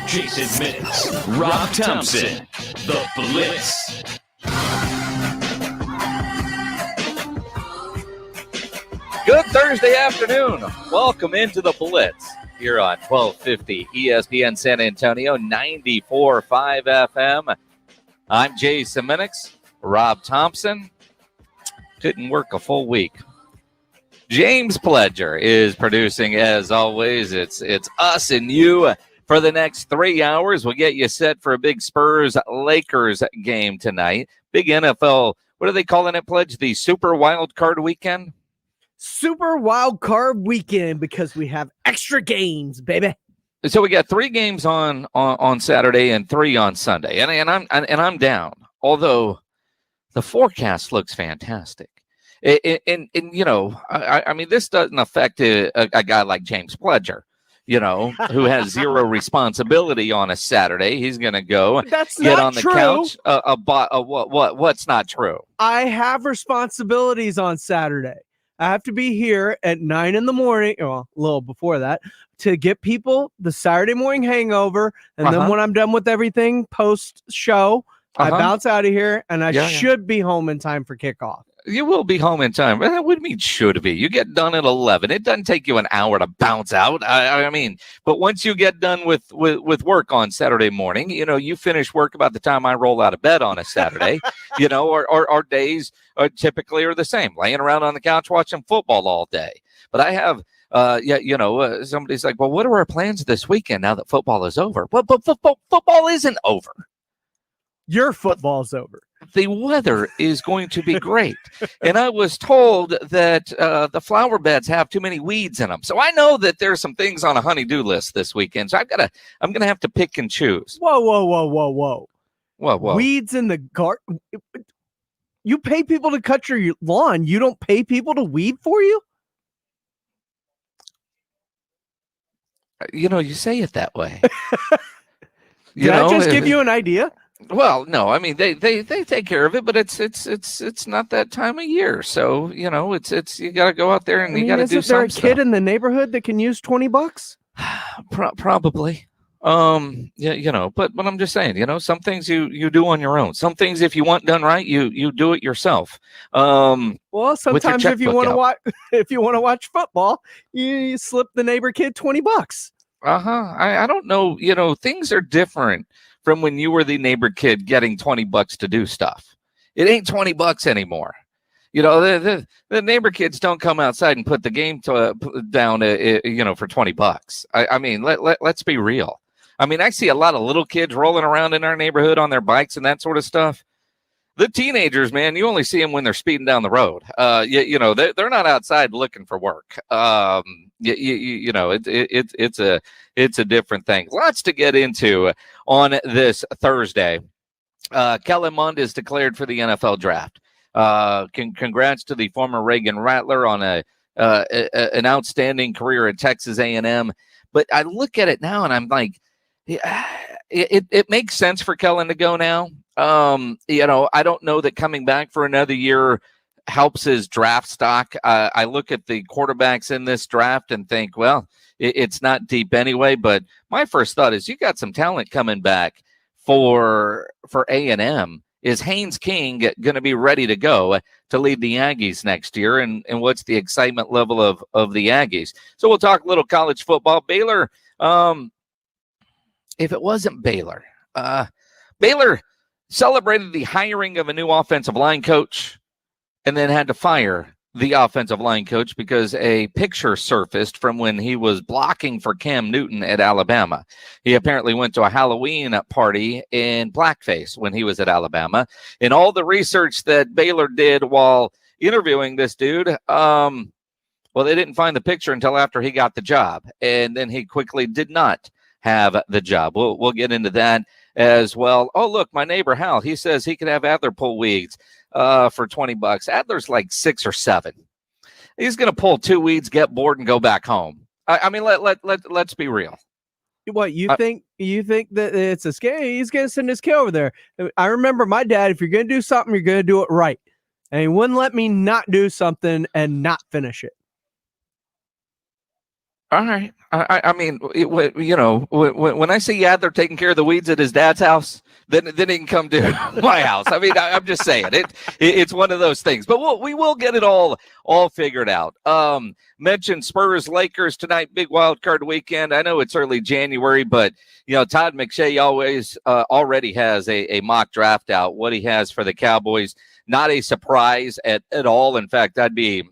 Jason Minutes, Rob Thompson, The Blitz. Good Thursday afternoon. Welcome into The Blitz here on 1250 ESPN San Antonio, 94.5 FM. I'm Jason Minutes, Rob Thompson. Didn't work a full week. James Pledger is producing as always. It's us and you. For the next 3 hours, we'll get you set for a big Spurs-Lakers game tonight. Big NFL, what are they calling it, Pledge? The Super Wild Card Weekend? Super Wild Card Weekend because we have extra games, baby. So we got 3 games on Saturday and 3 on Sunday, and I'm down. Although the forecast looks fantastic, and you know, I mean, this doesn't affect a guy like James Pledger, you know, who has zero responsibility on a Saturday. He's going to go get on the couch. What's not true? I have responsibilities on Saturday. I have to be here at 9 in the morning, well, a little before that, to get people the Saturday morning hangover. And then when I'm done with everything post-show, I bounce out of here, and I should be home in time for kickoff. You will be home in time. What do you mean should be? You get done at 11. It doesn't take you an hour to bounce out. I mean, but once you get done with work on Saturday morning, you know, you finish work about the time I roll out of bed on a Saturday, you know, our days typically are the same, laying around on the couch watching football all day. But I have, somebody's like, well, what are our plans this weekend now that football is over? Well, but football isn't over. Your football's over. The weather is going to be great. And I was told that the flower beds have too many weeds in them. So I know that there's some things on a honey-do list this weekend. So I'm going to have to pick and choose. Whoa. Weeds in the garden. You pay people to cut your lawn. You don't pay people to weed for you? You know, you say it that way. Did I just give you an idea? Well, no, I mean they take care of it, but it's not that time of year. So, you know, it's you got to go out there and you got to do something. Is there a kid in the neighborhood that can use $20? Probably. Yeah, you know, but I'm just saying, you know, some things you do on your own. Some things, if you want done right, you do it yourself. Well, sometimes if you want to watch football, you slip the neighbor kid $20. I don't know. You know, things are different from when you were the neighbor kid getting $20 to do stuff. It ain't $20 anymore. You know, the neighbor kids don't come outside and put the game down, you know, for $20. I mean, let's be real. I mean, I see a lot of little kids rolling around in our neighborhood on their bikes and that sort of stuff. The teenagers, man, you only see them when they're speeding down the road. You know, they're not outside looking for work. You know, it's a different thing. Lots to get into on this Thursday. Kellen Mond is declared for the NFL draft. Congrats to the former Reagan Rattler on an outstanding career at Texas A&M. But I look at it now and I'm like, it makes sense for Kellen to go now. You know, I don't know that coming back for another year helps his draft stock. I look at the quarterbacks in this draft and think, well, it's not deep anyway. But my first thought is you got some talent coming back for A&M. Is Haynes King going to be ready to go to lead the Aggies next year? And what's the excitement level of the Aggies? So we'll talk a little college football. Baylor, if it wasn't Baylor, Baylor celebrated the hiring of a new offensive line coach and then had to fire the offensive line coach because a picture surfaced from when he was blocking for Cam Newton at Alabama. He apparently went to a Halloween party in blackface when he was at Alabama. And all the research that Baylor did while interviewing this dude, well, they didn't find the picture until after he got the job. And then he quickly did not have the job. We'll get into that as well. Oh, look, my neighbor Hal, he says he could have Adler pull weeds for $20. Adler's like 6 or 7. He's going to pull 2 weeds, get bored, and go back home. I mean, let's be real. What you think? You think that it's a scale? He's going to send his kid over there. I remember my dad. If you're going to do something, you're going to do it right, and he wouldn't let me not do something and not finish it. All right. I mean, when I say they're taking care of the weeds at his dad's house, then he can come to my house. I mean, I'm just saying it's one of those things. But we will get it all figured out. Mentioned Spurs Lakers tonight, big wild card weekend. I know it's early January, but Todd McShay already has a mock draft out. What he has for the Cowboys, not a surprise at all. In fact, I'd be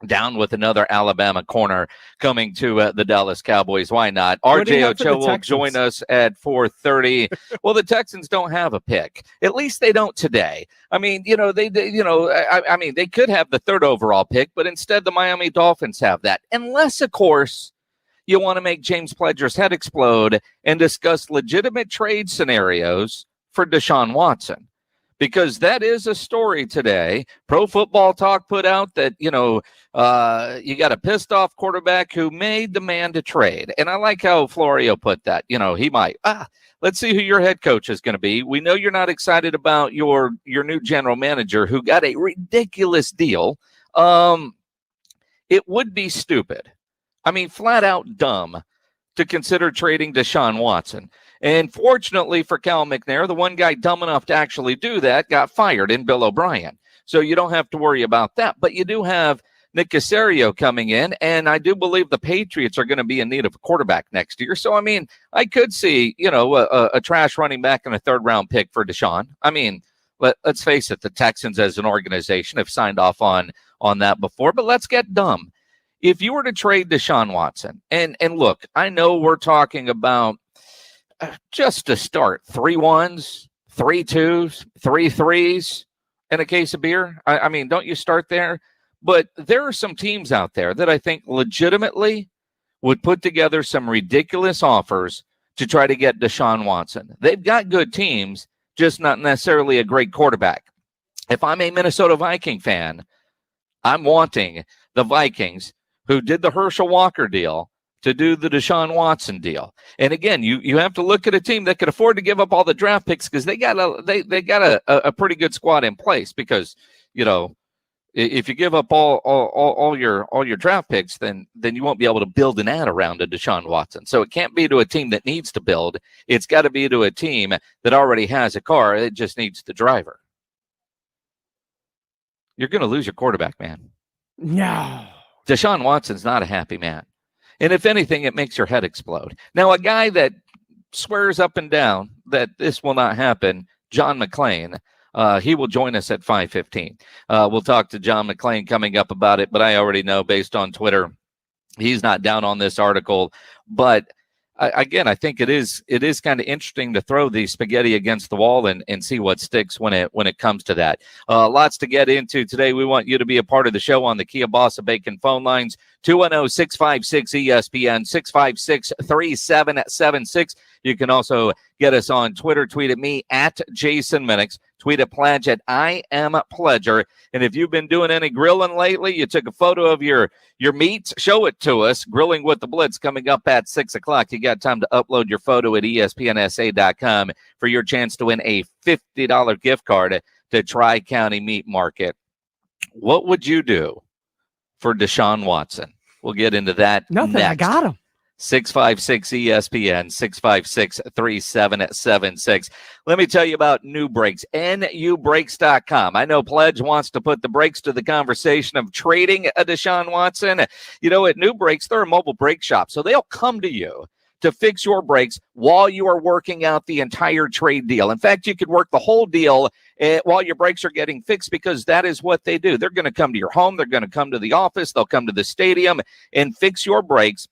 down with another Alabama corner coming to the Dallas Cowboys. Why not? RJ Ochoa will join us at 4:30. Well, the Texans don't have a pick. At least they don't today. I mean, they could have the 3rd overall pick, but instead the Miami Dolphins have that. Unless, of course, you want to make James Pledger's head explode and discuss legitimate trade scenarios for Deshaun Watson. Because that is a story today. Pro Football Talk put out that, you got a pissed off quarterback who may demand a trade. And I like how Florio put that. He might. Let's see who your head coach is going to be. We know you're not excited about your new general manager who got a ridiculous deal. It would be stupid. I mean, flat out dumb to consider trading Deshaun Watson. And fortunately for Cal McNair, the one guy dumb enough to actually do that got fired in Bill O'Brien. So you don't have to worry about that. But you do have Nick Caserio coming in, and I do believe the Patriots are going to be in need of a quarterback next year. So, I mean, I could see, a trash running back and a 3rd-round pick for Deshaun. I mean, let's face it, the Texans as an organization have signed off on that before. But let's get dumb. If you were to trade Deshaun Watson, and look, I know we're talking about just to start 3 1s, 3 2s, 3 3s, and a case of beer. I mean, don't you start there? But there are some teams out there that I think legitimately would put together some ridiculous offers to try to get Deshaun Watson. They've got good teams, just not necessarily a great quarterback. If I'm a Minnesota Viking fan, I'm wanting the Vikings, who did the Herschel Walker deal, to do the Deshaun Watson deal. And again, you have to look at a team that could afford to give up all the draft picks because they got a pretty good squad in place. Because if you give up all your draft picks, then you won't be able to build an ad around a Deshaun Watson. So it can't be to a team that needs to build. It's got to be to a team that already has a car. It just needs the driver. You're going to lose your quarterback, man. No. Deshaun Watson's not a happy man. And if anything, it makes your head explode. Now, a guy that swears up and down that this will not happen, John McClain, he will join us at 5:15. We'll talk to John McClain coming up about it, but I already know based on Twitter, he's not down on this article. But again, I think it is kind of interesting to throw the spaghetti against the wall and see what sticks when it comes to that. Lots to get into today. We want you to be a part of the show on the Kia Bossa Bacon phone lines, 210-656-ESPN, 656-3776. You can also get us on Twitter. Tweet at me at Jason Minix. Tweet at Pledge at I am Pledger. And if you've been doing any grilling lately, you took a photo of your meats, show it to us. Grilling with the Blitz coming up at 6 o'clock. You got time to upload your photo at ESPNSA.com for your chance to win a $50 gift card to Tri-County Meat Market. What would you do for Deshaun Watson? We'll get into that Nothing. next. I got him. 656-ESPN, 656-3776. Let me tell you about New Brakes, nubrakes.com. I know Pledge wants to put the brakes to the conversation of trading a Deshaun Watson. At New Brakes, they're a mobile brake shop, so they'll come to you to fix your brakes while you are working out the entire trade deal. In fact, you could work the whole deal while your brakes are getting fixed, because that is what they do. They're going to come to your home. They're going to come to the office. They'll come to the stadium and fix your brakes.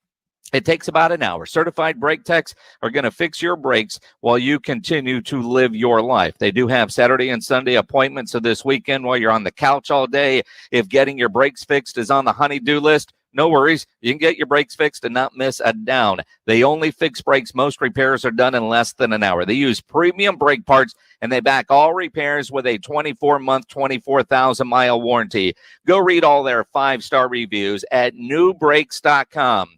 It takes about an hour. Certified brake techs are going to fix your brakes while you continue to live your life. They do have Saturday and Sunday appointments. So this weekend, while you're on the couch all day, if getting your brakes fixed is on the honey-do list, no worries. You can get your brakes fixed and not miss a down. They only fix brakes. Most repairs are done in less than an hour. They use premium brake parts, and they back all repairs with a 24-month, 24,000-mile warranty. Go read all their 5-star reviews at newbrakes.com.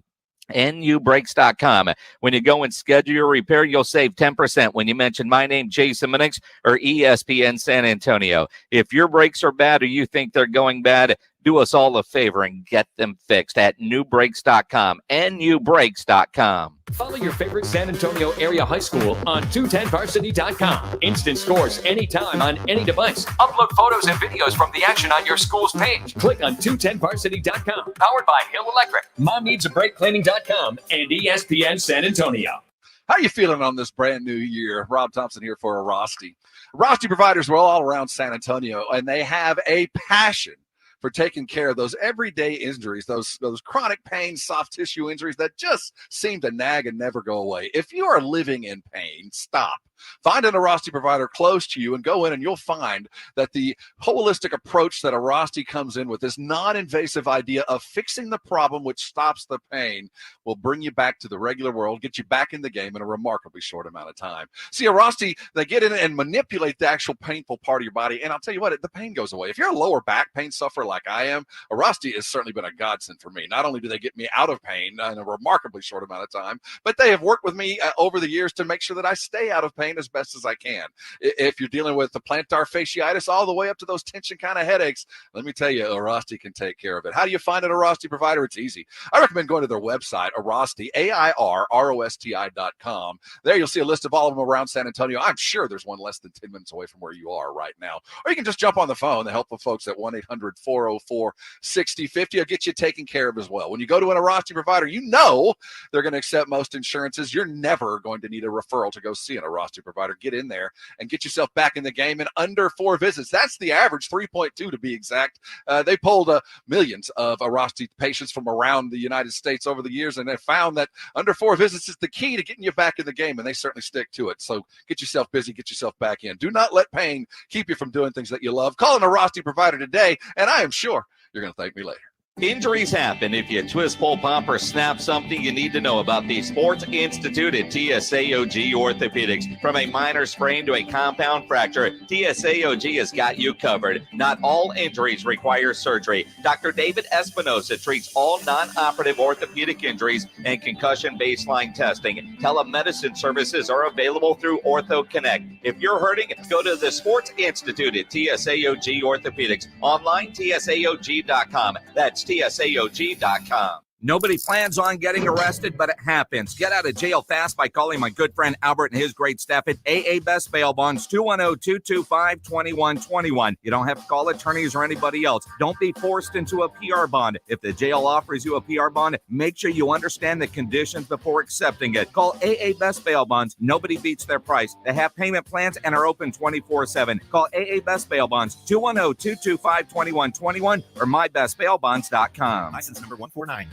NUBrakes.com. When you go and schedule your repair, you'll save 10% when you mention my name, Jason Minix, or ESPN San Antonio. If your brakes are bad or you think they're going bad, do us all a favor and get them fixed at NUBrakes.com. NUBrakes.com. Follow your favorite San Antonio area high school on 210varsity.com. Instant scores anytime on any device. Upload photos and videos from the action on your school's page. Click on 210varsity.com. Powered by Hill Electric, MomNeedsABrakeCleaning.com, and ESPN San Antonio. How you feeling on this brand new year? Rob Thompson here for Rosti. Rosti providers, well, all around San Antonio, and they have a passion for taking care of those everyday injuries, those chronic pain, soft tissue injuries that just seem to nag and never go away. If you are living in pain, stop. Find an Rosti provider close to you and go in, and you'll find that the holistic approach that Rosti comes in with, this non-invasive idea of fixing the problem which stops the pain, will bring you back to the regular world, get you back in the game in a remarkably short amount of time. See, Rosti, they get in and manipulate the actual painful part of your body, and I'll tell you what, the pain goes away. If you're a lower back pain sufferer like I am, Rosti has certainly been a godsend for me. Not only do they get me out of pain in a remarkably short amount of time, but they have worked with me over the years to make sure that I stay out of pain as best as I can. If you're dealing with the plantar fasciitis all the way up to those tension kind of headaches, let me tell you, Rosti can take care of it. How do you find an Rosti provider? It's easy. I recommend going to their website, Rosti, AIRROSTI.com. There you'll see a list of all of them around San Antonio. I'm sure there's one less than 10 minutes away from where you are right now. Or you can just jump on the phone. The helpful folks at 1-800-404-6050 will get you taken care of as well. When you go to an Rosti provider, you know they're going to accept most insurances. You're never going to need a referral to go see an Rosti provider. Get in there and get yourself back in the game in under 4 visits. That's the average, 3.2 to be exact. They polled millions of Rosti patients from around the United States over the years, and they found that under 4 visits is the key to getting you back in the game, and they certainly stick to it. So get yourself busy, get yourself back in. Do not let pain keep you from doing things that you love. Call in a Rosti provider today, and I am sure you're going to thank me later. Injuries happen. If you twist, pull, pump, or snap something, you need to know about the Sports Institute at TSAOG Orthopedics. From a minor sprain to a compound fracture, TSAOG has got you covered. Not all injuries require surgery. Dr. David Espinosa treats all non-operative orthopedic injuries and concussion baseline testing. Telemedicine services are available through Ortho Connect. If you're hurting, go to the Sports Institute at TSAOG Orthopedics. Online, TSAOG.com. That's TSAOG.com. Nobody plans on getting arrested, but it happens. Get out of jail fast by calling my good friend Albert and his great staff at AA Best Bail Bonds, 210-225-2121. You don't have to call attorneys or anybody else. Don't be forced into a PR bond. If the jail offers you a PR bond, make sure you understand the conditions before accepting it. Call AA Best Bail Bonds. Nobody beats their price. They have payment plans and are open 24/7. Call AA Best Bail Bonds, 210-225-2121 or mybestbailbonds.com. License number 149.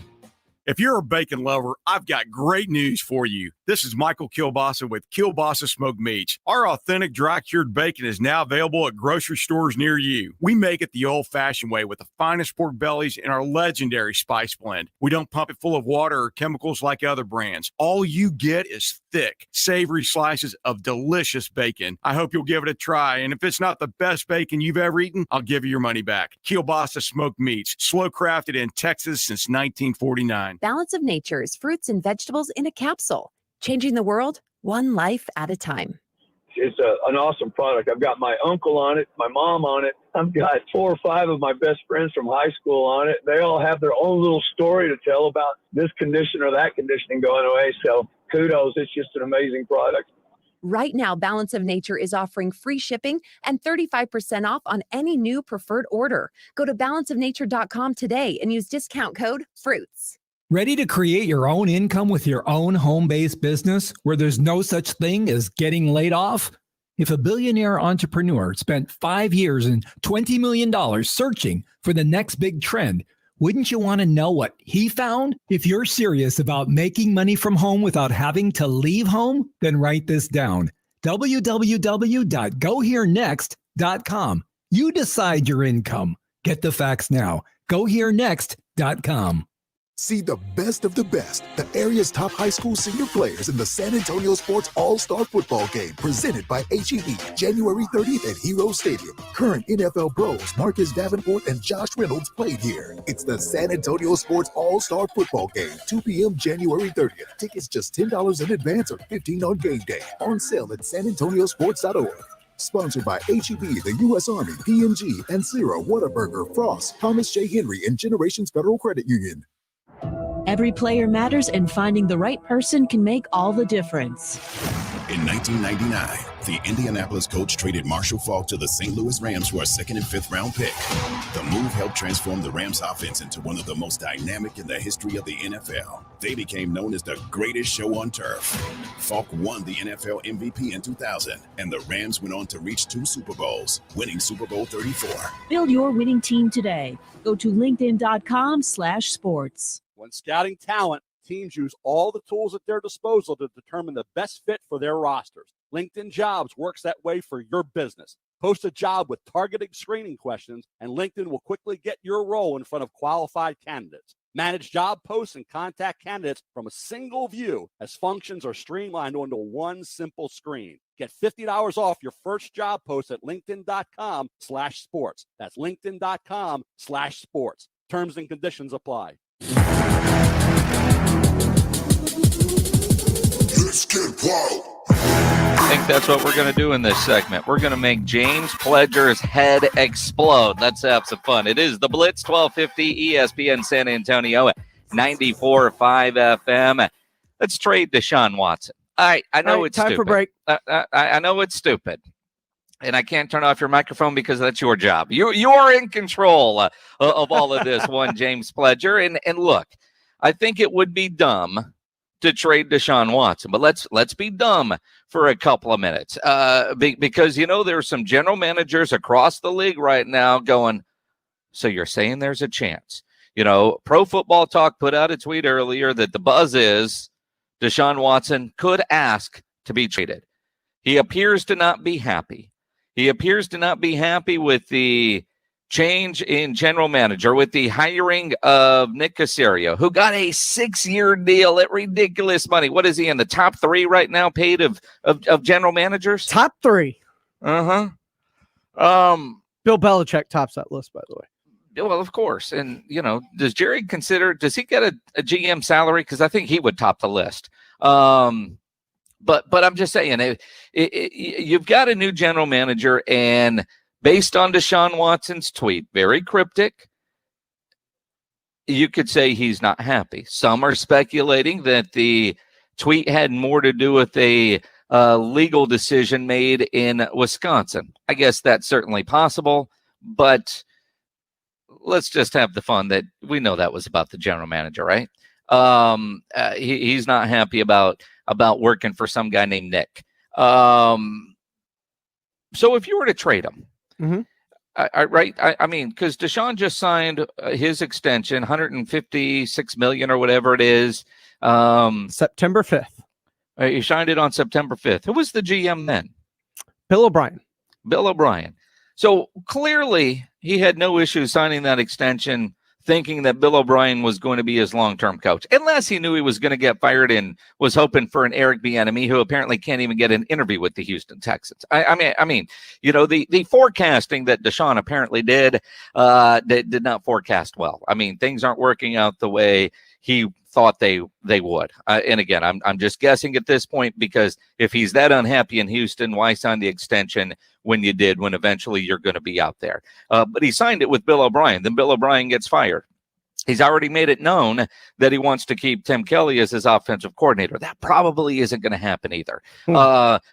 If you're a bacon lover, I've got great news for you. This is Michael Kilbasa with Kilbasa Smoked Meats. Our authentic dry-cured bacon is now available at grocery stores near you. We make it the old-fashioned way with the finest pork bellies and our legendary spice blend. We don't pump it full of water or chemicals like other brands. All you get is thick, savory slices of delicious bacon. I hope you'll give it a try, and if it's not the best bacon you've ever eaten, I'll give you your money back. Kilbasa Smoked Meats, slow-crafted in Texas since 1949. Balance of Nature's fruits and vegetables in a capsule, changing the world one life at a time. It's an awesome product. I've got my uncle on it, my mom on it. I've got 4 or 5 of my best friends from high school on it. They all have their own little story to tell about this condition or that conditioning going away. So kudos. It's just an amazing product. Right now, Balance of Nature is offering free shipping and 35% off on any new preferred order. Go to balanceofnature.com today and use discount code FRUITS. Ready to create your own income with your own home-based business where there's no such thing as getting laid off? If a billionaire entrepreneur spent 5 years and $20 million searching for the next big trend, wouldn't you want to know what he found? If you're serious about making money from home without having to leave home, then write this down. www.goherenext.com. You decide your income. Get the facts now. Goherenext.com. See the best of the best, the area's top high school senior players in the San Antonio Sports All-Star Football Game, presented by H-E-B, January 30th at Hero Stadium. Current NFL pros Marcus Davenport and Josh Reynolds played here. It's the San Antonio Sports All-Star Football Game, 2 p.m. January 30th. Tickets just $10 in advance or $15 on game day. On sale at sanantoniosports.org. Sponsored by H-E-B, the U.S. Army, P&G, and Zero, Whataburger, Frost, Thomas J. Henry, and Generations Federal Credit Union. Every player matters, and finding the right person can make all the difference. In 1999, the Indianapolis Colts traded Marshall Faulk to the St. Louis Rams for a 2nd and 5th round pick. The move helped transform the Rams offense into one of the most dynamic in the history of the NFL. They became known as the greatest show on turf. Faulk won the NFL MVP in 2000, and the Rams went on to reach 2 Super Bowls, winning Super Bowl 34. Build your winning team today. Go to linkedin.com/sports. When scouting talent, teams use all the tools at their disposal to determine the best fit for their rosters. LinkedIn Jobs works that way for your business. Post a job with targeted screening questions, and LinkedIn will quickly get your role in front of qualified candidates. Manage job posts and contact candidates from a single view as functions are streamlined onto one simple screen. Get $50 off your first job post at linkedin.com/sports. That's linkedin.com/sports. Terms and conditions apply. Let's get wild. I think that's what we're going to do in this segment. We're going to make James Pledger's head explode. Let's have some fun. It is the Blitz, 1250 ESPN San Antonio, 94.5 FM. Let's trade Deshaun Watson. I know it's time stupid. For break. I know it's stupid. And I can't turn off your microphone because that's your job. You are in control of all of this, one James Pledger. And look, I think it would be dumb to trade Deshaun Watson, but let's be dumb for a couple of minutes because there are some general managers across the league right now going, so you're saying there's a chance? Pro Football Talk put out a tweet earlier that the buzz is Deshaun Watson could ask to be traded. He appears to not be happy. He appears to not be happy with the change in general manager, with the hiring of Nick Caserio, who got a 6-year deal at ridiculous money. What is he in the top 3 right now paid of general managers? Top 3. Uh-huh. Bill Belichick tops that list, by the way. Well, of course. And, does Jerry does he get a GM salary? Because I think he would top the list. But I'm just saying, you've got a new general manager, and based on Deshaun Watson's tweet, very cryptic, you could say he's not happy. Some are speculating that the tweet had more to do with a legal decision made in Wisconsin. I guess that's certainly possible, but let's just have the fun that we know that was about the general manager, right? He's not happy about working for some guy named Nick. So if you were to trade him, mm-hmm. I mean, because Deshaun just signed his extension, $156 million or whatever it is. September 5th. He signed it on September 5th. Who was the GM then? Bill O'Brien. Bill O'Brien. So clearly he had no issue signing that extension, thinking that Bill O'Brien was going to be his long-term coach, unless he knew he was going to get fired and was hoping for an Eric Bieniemy, who apparently can't even get an interview with the Houston Texans. I mean, the forecasting that Deshaun apparently did not forecast well. I mean, things aren't working out the way he thought they would. And again, I'm just guessing at this point, because if he's that unhappy in Houston, why sign the extension when you did, when eventually you're going to be out there? But he signed it with Bill O'Brien. Then Bill O'Brien gets fired. He's already made it known that he wants to keep Tim Kelly as his offensive coordinator. That probably isn't going to happen either.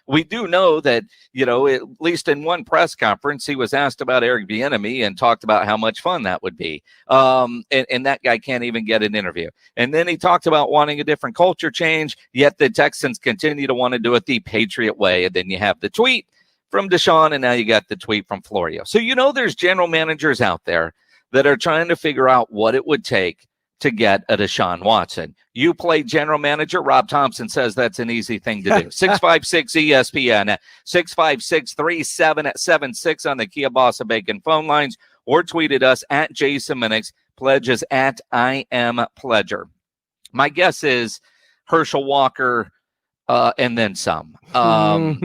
We do know that, at least in one press conference, he was asked about Eric Bieniemy and talked about how much fun that would be. And that guy can't even get an interview. And then he talked about wanting a different culture change, yet the Texans continue to want to do it the Patriot way. And then you have the tweet from Deshaun, and now you got the tweet from Florio. So, there's general managers out there that are trying to figure out what it would take to get a Deshaun Watson. You play general manager. Rob Thompson says that's an easy thing to do. 656-ESPN, 656-3776 on the Kia Bossa Bacon phone lines, or tweeted us at Jason Minix. Pledge is at I am Pledger. My guess is Herschel Walker, and then some. I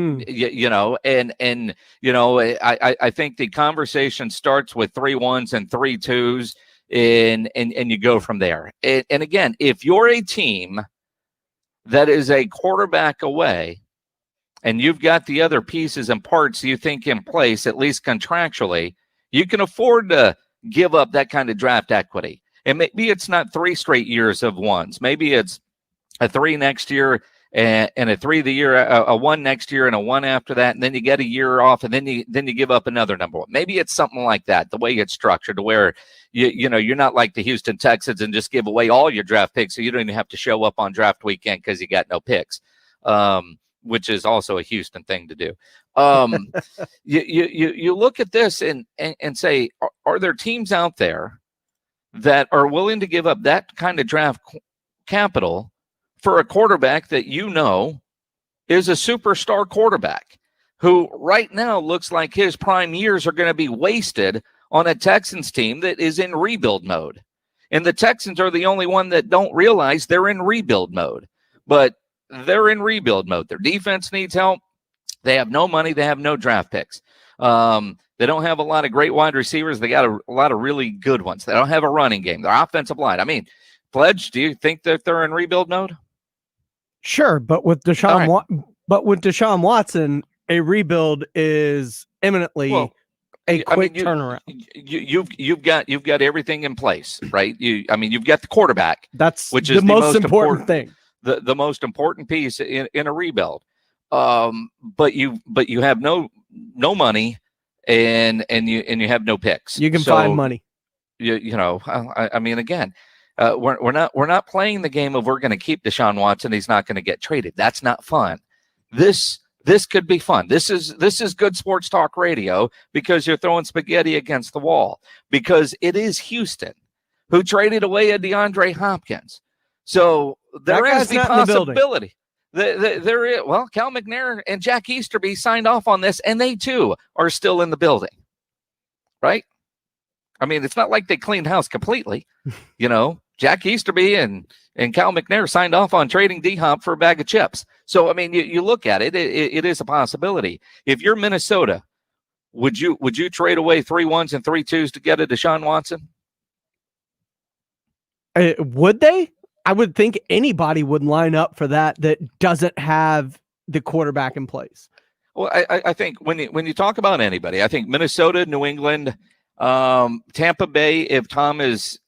think the conversation starts with 3 1s and 3 2s, and you go from there. And again, if you're a team that is a quarterback away, and you've got the other pieces and parts you think in place, at least contractually, you can afford to give up that kind of draft equity. And maybe it's not 3 straight years of 1s. Maybe it's a 3 next year and a 3 the year, a 1 next year and a 1 after that, and then you get a year off, and then you give up another number 1. Maybe it's something like that, the way it's structured, to where you're not like the Houston Texans and just give away all your draft picks, so you don't even have to show up on draft weekend because you got no picks, which is also a Houston thing to do. You look at this and say, are there teams out there that are willing to give up that kind of draft capital for a quarterback that is a superstar quarterback, who right now looks like his prime years are going to be wasted on a Texans team that is in rebuild mode? And the Texans are the only one that don't realize they're in rebuild mode, but they're in rebuild mode. Their defense needs help. They have no money. They have no draft picks. They don't have a lot of great wide receivers. They got a lot of really good ones. They don't have a running game. Their offensive line. I mean, Pledge, do you think that they're in rebuild mode? Sure, but with Deshaun Watson, a rebuild is imminently a quick turnaround. You've got everything in place, right? You've got the quarterback. That's which is the most important thing. The most important piece in a rebuild. But you have no money, and you have no picks. You can find money. Again, we're not playing the game of we're going to keep Deshaun Watson. He's not going to get traded. That's not fun. This could be fun. This is good sports talk radio, because you're throwing spaghetti against the wall, because it is Houston who traded away a DeAndre Hopkins. So there is the possibility. There is, Cal McNair and Jack Easterby signed off on this, and they too are still in the building, right? I mean, it's not like they cleaned house completely. Jack Easterby and Cal McNair signed off on trading D-Hop for a bag of chips. So, I mean, you look at it, it is a possibility. If you're Minnesota, would you trade away 3 1s and 3 2s to get a Deshaun Watson? Would they? I would think anybody would line up for that doesn't have the quarterback in place. Well, I think when you talk about anybody, I think Minnesota, New England, Tampa Bay, if Tom is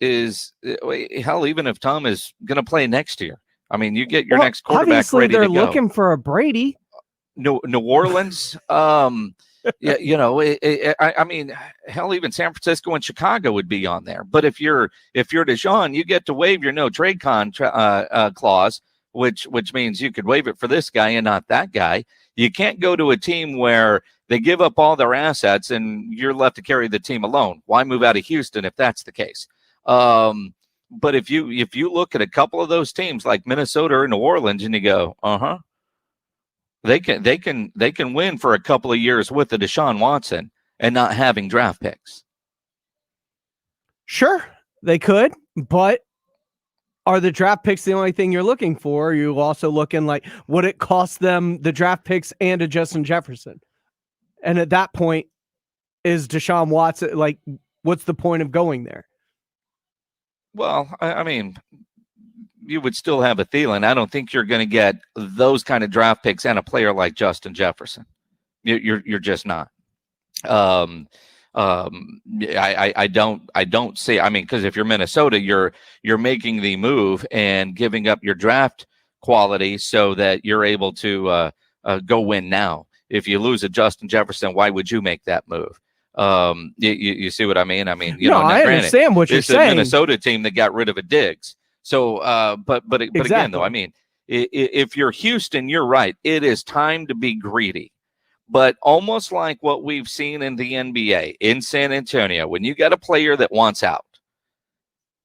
hell, even if Tom is going to play next year, I mean, you get your next quarterback ready to go. Obviously, they're looking for a Brady. New Orleans, I mean, hell, even San Francisco and Chicago would be on there. But if you're Deshaun, you get to waive your no trade clause, which means you could waive it for this guy and not that guy. You can't go to a team where they give up all their assets and you're left to carry the team alone. Why move out of Houston if that's the case? But if you look at a couple of those teams like Minnesota or New Orleans and you go, they can win for a couple of years with the Deshaun Watson and not having draft picks. Sure, they could, but are the draft picks the only thing you're looking for? Are you also looking like, would it cost them the draft picks and a Justin Jefferson? And at that point, is Deshaun Watson, like, what's the point of going there? Well, I mean, you would still have a Thielen. I don't think you're going to get those kind of draft picks and a player like Justin Jefferson. You're just not. I don't see. I mean, because if you're Minnesota, you're making the move and giving up your draft quality so that you're able to go win now. If you lose a Justin Jefferson, why would you make that move? You see what I mean? I mean, I understand what you're saying. It's a Minnesota team that got rid of a Diggs. So, but again, though, I mean, if you're Houston, you're right. It is time to be greedy. But almost like what we've seen in the NBA in San Antonio, when you got a player that wants out,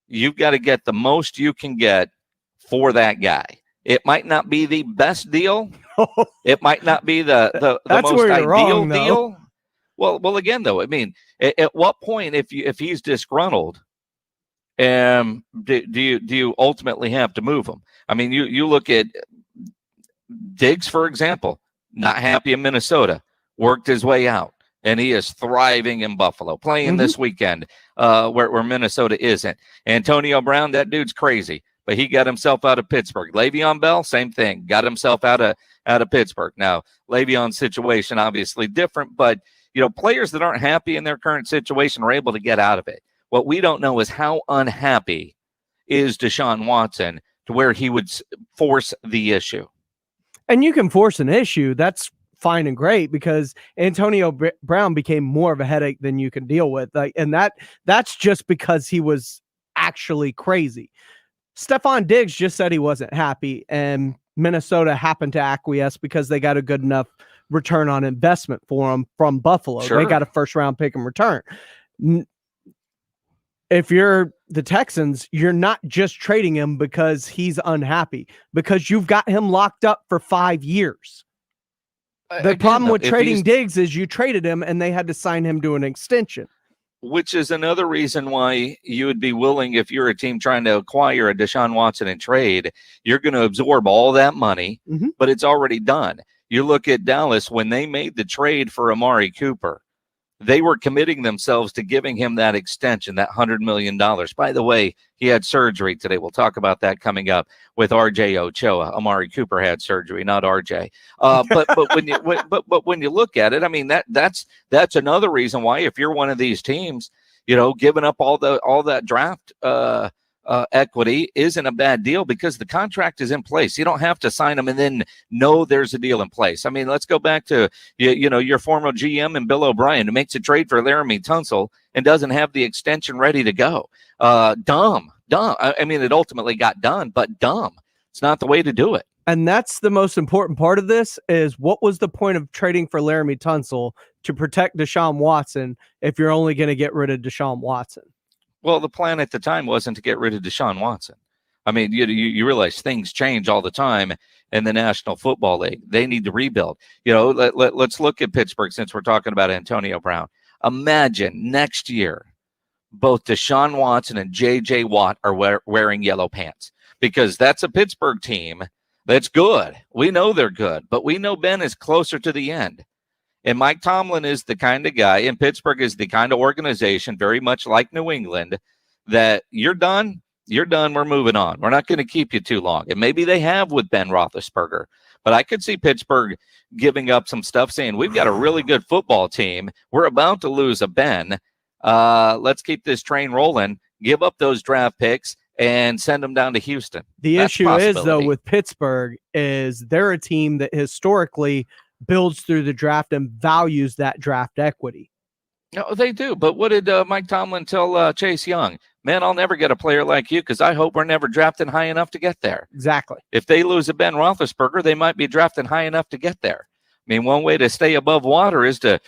you've got to get the most you can get for that guy. It might not be the best deal. It might not be the most ideal deal. Well, again, though, I mean, at what point, if he's disgruntled, Do you ultimately have to move him? I mean, you look at Diggs, for example, not happy in Minnesota, worked his way out, and he is thriving in Buffalo, playing this weekend where Minnesota isn't. Antonio Brown, that dude's crazy, but he got himself out of Pittsburgh. Le'Veon Bell, same thing, got himself out of Pittsburgh. Now, Le'Veon's situation obviously different, but players that aren't happy in their current situation are able to get out of it. What we don't know is how unhappy is Deshaun Watson to where he would force the issue. And you can force an issue. That's fine and great, because Antonio Brown became more of a headache than you can deal with. And that's just because he was actually crazy. Stephon Diggs just said he wasn't happy, and Minnesota happened to acquiesce because they got a good enough return on investment for him from Buffalo. Sure. They got a first-round pick in return. If you're the Texans, you're not just trading him because he's unhappy, because you've got him locked up for 5 years. The problem with trading Diggs is you traded him and they had to sign him to an extension. Which is another reason why you would be willing, if you're a team trying to acquire a Deshaun Watson in trade, you're going to absorb all that money, but it's already done. You look at Dallas, when they made the trade for Amari Cooper, they were committing themselves to giving him that extension, that $100 million. By the way, he had surgery today. We'll talk about that coming up with RJ Ochoa. Amari Cooper had surgery, not RJ. But when you look at it, I mean, that's another reason why, if you're one of these teams, giving up all that draft equity isn't a bad deal, because the contract is in place. You don't have to sign them and then know there's a deal in place. I mean, let's go back to your former GM and Bill O'Brien, who makes a trade for Laramie Tunsil and doesn't have the extension ready to go. Dumb. I mean, it ultimately got done, but dumb. It's not the way to do it. And that's the most important part of this, is what was the point of trading for Laramie Tunsil to protect Deshaun Watson if you're only going to get rid of Deshaun Watson? Well, the plan at the time wasn't to get rid of Deshaun Watson. I mean, you realize things change all the time in the National Football League. They need to rebuild. Let's look at Pittsburgh, since we're talking about Antonio Brown. Imagine next year, both Deshaun Watson and J.J. Watt are wearing yellow pants, because that's a Pittsburgh team that's good. We know they're good, but we know Ben is closer to the end. And Mike Tomlin is the kind of guy, and Pittsburgh is the kind of organization, very much like New England, that you're done, we're moving on. We're not going to keep you too long. And maybe they have with Ben Roethlisberger. But I could see Pittsburgh giving up some stuff, saying, we've got a really good football team. We're about to lose a Ben. Let's keep this train rolling, give up those draft picks, and send them down to Houston. The issue is, though, with Pittsburgh, is they're a team that historically builds through the draft and values that draft equity. No, they do. But what did Mike Tomlin tell Chase Young? Man, I'll never get a player like you, because I hope we're never drafting high enough to get there. Exactly. If they lose a Ben Roethlisberger, they might be drafting high enough to get there. I mean, one way to stay above water is to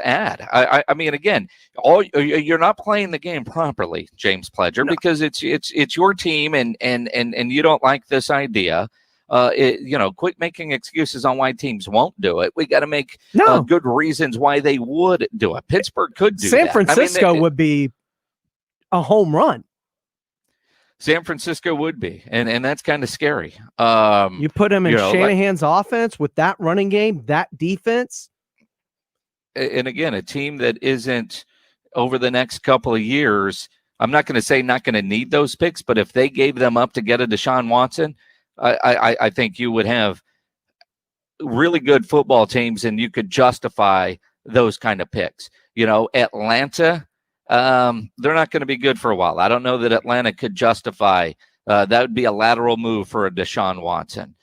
add. I mean, again, you're not playing the game properly, James Pledger, because it's your team, and you don't like this idea. Quit making excuses on why teams won't do it. We got to make good reasons why they would do it. Pittsburgh could do San that. Francisco would be a home run. San Francisco would be, and that's kind of scary. You put him in Shanahan's offense with that running game, that defense. And again, a team that isn't, over the next couple of years, I'm not going to say not going to need those picks, but if they gave them up to get a Deshaun Watson, I think you would have really good football teams, and you could justify those kind of picks. Atlanta, they're not going to be good for a while. I don't know that Atlanta could justify that. Would be a lateral move for a Deshaun Watson.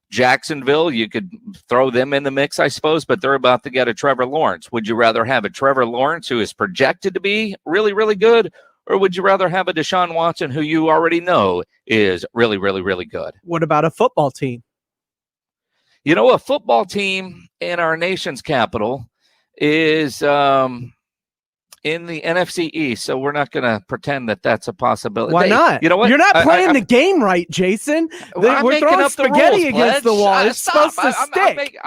Jacksonville, you could throw them in the mix, I suppose, but they're about to get a Trevor Lawrence. Would you rather have a Trevor Lawrence who is projected to be really, really good, or would you rather have a Deshaun Watson who you already know is really, really, really good? What about a football team? A football team in our nation's capital is in the NFC East, so we're not going to pretend that that's a possibility. Why not? You know what? You're not playing the game right, Jason. We're throwing spaghetti against the wall. It's supposed to stick.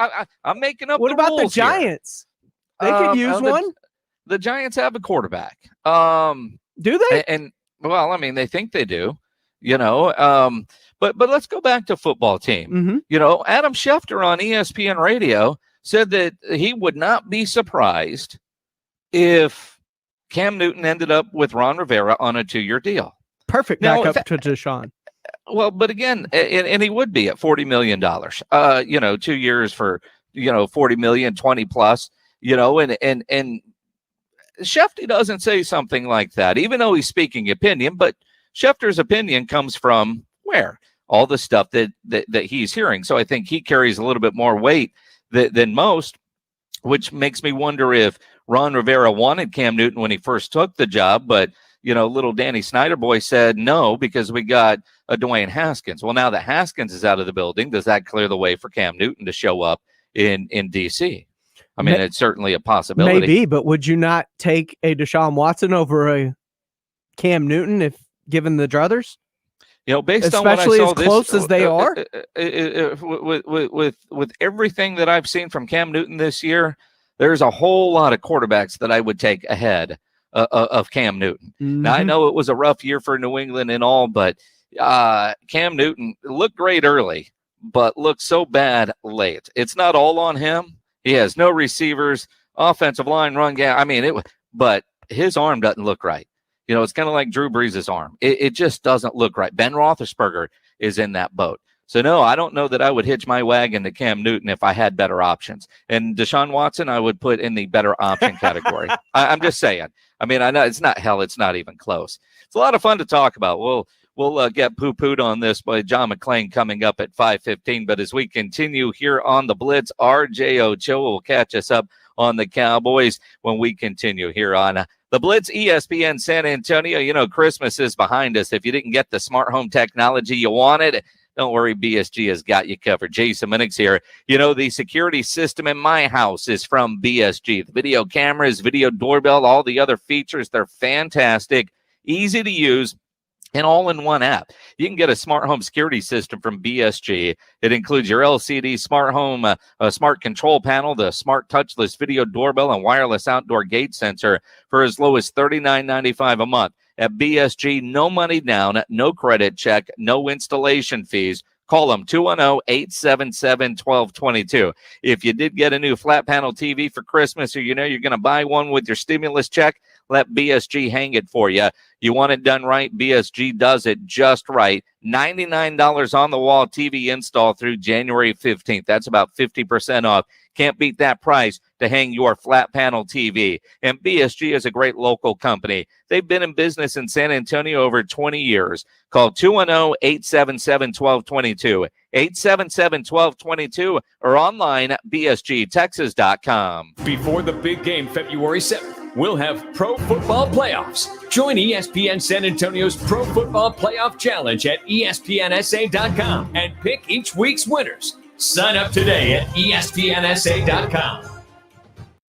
I'm making up what the about rules the Giants? They could use one. the Giants have a quarterback. Do they? And well, I mean, they think they do, but let's go back to football team. Mm-hmm. Adam Schefter on ESPN radio said that he would not be surprised if Cam Newton ended up with Ron Rivera on a 2-year deal. Perfect backup to Deshaun. Well, but again, and he would be at $40 million, 2 years for, $40 million, 20 plus, and Schefter doesn't say something like that, even though he's speaking opinion, but Schefter's opinion comes from where? All the stuff that he's hearing. So I think he carries a little bit more weight than most, which makes me wonder if Ron Rivera wanted Cam Newton when he first took the job, but little Danny Snyder boy said no because we got a Dwayne Haskins. Well, now that Haskins is out of the building, does that clear the way for Cam Newton to show up in DC? I mean, it's certainly a possibility. Maybe, but would you not take a Deshaun Watson over a Cam Newton if given the druthers? Based especially on what I saw as close as they are, with everything that I've seen from Cam Newton this year, there's a whole lot of quarterbacks that I would take ahead of Cam Newton. Mm-hmm. Now, I know it was a rough year for New England and all, but Cam Newton looked great early, but looked so bad late. It's not all on him. He has no receivers, offensive line, run game. I mean, but his arm doesn't look right. It's kind of like Drew Brees' arm. It just doesn't look right. Ben Roethlisberger is in that boat. So, no, I don't know that I would hitch my wagon to Cam Newton if I had better options. And Deshaun Watson, I would put in the better option category. I'm just saying. I mean, I know it's not even close. It's a lot of fun to talk about. We'll get poo-pooed on this by John McClain coming up at 5:15. But as we continue here on the Blitz, RJ Ochoa will catch us up on the Cowboys when we continue here on the Blitz, ESPN San Antonio. Christmas is behind us. If you didn't get the smart home technology you wanted, don't worry, BSG has got you covered. Jason Minix here. The security system in my house is from BSG. The video cameras, video doorbell, all the other features, they're fantastic, easy to use, and all in one app. You can get a smart home security system from BSG. It includes your LCD smart home, smart control panel, the smart touchless video doorbell, and wireless outdoor gate sensor for as low as $39.95 a month. At BSG, no money down, no credit check, no installation fees. Call them 210-877-1222. If you did get a new flat panel TV for Christmas, or you're going to buy one with your stimulus check, let BSG hang it for you. You want it done right, BSG does it just right. $99 on the wall TV install through January 15th. That's about 50% off. Can't beat that price to hang your flat panel TV. And BSG is a great local company. They've been in business in San Antonio over 20 years. Call 210-877-1222, 877-1222, or online at bsgtexas.com. Before the big game February 7th, we'll have Pro Football Playoffs. Join ESPN San Antonio's Pro Football Playoff Challenge at ESPNSA.com and pick each week's winners. Sign up today at ESPNSA.com.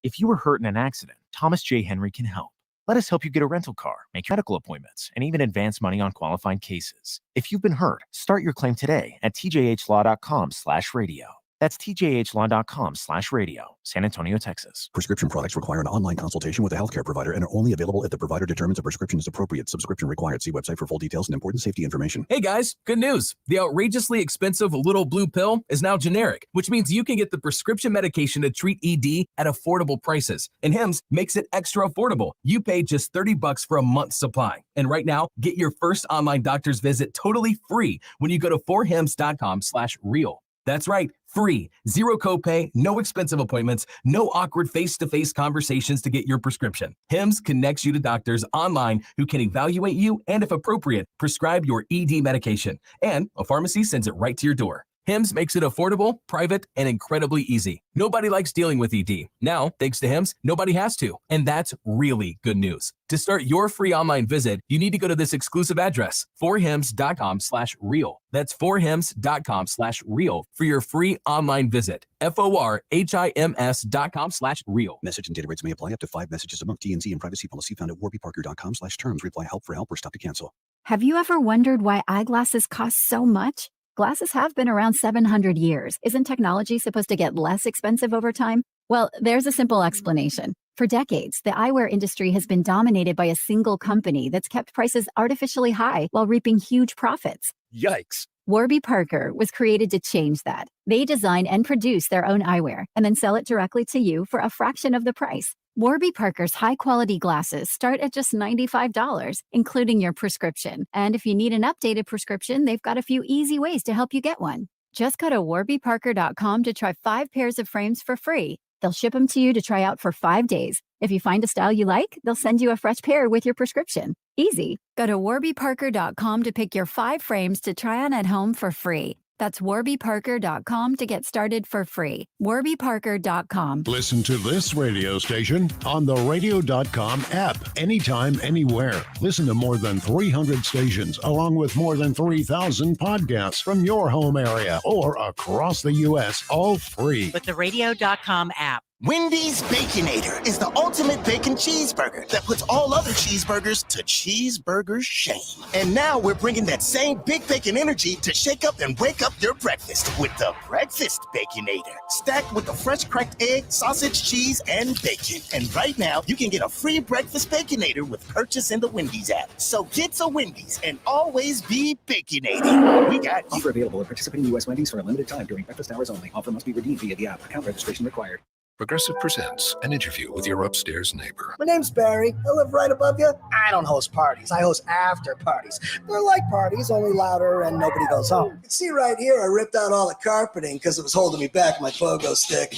If you were hurt in an accident, Thomas J. Henry can help. Let us help you get a rental car, make medical appointments, and even advance money on qualifying cases. If you've been hurt, start your claim today at tjhlaw.com/radio. That's tjhlaw.com/radio, San Antonio, Texas. Prescription products require an online consultation with a healthcare provider and are only available if the provider determines a prescription is appropriate. Subscription required. See website for full details and important safety information. Hey guys, good news. The outrageously expensive little blue pill is now generic, which means you can get the prescription medication to treat ED at affordable prices. And Hims makes it extra affordable. You pay just $30 for a month's supply. And right now, get your first online doctor's visit totally free when you go to forhims.com/real. That's right, free, zero copay, no expensive appointments, no awkward face-to-face conversations to get your prescription. Hims connects you to doctors online who can evaluate you and, if appropriate, prescribe your ED medication. And a pharmacy sends it right to your door. Hims makes it affordable, private, and incredibly easy. Nobody likes dealing with ED. Now, thanks to Hims, nobody has to. And that's really good news. To start your free online visit, you need to go to this exclusive address, forhims.com/real. That's forhims.com/real for your free online visit. forhims.com/real. Message and data rates may apply. Up to 5 messages a month. T&C and privacy policy found at warbyparker.com/terms. Reply help for help or stop to cancel. Have you ever wondered why eyeglasses cost so much? Glasses have been around 700 years. Isn't technology supposed to get less expensive over time? Well, there's a simple explanation. For decades, the eyewear industry has been dominated by a single company that's kept prices artificially high while reaping huge profits. Yikes. Warby Parker was created to change that. They design and produce their own eyewear and then sell it directly to you for a fraction of the price. Warby Parker's high-quality glasses start at just $95, including your prescription. And if you need an updated prescription, they've got a few easy ways to help you get one. Just go to warbyparker.com to try 5 pairs of frames for free. They'll ship them to you to try out for 5 days. If you find a style you like, they'll send you a fresh pair with your prescription. Easy. Go to warbyparker.com to pick your 5 frames to try on at home for free. That's warbyparker.com to get started for free. warbyparker.com. Listen to this radio station on the radio.com app anytime, anywhere. Listen to more than 300 stations along with more than 3,000 podcasts from your home area or across the U.S., all free. With the radio.com app. Wendy's Baconator is the ultimate bacon cheeseburger that puts all other cheeseburgers to cheeseburger shame. And now we're bringing that same big bacon energy to shake up and wake up your breakfast with the Breakfast Baconator. Stacked with the fresh cracked egg, sausage, cheese, and bacon. And right now, you can get a free Breakfast Baconator with purchase in the Wendy's app. So get to Wendy's and always be Baconating. We got you. Offer available at participating U.S. Wendy's for a limited time during breakfast hours only. Offer must be redeemed via the app. Account registration required. Progressive presents an interview with your upstairs neighbor. My name's Barry. I live right above you. I don't host parties. I host after parties. They're like parties, only louder and nobody goes home. You can see right here, I ripped out all the carpeting because it was holding me back, my pogo stick.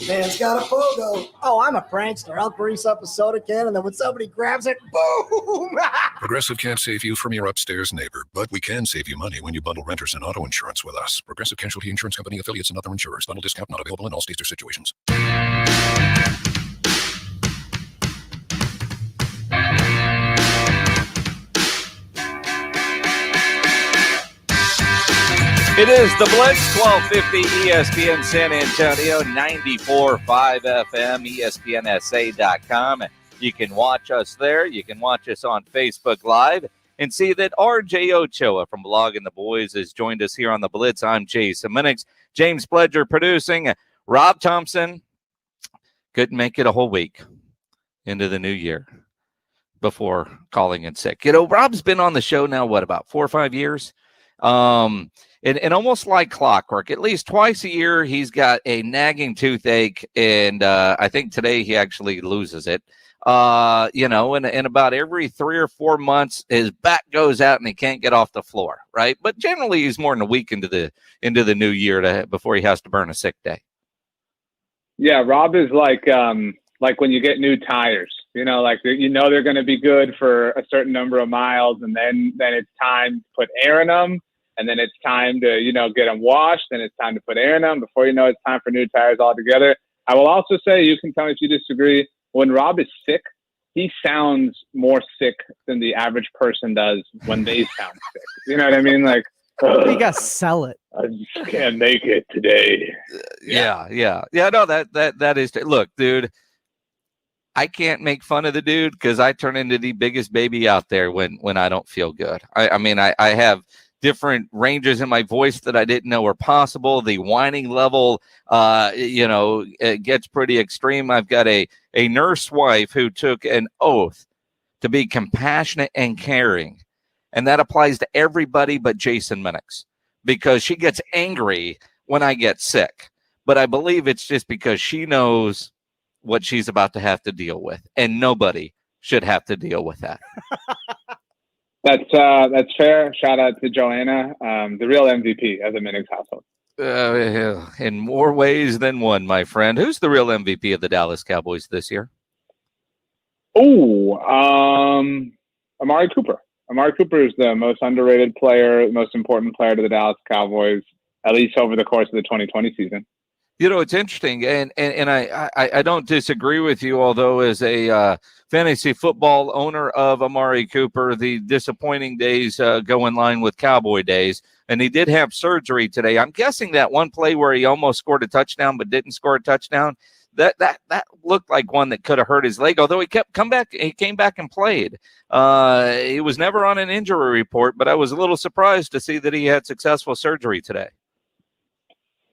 Man's got a pogo. Oh, I'm a prankster. I'll grease up a soda can and then when somebody grabs it, boom! Progressive can't save you from your upstairs neighbor, but we can save you money when you bundle renters and auto insurance with us. Progressive Casualty Insurance Company, affiliates, and other insurers. Bundle discount not available in all states or situations. It is the Blitz, 1250 ESPN San Antonio, 94.5 FM, ESPNSA.com. You can watch us there. You can watch us on Facebook Live and see that RJ Ochoa from Blogging the Boys has joined us here on the Blitz. I'm Jason Minix. James Pledger producing. Rob Thompson couldn't make it a whole week into the new year before calling in sick. You know, Rob's been on the show now, what, about 4 or 5 years? And almost like clockwork, at least twice a year, he's got a nagging toothache, and I think today he actually loses it. You know, and about every 3 or 4 months, his back goes out and he can't get off the floor, right? But generally, he's more than a week into the new year before he has to burn a sick day. Yeah, Rob is like when you get new tires. You know, like they're going to be good for a certain number of miles, and then it's time to put air in them. And then it's time to, get them washed. Then it's time to put air in them. Before you know it, it's time for new tires altogether. I will also say, you can tell me if you disagree, when Rob is sick, he sounds more sick than the average person does when they sound sick. You know what I mean? Like, you got to sell it. I just can't make it today. Yeah. No, that is. Look, dude, I can't make fun of the dude because I turn into the biggest baby out there when I don't feel good. I mean, I have different ranges in my voice that I didn't know were possible. The whining level, it gets pretty extreme. I've got a nurse wife who took an oath to be compassionate and caring. And that applies to everybody but Jason Minix because she gets angry when I get sick. But I believe it's just because she knows what she's about to have to deal with. And nobody should have to deal with that. That's fair. Shout out to Joanna, the real MVP of the Minix household. In more ways than one, my friend. Who's the real MVP of the Dallas Cowboys this year? Oh, Amari Cooper. Amari Cooper is the most underrated player, most important player to the Dallas Cowboys, at least over the course of the 2020 season. You know, it's interesting, and I don't disagree with you, although as a fantasy football owner of Amari Cooper, the disappointing days go in line with Cowboy days, and he did have surgery today. I'm guessing that one play where he almost scored a touchdown but didn't score a touchdown, that looked like one that could have hurt his leg, although he came back and played. He was never on an injury report, but I was a little surprised to see that he had successful surgery today.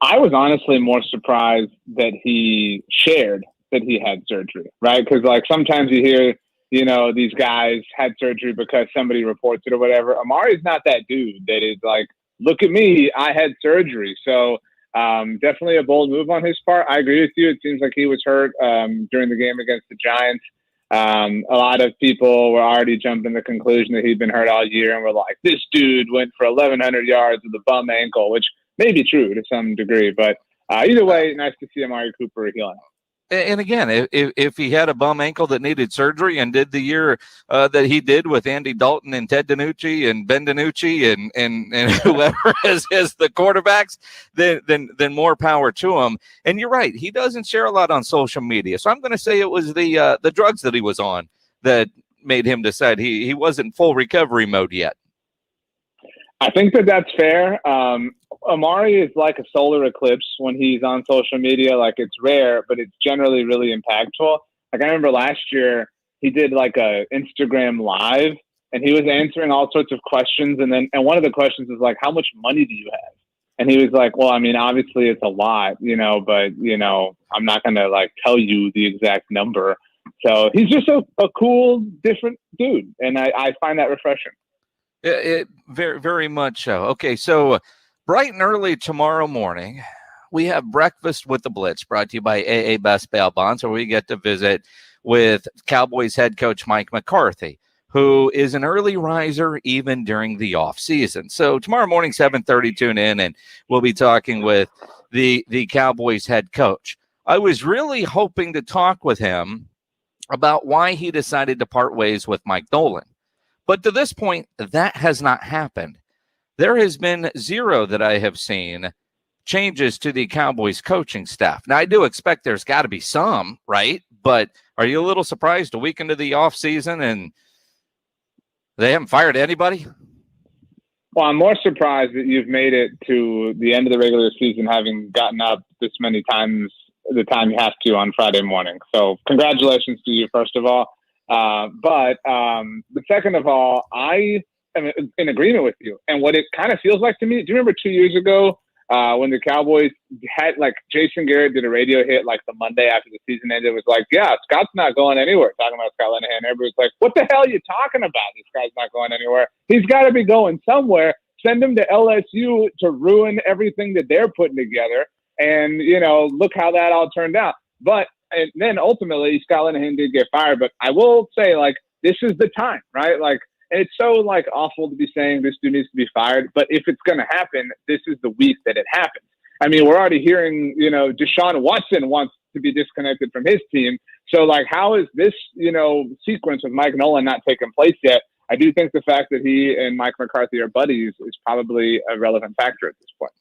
I was honestly more surprised that he shared that he had surgery, right? Because like sometimes you hear, you know, these guys had surgery because somebody reports it or whatever. Amari's not that dude that is like, look at me, I had surgery. So definitely a bold move on his part. I agree with you. It seems like he was hurt during the game against the Giants. A lot of people were already jumping to the conclusion that he'd been hurt all year and were like, this dude went for 1,100 yards with a bum ankle, which may be true to some degree. But either way, nice to see Amari Cooper healing. And again, if he had a bum ankle that needed surgery and did the year that he did with Andy Dalton and Ted DiNucci and Ben DiNucci and whoever as the quarterbacks, then more power to him. And you're right, he doesn't share a lot on social media. So I'm going to say it was the drugs that he was on that made him decide he wasn't full recovery mode yet. I think that's fair. Amari is like a solar eclipse when he's on social media. Like, it's rare, but it's generally really impactful. Like, I remember last year he did like a Instagram live and he was answering all sorts of questions. And one of the questions was like, how much money do you have? And he was like, well, I mean, obviously it's a lot, you know, but you know, I'm not going to like tell you the exact number. So he's just a cool, different dude. And I find that refreshing. It very, very much so. Okay, so bright and early tomorrow morning, we have Breakfast with the Blitz, brought to you by AA Best Bail Bonds, where we get to visit with Cowboys head coach Mike McCarthy, who is an early riser even during the off season. So tomorrow morning, 7:30, tune in, and we'll be talking with the Cowboys head coach. I was really hoping to talk with him about why he decided to part ways with Mike Nolan. But to this point, that has not happened. There has been zero that I have seen changes to the Cowboys coaching staff. Now, I do expect there's got to be some, right? But are you a little surprised a week into the offseason and they haven't fired anybody? Well, I'm more surprised that you've made it to the end of the regular season having gotten up this many times, the time you have to on Friday morning. So congratulations to you, first of all. But second of all, I am in agreement with you. And what it kind of feels like to me, do you remember 2 years ago when the Cowboys had, like, Jason Garrett did a radio hit like the Monday after the season ended? It was like, yeah, Scott's not going anywhere. Talking about Scott Linehan. Everybody's like, what the hell are you talking about? This guy's not going anywhere. He's got to be going somewhere. Send him to LSU to ruin everything that they're putting together. And, you know, look how that all turned out. And then ultimately, Scott Linehan did get fired. But I will say, like, this is the time, right? Like, and it's so, like, awful to be saying this dude needs to be fired. But if it's going to happen, this is the week that it happens. I mean, we're already hearing, you know, Deshaun Watson wants to be disconnected from his team. So, like, how is this, you know, sequence of Mike Nolan not taking place yet? I do think the fact that he and Mike McCarthy are buddies is probably a relevant factor at this point.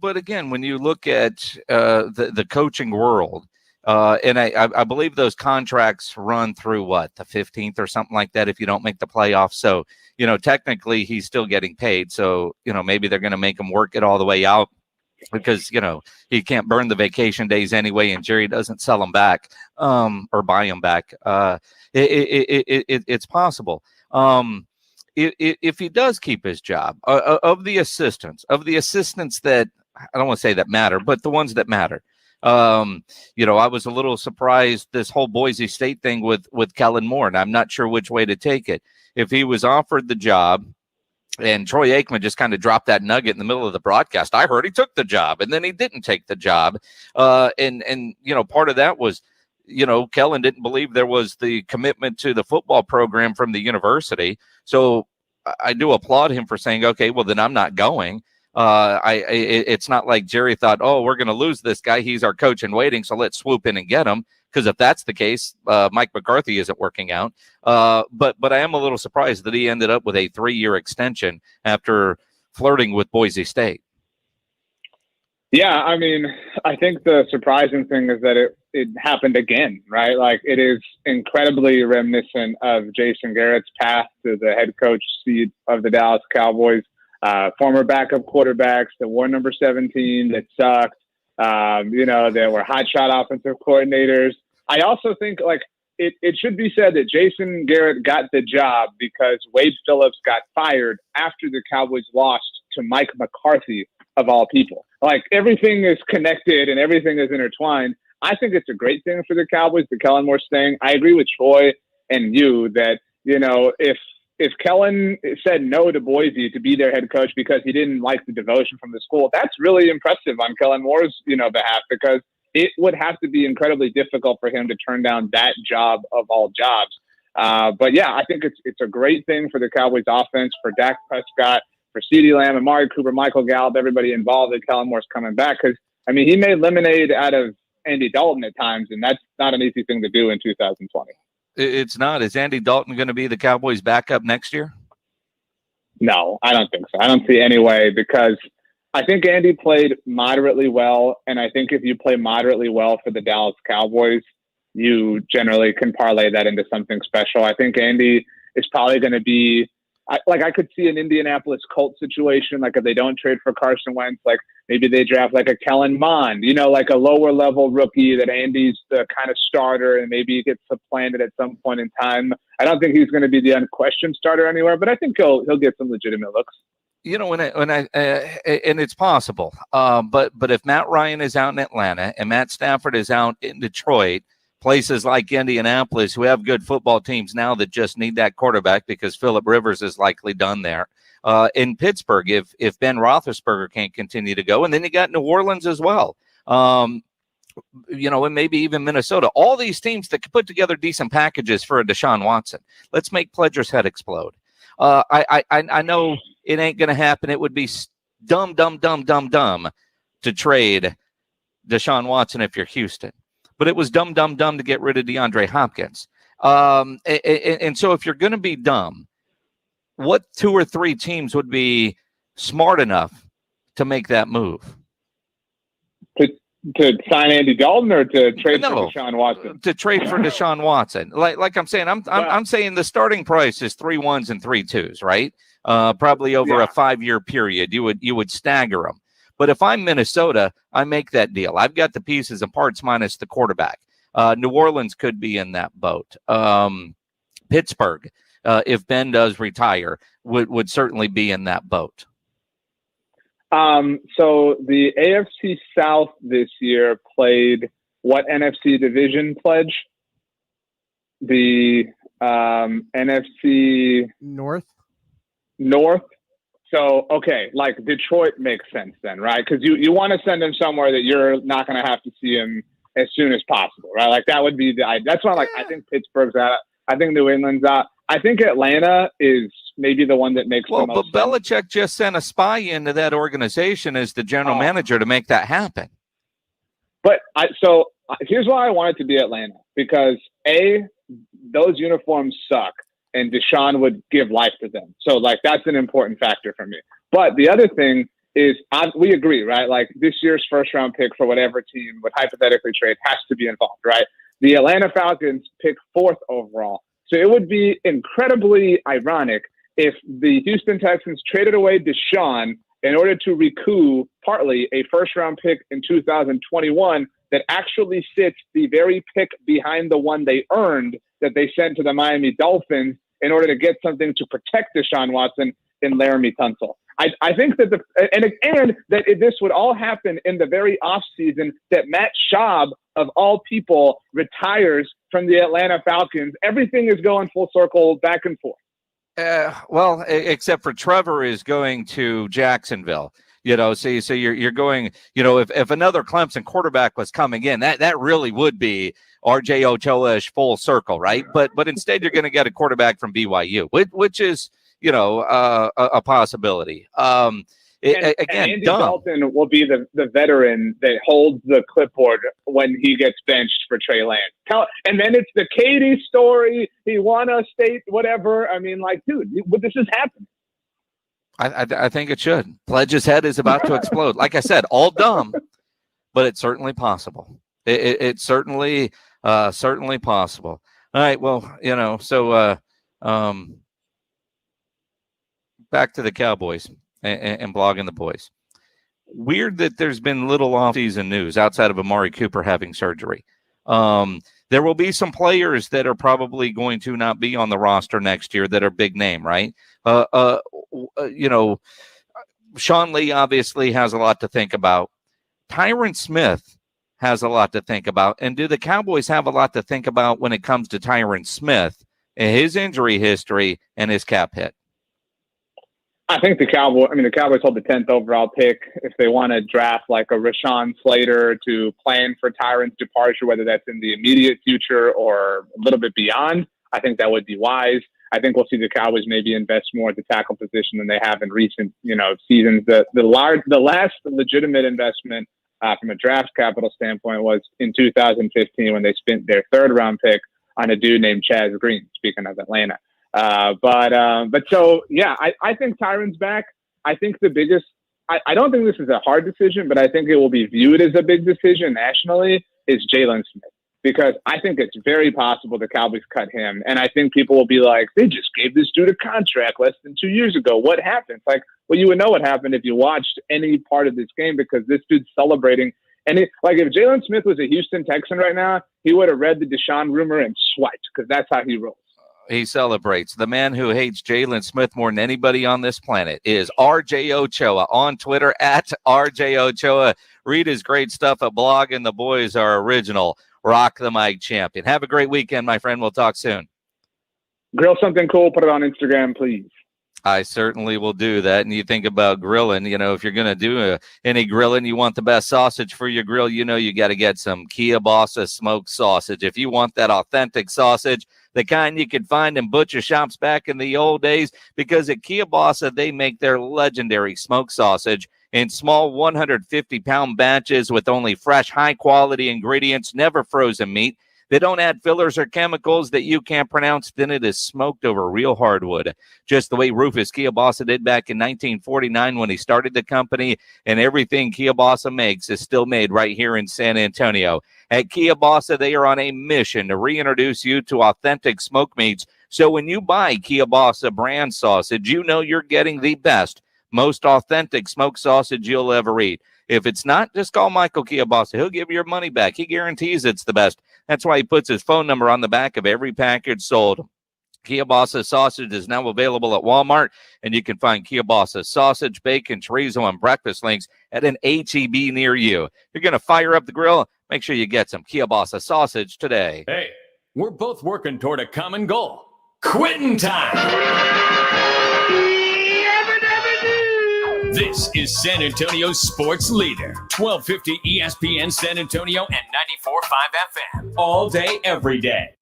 But again, when you look at the coaching world, and I believe those contracts run through the 15th or something like that if you don't make the playoffs. So, you know, technically he's still getting paid. So, you know, maybe they're going to make him work it all the way out because, you know, he can't burn the vacation days anyway, and Jerry doesn't sell them back or buy them back. It's possible. If he does keep his job, of the assistants that, I don't want to say that matter, but the ones that matter. You know, I was a little surprised this whole Boise State thing with Kellen Moore, and I'm not sure which way to take it. If he was offered the job, and Troy Aikman just kind of dropped that nugget in the middle of the broadcast, I heard he took the job, and then he didn't take the job. And you know, part of that was, you know, Kellen didn't believe there was the commitment to the football program from the university. So I do applaud him for saying, okay, well, then I'm not going. It's not like Jerry thought, oh, we're going to lose this guy. He's our coach in waiting, so let's swoop in and get him. Because if that's the case, Mike McCarthy isn't working out. But I am a little surprised that he ended up with a 3-year extension after flirting with Boise State. Yeah, I mean, I think the surprising thing is that it happened again, right? Like, it is incredibly reminiscent of Jason Garrett's path to the head coach seat of the Dallas Cowboys. Former backup quarterbacks that wore number 17 that sucked. You know, there were hotshot offensive coordinators. I also think, like, it should be said that Jason Garrett got the job because Wade Phillips got fired after the Cowboys lost to Mike McCarthy, of all people. Like, everything is connected and everything is intertwined. I think it's a great thing for the Cowboys, the Kellen Moore thing. I agree with Troy and you that, if Kellen said no to Boise to be their head coach because he didn't like the devotion from the school, that's really impressive on Kellen Moore's, behalf, because it would have to be incredibly difficult for him to turn down that job of all jobs. But yeah, I think it's a great thing for the Cowboys offense, for Dak Prescott, for CeeDee Lamb, Amari Cooper, Michael Gallup, everybody involved that Kellen Moore's coming back. Because, he made lemonade out of Andy Dalton at times, and that's not an easy thing to do in 2020. It's not. Is Andy Dalton going to be the Cowboys' backup next year? No, I don't think so. I don't see any way, because I think Andy played moderately well, and I think if you play moderately well for the Dallas Cowboys, you generally can parlay that into something special. I think Andy is probably going to be I could see an Indianapolis Colts situation, like if they don't trade for Carson Wentz, like maybe they draft like a Kellen Mond, like a lower level rookie that Andy's the kind of starter, and maybe he gets supplanted at some point in time. I don't think he's going to be the unquestioned starter anywhere, but I think he'll get some legitimate looks. And it's possible. But if Matt Ryan is out in Atlanta and Matt Stafford is out in Detroit, places like Indianapolis, who have good football teams now that just need that quarterback because Phillip Rivers is likely done there. In Pittsburgh, if Ben Roethlisberger can't continue to go, and then you got New Orleans as well. And maybe even Minnesota. All these teams that could put together decent packages for a Deshaun Watson. Let's make Pledger's head explode. I know it ain't going to happen. It would be dumb to trade Deshaun Watson if you're Houston. But it was dumb to get rid of DeAndre Hopkins. And so if you're going to be dumb, what 2 or 3 teams would be smart enough to make that move? To sign Andy Dalton or to trade for Deshaun Watson? To trade for Deshaun Watson. Like I'm saying, I'm saying the starting price is 3 1s and 3 2s, right? Probably over a 5-year period. You would stagger them. But if I'm Minnesota, I make that deal. I've got the pieces and parts minus the quarterback. New Orleans could be in that boat. Pittsburgh, if Ben does retire, would certainly be in that boat. So the AFC South this year played what NFC division pledge? The NFC North. So, okay, like Detroit makes sense then, right? Because you want to send him somewhere that you're not going to have to see him as soon as possible, right? Like that would be that's why I think Pittsburgh's out. I think New England's out. I think Atlanta is maybe the one that makes the most sense. Belichick just sent a spy into that organization as the general manager to make that happen. But here's why I want it to be Atlanta, because those uniforms suck. And Deshaun would give life to them. So, that's an important factor for me. But the other thing is, we agree, right? Like, this year's first-round pick for whatever team would hypothetically trade has to be involved, right? The Atlanta Falcons pick 4th overall. So it would be incredibly ironic if the Houston Texans traded away Deshaun in order to recoup partly a first-round pick in 2021 that actually sits the very pick behind the one they earned that they sent to the Miami Dolphins in order to get something to protect Deshaun Watson in Laramie Tunsil. I think that this would all happen in the very offseason that Matt Schaub, of all people, retires from the Atlanta Falcons. Everything is going full circle back and forth. Well, except for Trevor is going to Jacksonville. So you're going, if another Clemson quarterback was coming in, that really would be RJ Ochoa-ish full circle, right? But instead you're going to get a quarterback from BYU, which is, a possibility. And Andy Dalton will be the veteran that holds the clipboard when he gets benched for Trey Lance. And then it's the Katie story. He won a state, whatever. I mean, dude, this is happening. I think it should. Pledge's head is about to explode. Like I said, all dumb, but it's certainly possible. It's certainly possible. All right. Well, so back to the Cowboys and blogging the boys. Weird that there's been little off-season news outside of Amari Cooper having surgery. There will be some players that are probably going to not be on the roster next year that are big name, right? Sean Lee obviously has a lot to think about. Tyron Smith has a lot to think about? And do the Cowboys have a lot to think about when it comes to Tyron Smith and his injury history and his cap hit? I think the Cowboys hold the 10th overall pick. If they want to draft like a Rashawn Slater to plan for Tyron's departure, whether that's in the immediate future or a little bit beyond, I think that would be wise. I think we'll see the Cowboys maybe invest more at the tackle position than they have in recent, seasons. The last legitimate investment from a draft capital standpoint was in 2015 when they spent their 3rd round pick on a dude named Chaz Green, speaking of Atlanta. I think Tyron's back. I think the biggest, I don't think this is a hard decision, but I think it will be viewed as a big decision nationally, is Jaylen Smith. Because I think it's very possible the Cowboys cut him. And I think people will be like, they just gave this dude a contract less than 2 years ago. What happened? Like, well, you would know what happened if you watched any part of this game, because this dude's celebrating. And if Jaylen Smith was a Houston Texan right now, he would have read the Deshaun rumor and swiped, because that's how he rolls. He celebrates. The man who hates Jaylen Smith more than anybody on this planet is RJ Ochoa on Twitter at RJ Ochoa. Read his great stuff at blog, and the boys are original. Rock the mic champion. Have a great weekend, my friend. We'll talk soon. Grill something cool. Put it on Instagram, please. I certainly will do that. And you think about grilling, if you're going to do any grilling, you want the best sausage for your grill, you got to get some Kielbasa smoked sausage. If you want that authentic sausage, the kind you could find in butcher shops back in the old days, because at Kielbasa, they make their legendary smoked sausage in small 150-pound batches with only fresh, high-quality ingredients, never frozen meat. They don't add fillers or chemicals that you can't pronounce. Then it is smoked over real hardwood, just the way Rufus Kielbasa did back in 1949 when he started the company, and everything Kielbasa makes is still made right here in San Antonio. At Kielbasa, they are on a mission to reintroduce you to authentic smoked meats. So when you buy Kielbasa brand sausage, you're getting the best, most authentic smoked sausage you'll ever eat. If it's not, just call Michael Kielbasa. He'll give you your money back. He guarantees it's the best. That's why he puts his phone number on the back of every package sold. Kielbasa sausage is now available at Walmart, and you can find Kielbasa sausage, bacon, chorizo, and breakfast links at an H-E-B near you. You're going to fire up the grill? Make sure you get some Kielbasa sausage today. Hey, we're both working toward a common goal. Quitting time! This is San Antonio's sports leader, 1250 ESPN San Antonio and 94.5 FM. All day, every day.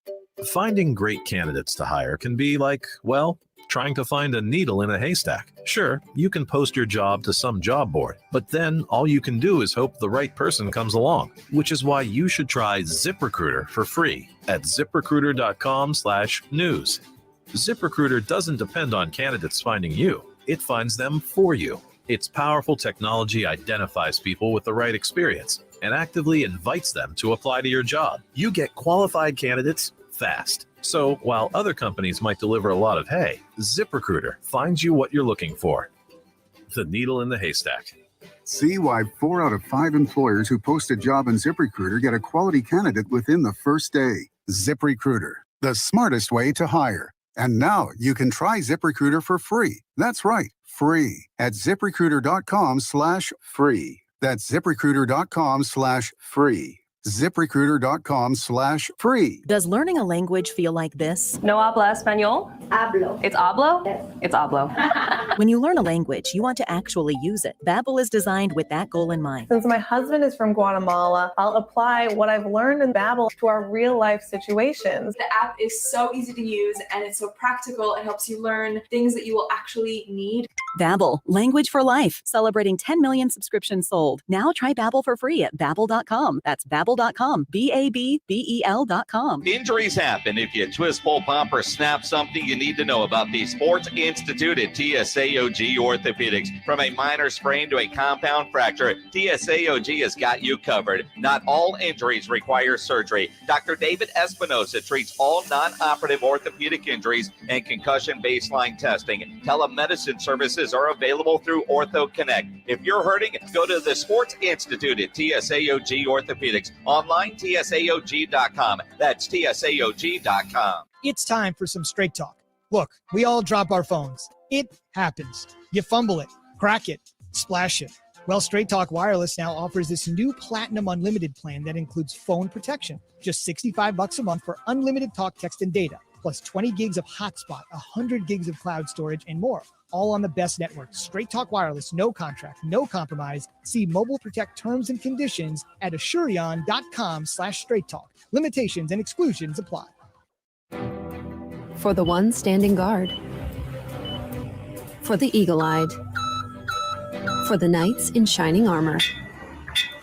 Finding great candidates to hire can be like, trying to find a needle in a haystack. Sure, you can post your job to some job board, but then all you can do is hope the right person comes along, which is why you should try ZipRecruiter for free at ZipRecruiter.com/news. ZipRecruiter doesn't depend on candidates finding you. It finds them for you. Its powerful technology identifies people with the right experience and actively invites them to apply to your job. You get qualified candidates fast. So while other companies might deliver a lot of hay, ZipRecruiter finds you what you're looking for. The needle in the haystack. See why 4 out of 5 employers who post a job in ZipRecruiter get a quality candidate within the first day. ZipRecruiter, the smartest way to hire. And now you can try ZipRecruiter for free. That's right, free at ZipRecruiter.com/free. That's ZipRecruiter.com/free. ZipRecruiter.com/free. Does learning a language feel like this? No habla español? Hablo. It's hablo? Yes. It's hablo. When you learn a language, you want to actually use it. Babbel is designed with that goal in mind. Since my husband is from Guatemala, I'll apply what I've learned in Babbel to our real life situations. The app is so easy to use and it's so practical. It helps you learn things that you will actually need. Babbel, language for life. Celebrating 10 million subscriptions sold. Now try Babbel for free at Babbel.com. That's Babbel.com. Babbel.com. Injuries happen. If you twist, pull, pop, or snap something, you need to know about the Sports Institute at TSAOG Orthopedics. From a minor sprain to a compound fracture, TSAOG has got you covered. Not all injuries require surgery. Dr. David Espinosa treats all non-operative orthopedic injuries and concussion baseline testing. Telemedicine services are available through Ortho Connect. If you're hurting, go to the Sports Institute at TSAOG Orthopedics. Online, TSAOG.com. That's TSAOG.com. It's time for some straight talk. Look, we all drop our phones. It happens. You fumble it, crack it, splash it. Well, Straight Talk Wireless now offers this new Platinum Unlimited plan that includes phone protection. Just $65 a month for unlimited talk, text, and data, plus 20 gigs of hotspot, 100 gigs of cloud storage, and more. All on the best network. Straight Talk Wireless, no contract, no compromise. See Mobile Protect terms and conditions at Asurion.com/Straight Talk. Limitations and exclusions apply. For the one standing guard, for the eagle-eyed, for the knights in shining armor,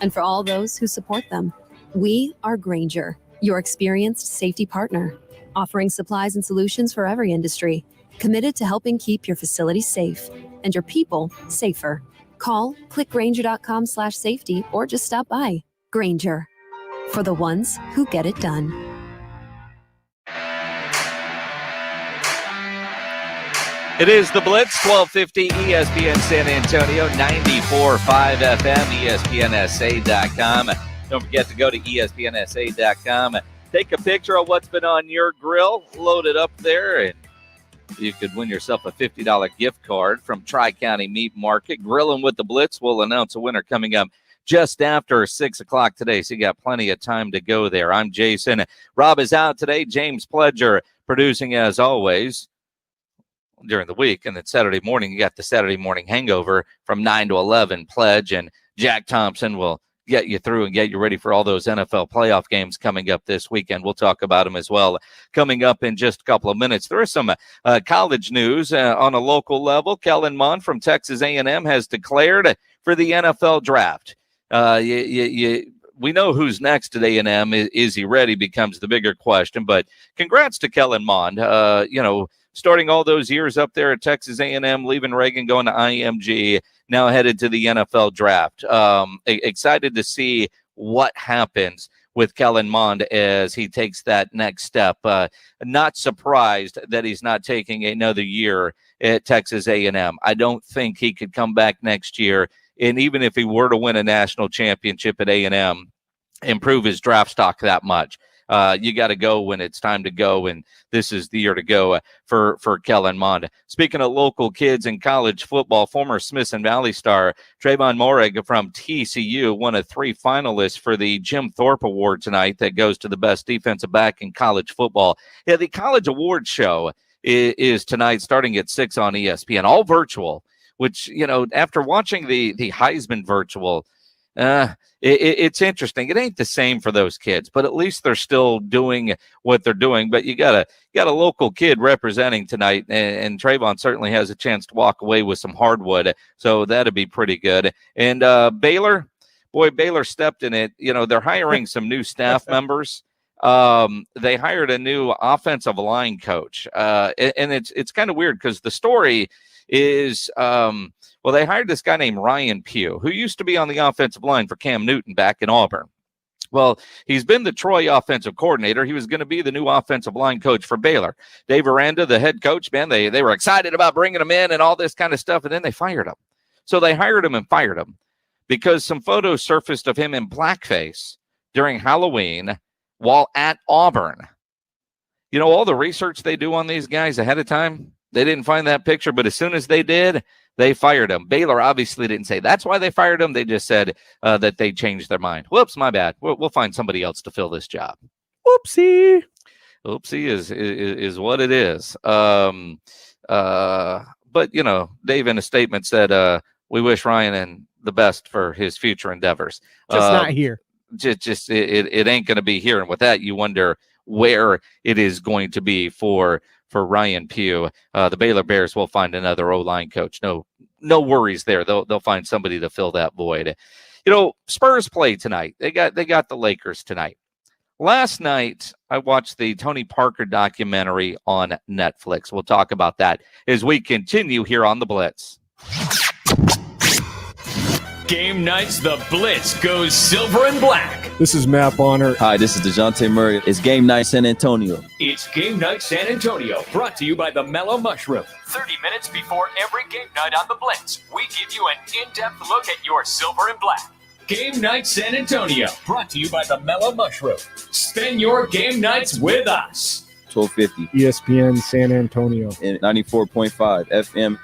and for all those who support them. We are Grainger, your experienced safety partner, offering supplies and solutions for every industry, committed to helping keep your facilities safe and your people safer. Call, click Grainger.com/safety, or just stop by. Grainger, for the ones who get it done. It is the Blitz, 1250 ESPN San Antonio, 94.5 FM, ESPNSA.com. Don't forget to go to ESPNSA.com. Take a picture of what's been on your grill, load it up there, and you could win yourself a $50 gift card from Tri-County Meat Market. Grilling with the Blitz will announce a winner coming up just after 6 o'clock today, so you got plenty of time to go there. I'm Jason. Rob is out today. James Pledger producing as always during the week, and then Saturday morning you got the Saturday morning hangover from 9 to 11. Pledge and Jack Thompson will get you through and get you ready for all those NFL playoff games coming up this weekend. We'll talk about them as well coming up in just a couple of minutes. There is some college news on a local level. Kellen Mond from Texas A&M has declared for the NFL draft. We know who's next at A&M. Is he ready becomes the bigger question, but congrats to Kellen Mond. Starting all those years up there at Texas A&M, leaving Reagan, going to IMG, now headed to the NFL draft. Excited to see what happens with Kellen Mond as he takes that next step. Not surprised that he's not taking another year at Texas A&M. I don't think he could come back next year, and even if he were to win a national championship at A&M, improve his draft stock that much. You got to go when it's time to go, and this is the year to go for Kellen Mond. Speaking of local kids in college football, former Smithson Valley star Trayvon Moehrig from TCU, one of 3 finalists for the Jim Thorpe Award tonight that goes to the best defensive back in college football. Yeah, the College Awards show is tonight starting at 6 on ESPN, all virtual, which, after watching the Heisman virtual, it's interesting. It ain't the same for those kids, but at least they're still doing what they're doing. But you got a local kid representing tonight, and Trayvon certainly has a chance to walk away with some hardwood, so that'd be pretty good. And Baylor stepped in it. They're hiring some new staff members. They hired a new offensive line coach, and it's kind of weird because the story is they hired this guy named Ryan Pugh, who used to be on the offensive line for Cam Newton back in Auburn. Well, he's been the Troy offensive coordinator. He was going to be the new offensive line coach for Baylor. Dave Aranda, the head coach, man, they were excited about bringing him in and all this kind of stuff, and then they fired him. So they hired him and fired him because some photos surfaced of him in blackface during Halloween while at Auburn. All the research they do on these guys ahead of time, they didn't find that picture, but as soon as they did, they fired him. Baylor obviously didn't say that's why they fired him. They just said that they changed their mind. Whoops, my bad. We'll find somebody else to fill this job. Whoopsie. Oopsie is what it is. But Dave in a statement said, we wish Ryan and the best for his future endeavors. Just not here. Just it ain't going to be here. And with that, you wonder where it is going to be for Ryan Pugh. The Baylor Bears will find another O-line coach. No worries there. They'll find somebody to fill that void. Spurs play tonight. They got the Lakers tonight. Last night, I watched the Tony Parker documentary on Netflix. We'll talk about that as we continue here on the Blitz. Game nights, the Blitz goes silver and black. This is Matt Bonner. Hi, this is DeJounte Murray. It's Game Night San Antonio. It's Game Night San Antonio, brought to you by the Mellow Mushroom. 30 minutes before every game night on the Blitz, we give you an in-depth look at your silver and black. Game Night San Antonio, brought to you by the Mellow Mushroom. Spend your game nights with us. 1250 ESPN San Antonio and 94.5 FM.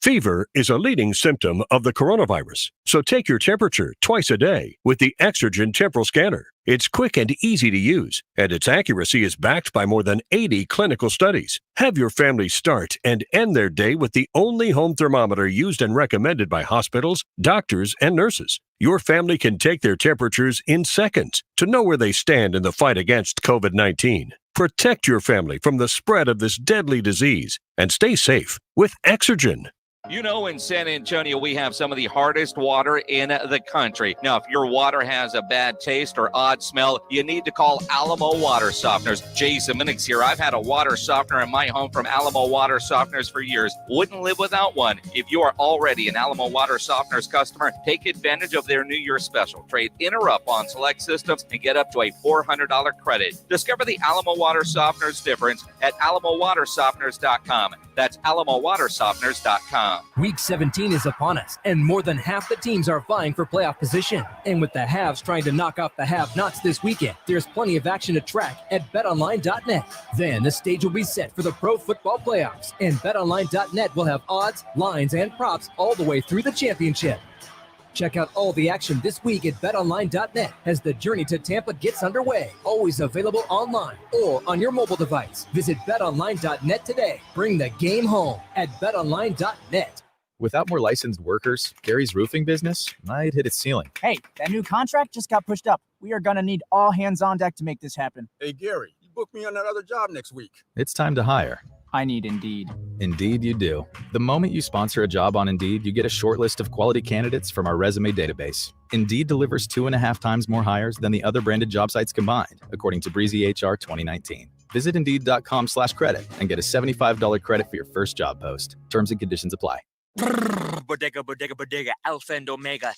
Fever is a leading symptom of the coronavirus, so take your temperature twice a day with the Exergen Temporal Scanner. It's quick and easy to use, and its accuracy is backed by more than 80 clinical studies. Have your family start and end their day with the only home thermometer used and recommended by hospitals, doctors, and nurses. Your family can take their temperatures in seconds to know where they stand in the fight against COVID-19. Protect your family from the spread of this deadly disease and stay safe with Exergen. You know, in San Antonio, we have some of the hardest water in the country. Now, if your water has a bad taste or odd smell, you need to call Alamo Water Softeners. Jason Minix here. I've had a water softener in my home from Alamo Water Softeners for years. Wouldn't live without one. If you are already an Alamo Water Softeners customer, take advantage of their New Year's special. Trade in or up on select systems and get up to a $400 credit. Discover the Alamo Water Softeners difference at alamowatersofteners.com. That's alamowatersofteners.com. Week 17 is upon us, and more than half the teams are vying for playoff position. And with the haves trying to knock off the have-nots this weekend, there's plenty of action to track at betonline.net. Then the stage will be set for the pro football playoffs, and betonline.net will have odds, lines, and props all the way through the championship. Check out all the action this week at betonline.net as the journey to Tampa gets underway. Always available online or on your mobile device. Visit betonline.net today. Bring the game home at betonline.net. Without more licensed workers, Gary's roofing business might hit its ceiling. Hey, that new contract just got pushed up. We are going to need all hands on deck to make this happen. Hey, Gary, you booked me on that other job next week. It's time to hire. I need Indeed. Indeed you do. The moment you sponsor a job on Indeed, you get a short list of quality candidates from our resume database. Indeed delivers 2.5 times more hires than the other branded job sites combined, according to Breezy HR 2019. Visit Indeed.com/credit and get a $75 credit for your first job post. Terms and conditions apply. Bodega, bodega, bodega, alpha and omega.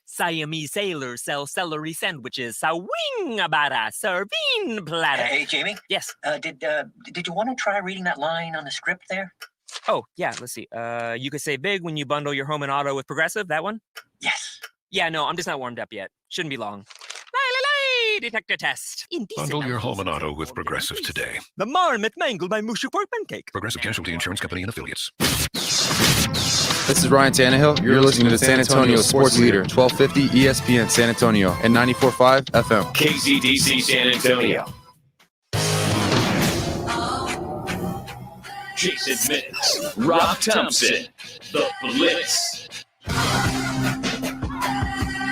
Siamese sailors sell celery sandwiches. Sawing about a serving platter. Hey, Jamie? Yes? Did you want to try reading that line on the script there? Oh, yeah, let's see. You could say big when you bundle your home and auto with Progressive, that one? Yes. Yeah, no, I'm just not warmed up yet. Shouldn't be long. Detector test. Bundle your home and auto with Progressive today. The marmot mangled my mushy pork pancake. Progressive Casualty Insurance Company and Affiliates. This is Ryan Tannehill. You're listening to the San Antonio Sports Leader, 1250 ESPN San Antonio and 94.5 FM. KZDC San Antonio. Jason Minix, Rob Thompson, The Blitz.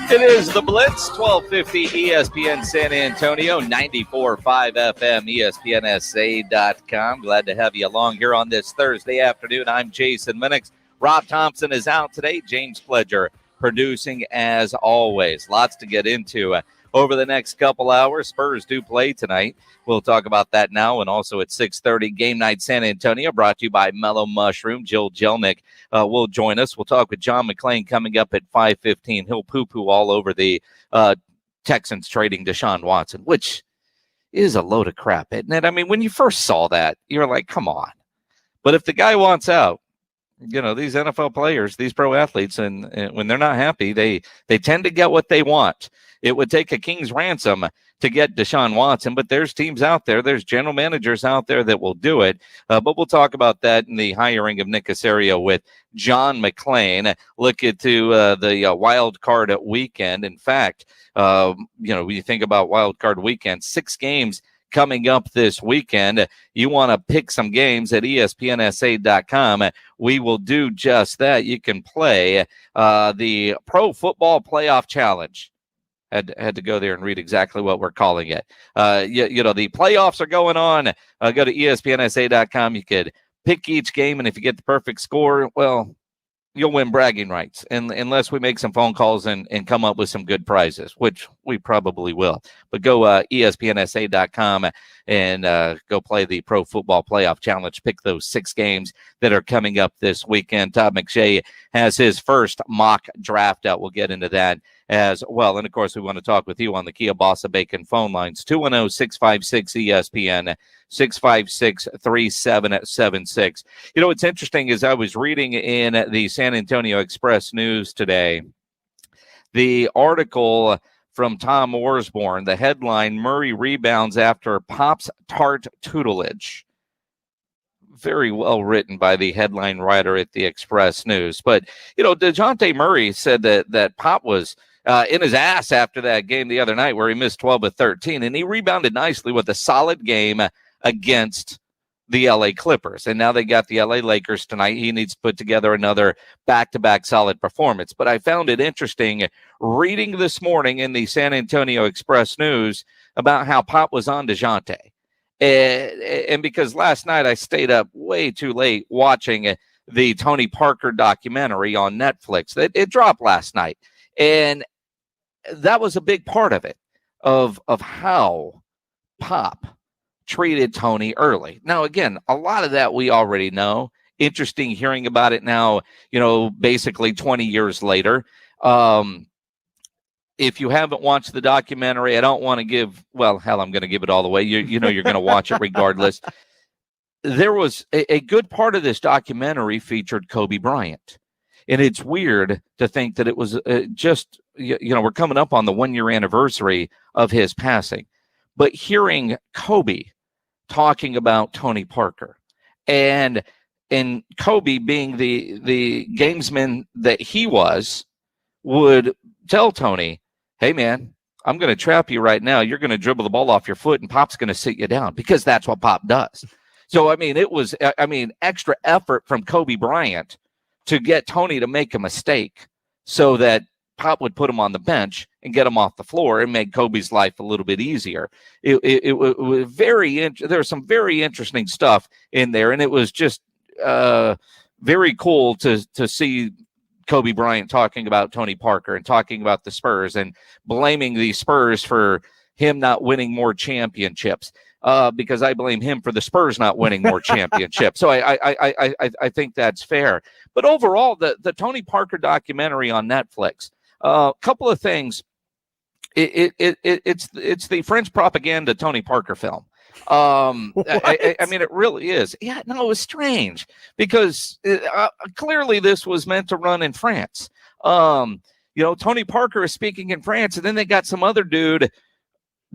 It is the Blitz, 1250 ESPN San Antonio, 94.5 FM, ESPNSA.com. Glad to have you along here on this Thursday afternoon. I'm Jason Minix. Rob Thompson is out today. James Pledger producing as always. Lots to get into over the next couple hours. Spurs do play tonight. We'll talk about that now, and also at 6:30, Game Night San Antonio, brought to you by Mellow Mushroom. Jill Jelnick will join us. We'll talk with John McClain coming up at 5:15. He'll poo-poo all over the Texans trading Deshaun Watson, which is a load of crap, isn't it? I mean, when you first saw that, you're like, come on. But if the guy wants out, you know, these NFL players, these pro athletes, and when they're not happy, they tend to get what they want. It would take a king's ransom to get Deshaun Watson, but there's teams out there, there's general managers out there that will do it. But we'll talk about that in the hiring of Nick Caserio with John McClain. Look into the wild card weekend. In fact, when you think about wild card weekend, 6 games coming up this weekend. You want to pick some games at ESPNSA.com. We will do just that. You can play the Pro Football Playoff Challenge. Had to go there and read exactly what we're calling it. The playoffs are going on. Go to ESPNSA.com. You could pick each game, and if you get the perfect score, well, you'll win bragging rights, and unless we make some phone calls and come up with some good prizes, which we probably will. But go ESPNSA.com and go play the Pro Football Playoff Challenge. Pick those 6 games that are coming up this weekend. Todd McShay has his first mock draft out. We'll get into that as well. And, of course, we want to talk with you on the Kia Bossa Bacon phone lines, 210-656-ESPN, 656-3776. You know, what's interesting is I was reading in the San Antonio Express News today, the article from Tom Orsborn, the headline, Murray rebounds after Pop's tart tutelage. very well written by the headline writer at the Express News. But, DeJounte Murray said that Pop was in his ass after that game the other night where he missed 12 of 13, and he rebounded nicely with a solid game against the LA Clippers. And now they got the LA Lakers tonight. He needs to put together another back-to-back solid performance. But I found it interesting reading this morning in the San Antonio Express News about how Pop was on DeJounte. And because last night I stayed up way too late watching the Tony Parker documentary on Netflix. It dropped last night. And that was a big part of it, of how Pop treated Tony early. Now, again, a lot of that we already know. Interesting hearing about it now, basically 20 years later. If you haven't watched the documentary, I don't want to give, I'm going to give it all the way. You're going to watch it regardless. There was a good part of this documentary featured Kobe Bryant. And it's weird to think that it was we're coming up on the 1-year anniversary of his passing. But hearing Kobe talking about Tony Parker and Kobe being the gamesman that he was, would tell Tony, hey, man, I'm going to trap you right now. You're going to dribble the ball off your foot and Pop's going to sit you down, because that's what Pop does. So, it was extra effort from Kobe Bryant to get Tony to make a mistake so that Pop would put him on the bench and get him off the floor and make Kobe's life a little bit easier. It was there was some very interesting stuff in there, and it was just very cool to see Kobe Bryant talking about Tony Parker and talking about the Spurs and blaming the Spurs for him not winning more championships. Because I blame him for the Spurs not winning more championships. So I think that's fair. But overall, the Tony Parker documentary on Netflix, a couple of things. It's the French propaganda Tony Parker film. It really is. Yeah, no, it was strange because clearly this was meant to run in France. Tony Parker is speaking in France, and then they got some other dude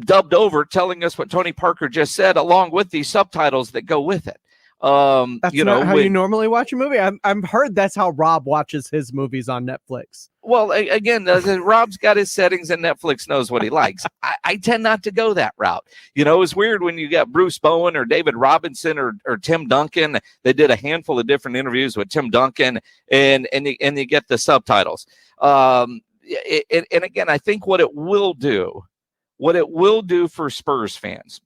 dubbed over telling us what Tony Parker just said, along with these subtitles that go with it. That's not how you normally watch a movie. I've heard that's how Rob watches his movies on Netflix. Well, again, Rob's got his settings and Netflix knows what he likes. I tend not to go that route. It's weird when you got Bruce Bowen or David Robinson or Tim Duncan. They did a handful of different interviews with Tim Duncan, and you get the subtitles. And again, I think what it will do for Spurs fans,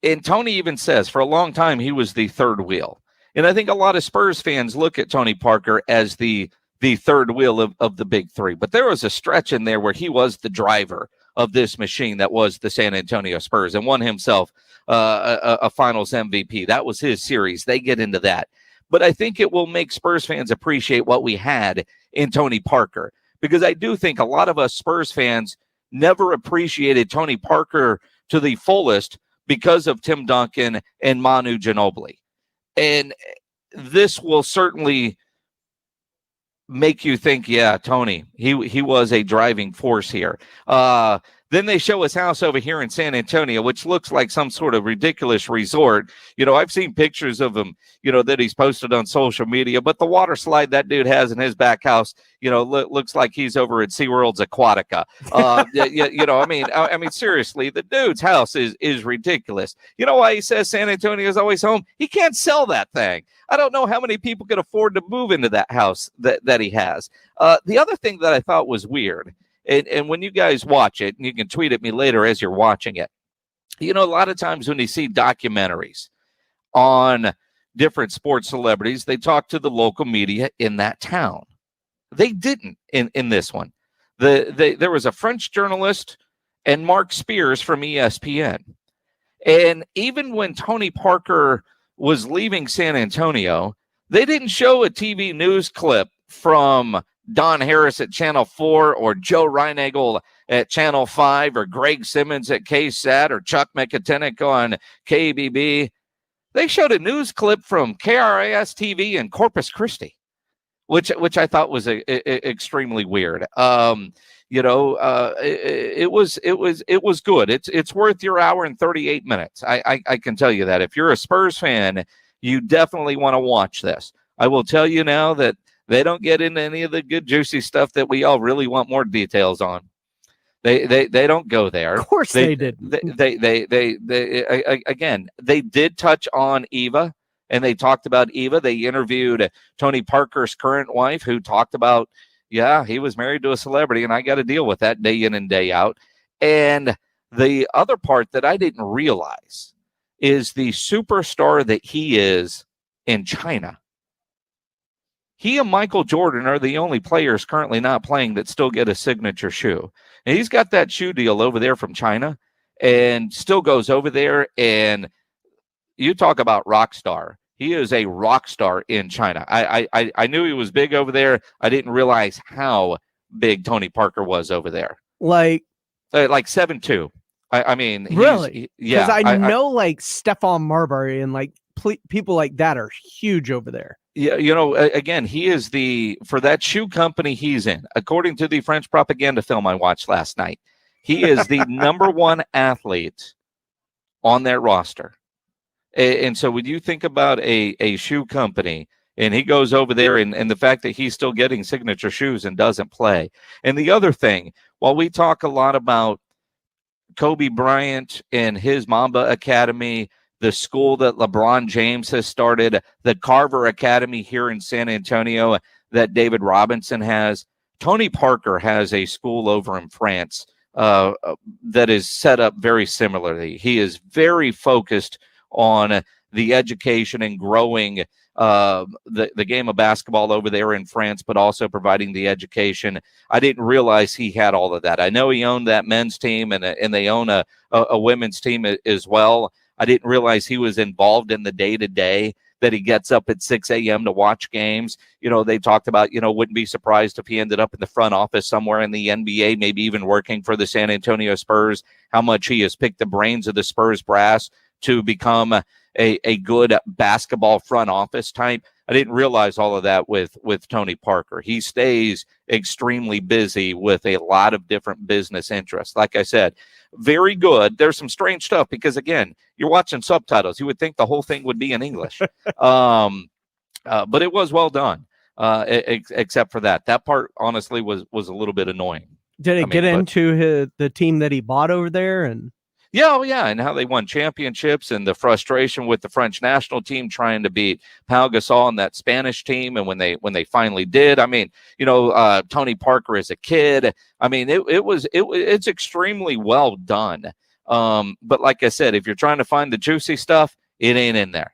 and Tony even says for a long time he was the third wheel. And I think a lot of Spurs fans look at Tony Parker as the third wheel of the big three. But there was a stretch in there where he was the driver of this machine that was the San Antonio Spurs, and won himself a finals MVP. That was his series. They get into that. But I think it will make Spurs fans appreciate what we had in Tony Parker, because I do think a lot of us Spurs fans never appreciated Tony Parker to the fullest because of Tim Duncan and Manu Ginobili. And this will certainly make you think, yeah, Tony, he was a driving force here. Then they show his house over here in San Antonio, which looks like some sort of ridiculous resort. I've seen pictures of him, that he's posted on social media, but the water slide that dude has in his back house, looks like he's over at SeaWorld's Aquatica. Seriously, the dude's house is ridiculous. You know why he says San Antonio is always home? He can't sell that thing. I don't know how many people could afford to move into that house that he has. The other thing that I thought was weird, and when you guys watch it, and you can tweet at me later as you're watching it, a lot of times when you see documentaries on different sports celebrities, they talk to the local media in that town. They didn't in this one. There was a French journalist and Mark Spears from ESPN. And even when Tony Parker was leaving San Antonio, they didn't show a TV news clip from Don Harris at Channel 4 or Joe Reinagle at Channel 5 or Greg Simmons at KSAT or Chuck McIntyre on KBB. They showed a news clip from KRIS TV in Corpus Christi, which I thought was extremely weird. It was good. It's worth your hour and 38 minutes. I can tell you that. If you're a Spurs fan You definitely want to watch this. I will tell you now that they don't get into any of the good, juicy stuff that we all really want more details on. They don't go there. Of course they didn't. Again, they did touch on Eva, and they talked about Eva. They interviewed Tony Parker's current wife, who talked about, yeah, he was married to a celebrity, and I got to deal with that day in and day out. And the other part that I didn't realize is the superstar that he is in China. He and Michael Jordan are the only players currently not playing that still get a signature shoe. And he's got that shoe deal over there from China and still goes over there. And you talk about rock star. He is a rock star in China. I knew he was big over there. I didn't realize how big Tony Parker was over there. Like 7'2". I mean, really? Yeah. Because I know like Stephon Marbury and like people like that are huge over there. Yeah, you know, again, he is for that shoe company he's in, according to the French propaganda film I watched last night, he is the number one athlete on that roster. And so when you think about a shoe company, and he goes over there, and the fact that he's still getting signature shoes and doesn't play. And the other thing, while we talk a lot about Kobe Bryant and his Mamba Academy, the school that LeBron James has started, the Carver Academy here in San Antonio that David Robinson has, Tony Parker has a school over in France that is set up very similarly. He is very focused on the education and growing the game of basketball over there in France, but also providing the education. I didn't realize he had all of that. I know he owned that men's team, and they own a women's team as well. I didn't realize he was involved in the day-to-day, that he gets up at 6 a.m. to watch games. You know, they talked about, wouldn't be surprised if he ended up in the front office somewhere in the NBA, maybe even working for the San Antonio Spurs, how much he has picked the brains of the Spurs brass to become a good basketball front office type. I didn't realize all of that with Tony Parker. He stays extremely busy with a lot of different business interests. Like I said, very good. There's some strange stuff because, again, you're watching subtitles. You would think the whole thing would be in English. But it was well done, except for that. That part, honestly, was a little bit annoying. Did it get into the team that he bought over there? And Yeah, and how they won championships and the frustration with the French national team trying to beat Pau Gasol and that Spanish team, and when they finally did. I mean, Tony Parker as a kid. I mean, it's extremely well done. But like I said, if you're trying to find the juicy stuff, it ain't in there.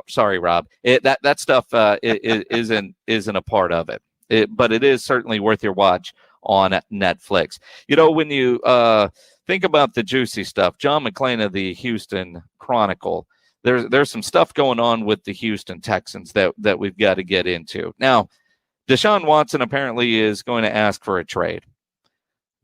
Sorry, Rob. That stuff isn't a part of it. But it is certainly worth your watch on Netflix. When you think about the juicy stuff, John McClain of the Houston Chronicle, there's some stuff going on with the Houston Texans that we've got to get into. Now, Deshaun Watson apparently is going to ask for a trade.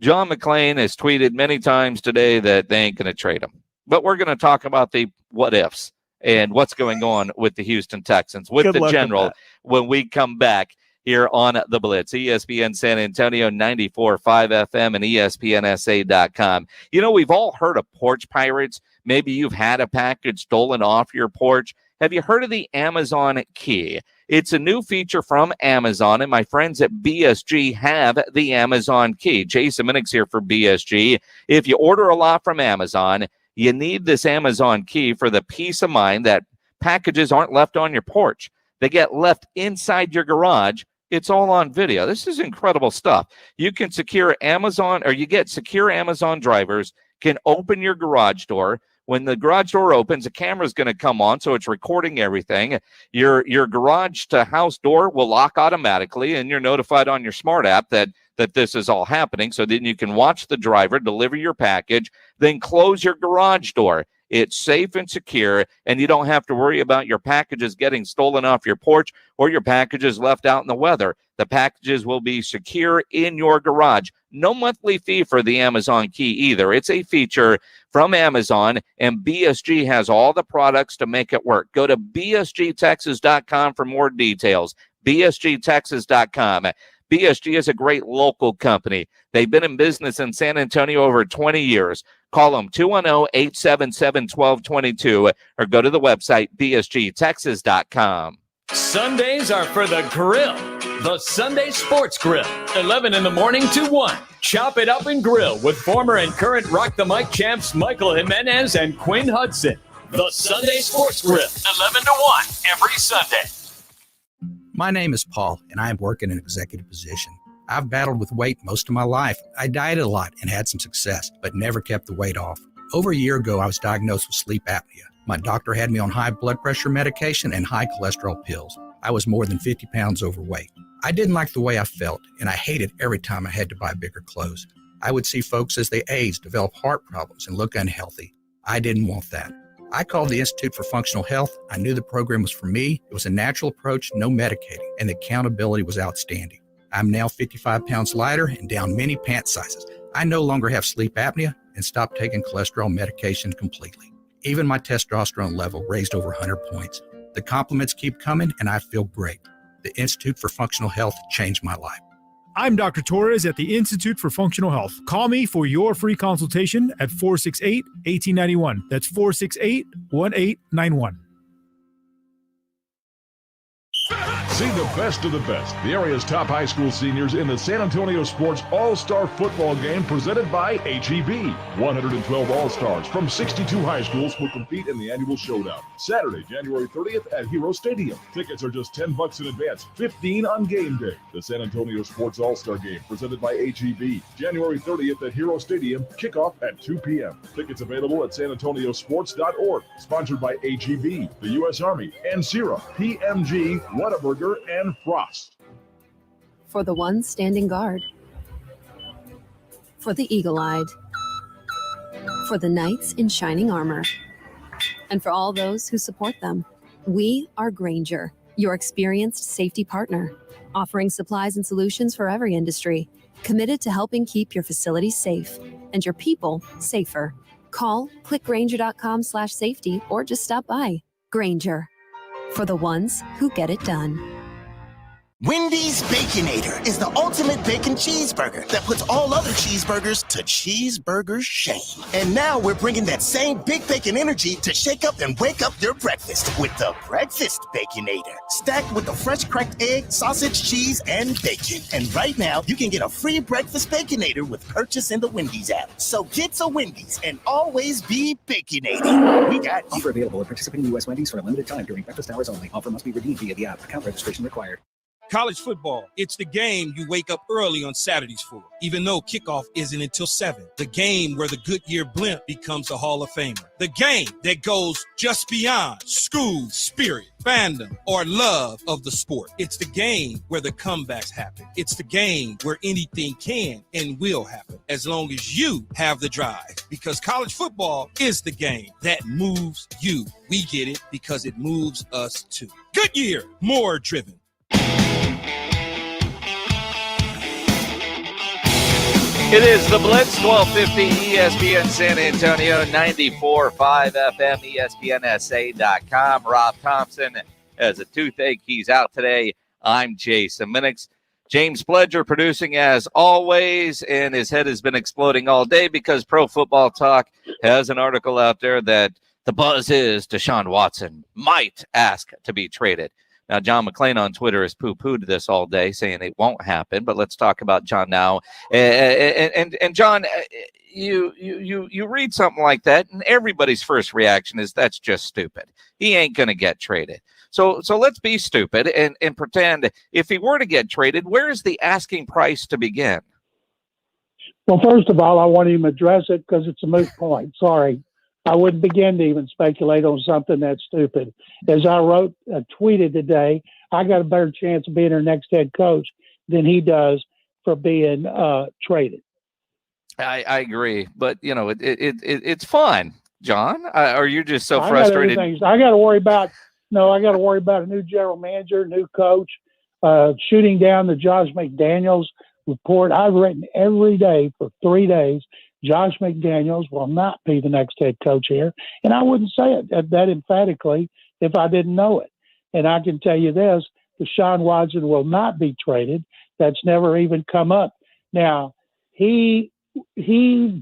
John McClain has tweeted many times today that they ain't going to trade him. But we're going to talk about the what ifs and what's going on with the Houston Texans, with the general, when we come back here on the Blitz, ESPN San Antonio, 94.5 FM and ESPNSA.com. We've all heard of porch pirates. Maybe you've had a package stolen off your porch. Have you heard of the Amazon Key? It's a new feature from Amazon, and my friends at BSG have the Amazon Key. Jason Minix here for BSG. If you order a lot from Amazon, you need this Amazon Key for the peace of mind that packages aren't left on your porch. They get left inside your garage. It's all on video. This is incredible stuff. You can secure Amazon, or you get secure Amazon drivers can open your garage door. When the garage door opens, a camera is going to come on, so it's recording everything. Your garage to house door will lock automatically, and you're notified on your smart app that this is all happening. So then you can watch the driver deliver your package, then close your garage door. It's safe and secure, and you don't have to worry about your packages getting stolen off your porch or your packages left out in the weather. The packages will be secure in your garage. No monthly fee for the Amazon Key either. It's a feature from Amazon, and BSG has all the products to make it work. Go to bsgtexas.com for more details. bsgtexas.com. BSG is a great local company. They've been in business in San Antonio over 20 years. Call them 210-877-1222 or go to the website bsgtexas.com. Sundays are for the grill. The Sunday Sports Grill, 11 in the morning to 1. Chop it up and grill with former and current Rock the Mic champs Michael Jimenez and Quinn Hudson. The Sunday Sports Grill, 11 to 1 every Sunday. My name is Paul, and I work in an executive position. I've battled with weight most of my life. I dieted a lot and had some success, but never kept the weight off. Over a year ago, I was diagnosed with sleep apnea. My doctor had me on high blood pressure medication and high cholesterol pills. I was more than 50 pounds overweight. I didn't like the way I felt, and I hated every time I had to buy bigger clothes. I would see folks as they aged develop heart problems and look unhealthy. I didn't want that. I called the Institute for Functional Health. I knew the program was for me. It was a natural approach, no medicating, and the accountability was outstanding. I'm now 55 pounds lighter and down many pant sizes. I no longer have sleep apnea and stopped taking cholesterol medication completely. Even my testosterone level raised over 100 points. The compliments keep coming, and I feel great. The Institute for Functional Health changed my life. I'm Dr. Torres at the Institute for Functional Health. Call me for your free consultation at 468-1891. That's 468-1891. See the best of the best. The area's top high school seniors in the San Antonio Sports All-Star Football Game presented by HEB. 112 All-Stars from 62 high schools will compete in the annual showdown. Saturday, January 30th at Hero Stadium. Tickets are just $10 in advance, $15 on game day. The San Antonio Sports All-Star Game presented by HEB. January 30th at Hero Stadium. Kickoff at 2 p.m. Tickets available at sanantoniosports.org. Sponsored by HEB, the U.S. Army, and Sierra, PMG, Whataburger, and Frost. For the ones standing guard. For the eagle-eyed. For the knights in shining armor. And for all those who support them. We are Grainger, your experienced safety partner, offering supplies and solutions for every industry, committed to helping keep your facilities safe and your people safer. Call, click Grainger.com/safety, or just stop by. Grainger, for the ones who get it done. Wendy's Baconator is the ultimate bacon cheeseburger that puts all other cheeseburgers to cheeseburger shame. And now we're bringing that same big bacon energy to shake up and wake up your breakfast with the Breakfast Baconator. Stacked with the fresh cracked egg, sausage, cheese, and bacon. And right now, you can get a free Breakfast Baconator with purchase in the Wendy's app. So get to Wendy's and always be Baconating. We got you. Offer available at participating U.S. Wendy's for a limited time during breakfast hours only. Offer must be redeemed via the app. Account registration required. College football, it's the game you wake up early on Saturdays for, even though kickoff isn't until 7. The game where the Goodyear blimp becomes a Hall of Famer. The game that goes just beyond school spirit, fandom, or love of the sport. It's the game where the comebacks happen. It's the game where anything can and will happen as long as you have the drive. Because college football is the game that moves you. We get it because it moves us too. Goodyear, more driven. It is the Blitz, 1250 ESPN San Antonio, 94.5 FM, ESPNSA.com. Rob Thompson has a toothache. He's out today. I'm Jason Minix. James Pledger producing as always, and his head has been exploding all day because Pro Football Talk has an article out there that the buzz is Deshaun Watson might ask to be traded. Now, John McClain on Twitter has poo-pooed this all day, saying it won't happen. But let's talk about John now. And John, you read something like that, and everybody's first reaction is that's just stupid. He ain't going to get traded. So let's be stupid and pretend if he were to get traded, where is the asking price to begin? Well, first of all, I want to even address it because it's a moot point. Sorry. I wouldn't begin to even speculate on something that's stupid. As I tweeted today, I got a better chance of being our next head coach than he does for being traded. I agree, but you know it's fun, John. Or you're just so frustrated. I got to worry about a new general manager, new coach, shooting down the Josh McDaniels report. I've written every day for 3 days. Josh McDaniels will not be the next head coach here. And I wouldn't say it that emphatically if I didn't know it. And I can tell you this, Deshaun Watson will not be traded. That's never even come up. Now, he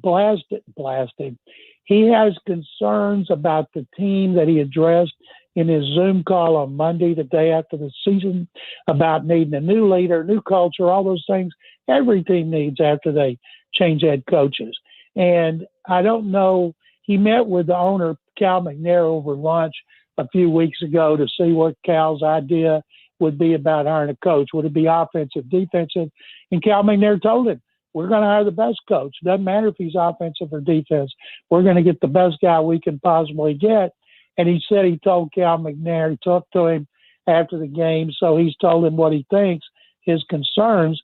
blasted. He has concerns about the team that he addressed in his Zoom call on Monday, the day after the season, about needing a new leader, new culture, all those things every team needs after they change head coaches. And I don't know, he met with the owner, Cal McNair, over lunch a few weeks ago to see what Cal's idea would be about hiring a coach. Would it be offensive, defensive? And Cal McNair told him, we're going to hire the best coach. Doesn't matter if he's offensive or defense. We're going to get the best guy we can possibly get. And he said he told Cal McNair, he talked to him after the game, so he's told him what he thinks, his concerns.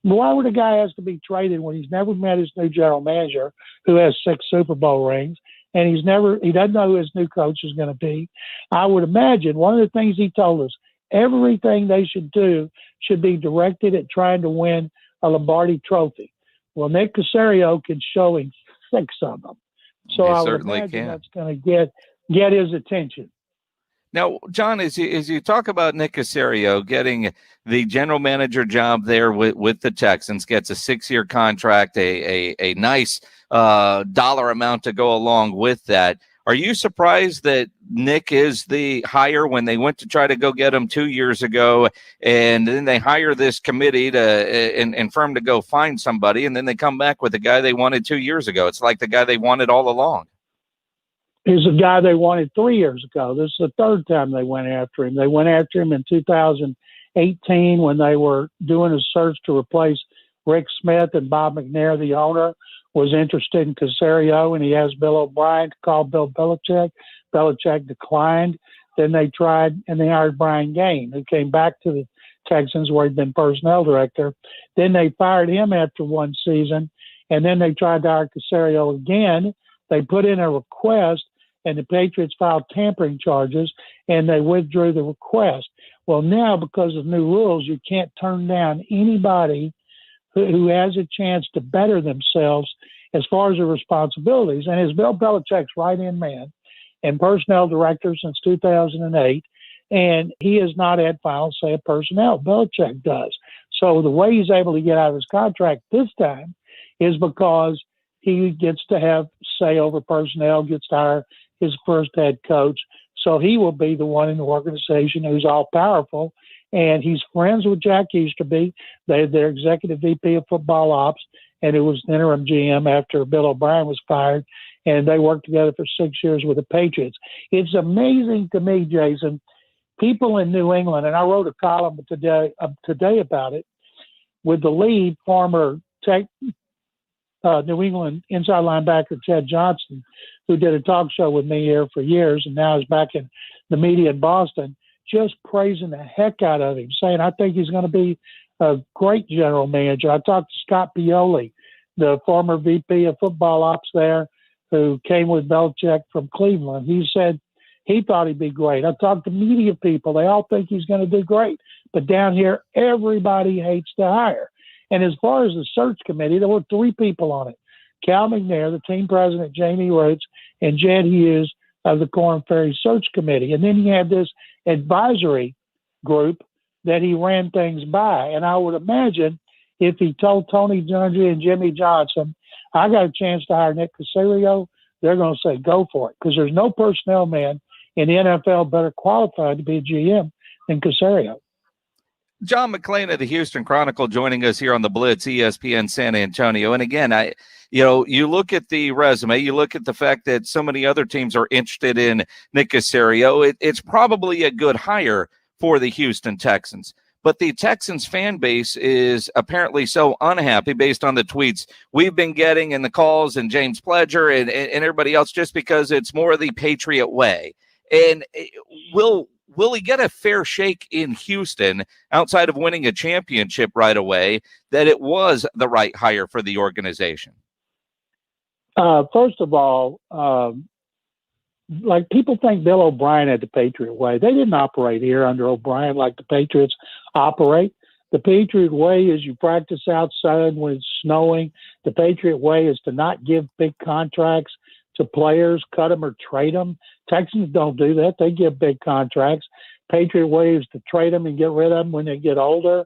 Why would a guy has to be traded when he's never met his new general manager, who has 6 Super Bowl rings, and he doesn't know who his new coach is going to be? I would imagine one of the things he told us, everything they should do should be directed at trying to win a Lombardi trophy. Well, Nick Caserio can show him 6 of them. So I would imagine that's going to get his attention. Now, John, as you talk about Nick Caserio getting the general manager job there with the Texans, gets a 6-year contract, a nice dollar amount to go along with that. Are you surprised that Nick is the hire when they went to try to go get him 2 years ago, and then they hire this committee and firm to go find somebody, and then they come back with the guy they wanted 2 years ago? It's like the guy they wanted all along. He's the guy they wanted 3 years ago. This is the third time they went after him. They went after him in 2018 when they were doing a search to replace Rick Smith, and Bob McNair, the owner, was interested in Caserio, and he asked Bill O'Brien to call Bill Belichick. Belichick declined. Then they tried, and they hired Brian Gaine, who came back to the Texans where he'd been personnel director. Then they fired him after 1 season, and then they tried to hire Caserio again. They put in a request, and the Patriots filed tampering charges, and they withdrew the request. Well, now, because of new rules, you can't turn down anybody who has a chance to better themselves as far as their responsibilities. And as Bill Belichick's right-hand man and personnel director since 2008, and he has not had final say of personnel. Belichick does. So the way he's able to get out of his contract this time is because he gets to have say over personnel, gets to hire his first head coach. So he will be the one in the organization who's all powerful. And he's friends with Jack Easterby, their executive VP of football ops, and it was interim GM after Bill O'Brien was fired. And they worked together for 6 years with the Patriots. It's amazing to me, Jason, people in New England, and I wrote a column today about it, with the lead former New England inside linebacker Ted Johnson, who did a talk show with me here for years and now is back in the media in Boston, just praising the heck out of him, saying, I think he's going to be a great general manager. I talked to Scott Pioli, the former VP of football ops there, who came with Belichick from Cleveland. He said he thought he'd be great. I talked to media people. They all think he's going to do great. But down here, everybody hates to hire. And as far as the search committee, there were 3 people on it. Cal McNair, the team president, Jamie Rhodes, and Jed Hughes of the Korn Ferry Search Committee. And then he had this advisory group that he ran things by. And I would imagine if he told Tony Dungy and Jimmy Johnson, I got a chance to hire Nick Caserio, they're going to say, go for it. Because there's no personnel man in the NFL better qualified to be a GM than Caserio. John McClain of the Houston Chronicle joining us here on the Blitz, ESPN San Antonio. And again, you look at the resume, you look at the fact that so many other teams are interested in Nick Caserio. It's probably a good hire for the Houston Texans. But the Texans fan base is apparently so unhappy based on the tweets we've been getting and the calls and James Pledger and everybody else, just because it's more the Patriot way. And will he get a fair shake in Houston outside of winning a championship right away that it was the right hire for the organization? First of all, like people think Bill O'Brien had the Patriot way. They didn't operate here under O'Brien like the Patriots operate. The Patriot way is you practice outside when it's snowing. The Patriot way is to not give big contracts to players, cut them or trade them. Texans don't do that. They give big contracts. Patriot way is to trade them and get rid of them when they get older.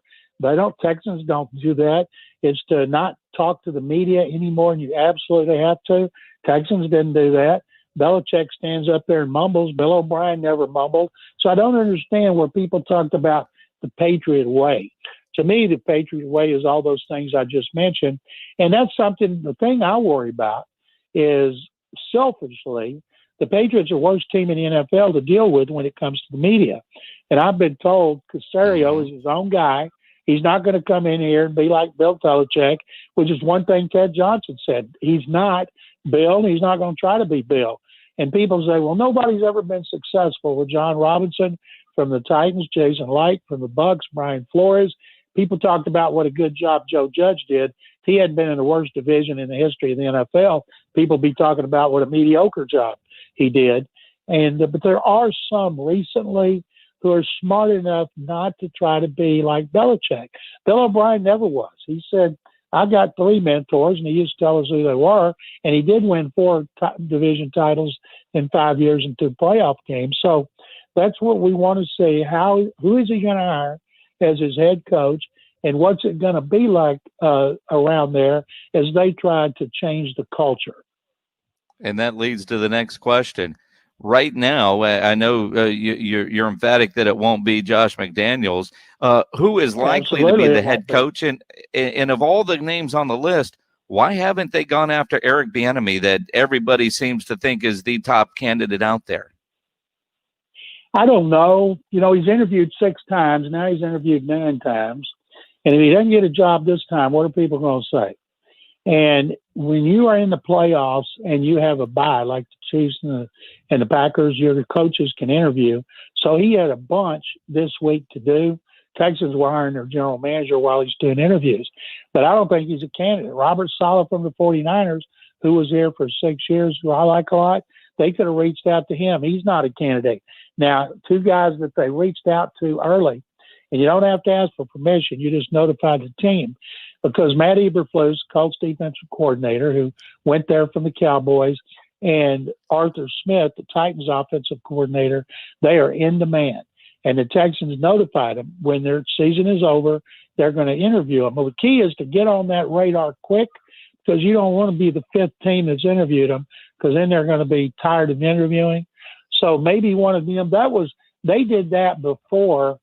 Texans don't do that. It's to not talk to the media anymore, and you absolutely have to. Texans didn't do that. Belichick stands up there and mumbles. Bill O'Brien never mumbled. So I don't understand where people talked about the Patriot way. To me, the Patriot way is all those things I just mentioned. And that's something, the thing I worry about is, selfishly, the Patriots are the worst team in the NFL to deal with when it comes to the media. And I've been told Caserio is his own guy. He's not going to come in here and be like Bill Belichick, which is one thing Ted Johnson said. He's not Bill, and he's not going to try to be Bill. And people say, well, nobody's ever been successful with John Robinson from the Titans, Jason Light from the Bucks, Brian Flores. People talked about what a good job Joe Judge did. If he hadn't been in the worst division in the history of the NFL, people be talking about what a mediocre job he did. But there are some recently who are smart enough not to try to be like Belichick. Bill O'Brien never was. He said, I got 3 mentors, and he used to tell us who they were, and he did win 4 division titles in 5 years and 2 playoff games. So that's what we want to see. Who is he going to hire as his head coach, and what's it going to be like around there as they try to change the culture? And that leads to the next question. Right now, I know you're emphatic that it won't be Josh McDaniels. Who is likely to be the head coach? And of all the names on the list, why haven't they gone after Eric Bieniemy, that everybody seems to think is the top candidate out there? I don't know. He's interviewed 6 times. Now he's interviewed 9 times. And if he doesn't get a job this time, what are people going to say? And when you are in the playoffs and you have a bye, like the Chiefs and the Packers, your coaches can interview. So he had a bunch this week to do. Texans were hiring their general manager while he's doing interviews. But I don't think he's a candidate. Robert Saleh from the 49ers, who was here for 6 years, who I like a lot, they could have reached out to him. He's not a candidate. Now, 2 guys that they reached out to early, and you don't have to ask for permission. You just notify the team. Because Matt Eberflus, Colts defensive coordinator, who went there from the Cowboys, and Arthur Smith, the Titans offensive coordinator, they are in demand. And the Texans notified them when their season is over, they're going to interview them. But the key is to get on that radar quick, because you don't want to be the 5th team that's interviewed them, because then they're going to be tired of interviewing. So maybe one of them, they did that before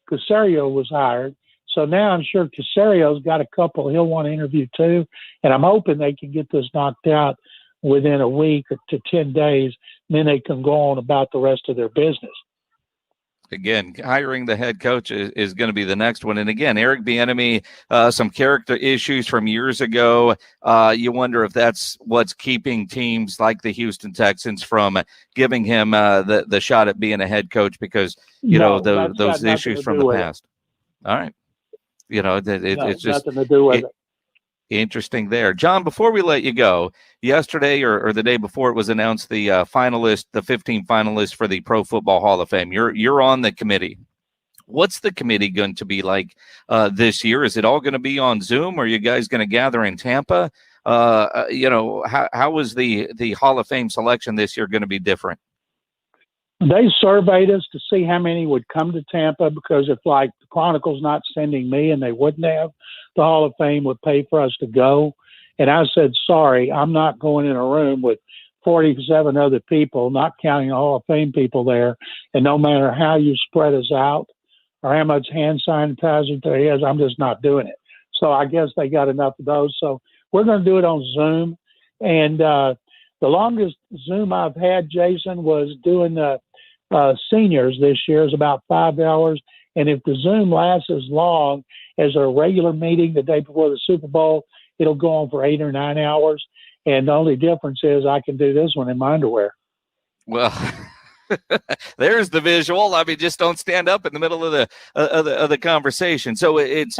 Caserio was hired. So now I'm sure Caserio's got a couple he'll want to interview too. And I'm hoping they can get this knocked out within a week to 10 days. And then they can go on about the rest of their business. Again, hiring the head coach is going to be the next one. And again, Eric Bieniemy, some character issues from years ago. You wonder if that's what's keeping teams like the Houston Texans from giving him the shot at being a head coach, because, those issues from the past. All right. It's just nothing to do with it. Interesting there. John, before we let you go, yesterday or the day before, it was announced the 15 finalists for the Pro Football Hall of Fame. You're on the committee. What's the committee going to be like this year? Is it all going to be on Zoom, or are you guys going to gather in Tampa? How is the Hall of Fame selection this year going to be different? They surveyed us to see how many would come to Tampa, because if the Chronicle's not sending me, and they wouldn't have, the Hall of Fame would pay for us to go. And I said, sorry, I'm not going in a room with 47 other people, not counting the Hall of Fame people there. And no matter how you spread us out or how much hand sanitizer there is, I'm just not doing it. So I guess they got enough of those. So we're going to do it on Zoom. And the longest Zoom I've had, Jason, was doing the seniors this year. Is about 5 hours. And if the Zoom lasts as long as a regular meeting the day before the Super Bowl, it'll go on for 8 or 9 hours. And the only difference is I can do this one in my underwear. Well, there's the visual. I mean, just don't stand up in the middle of the conversation. So everybody's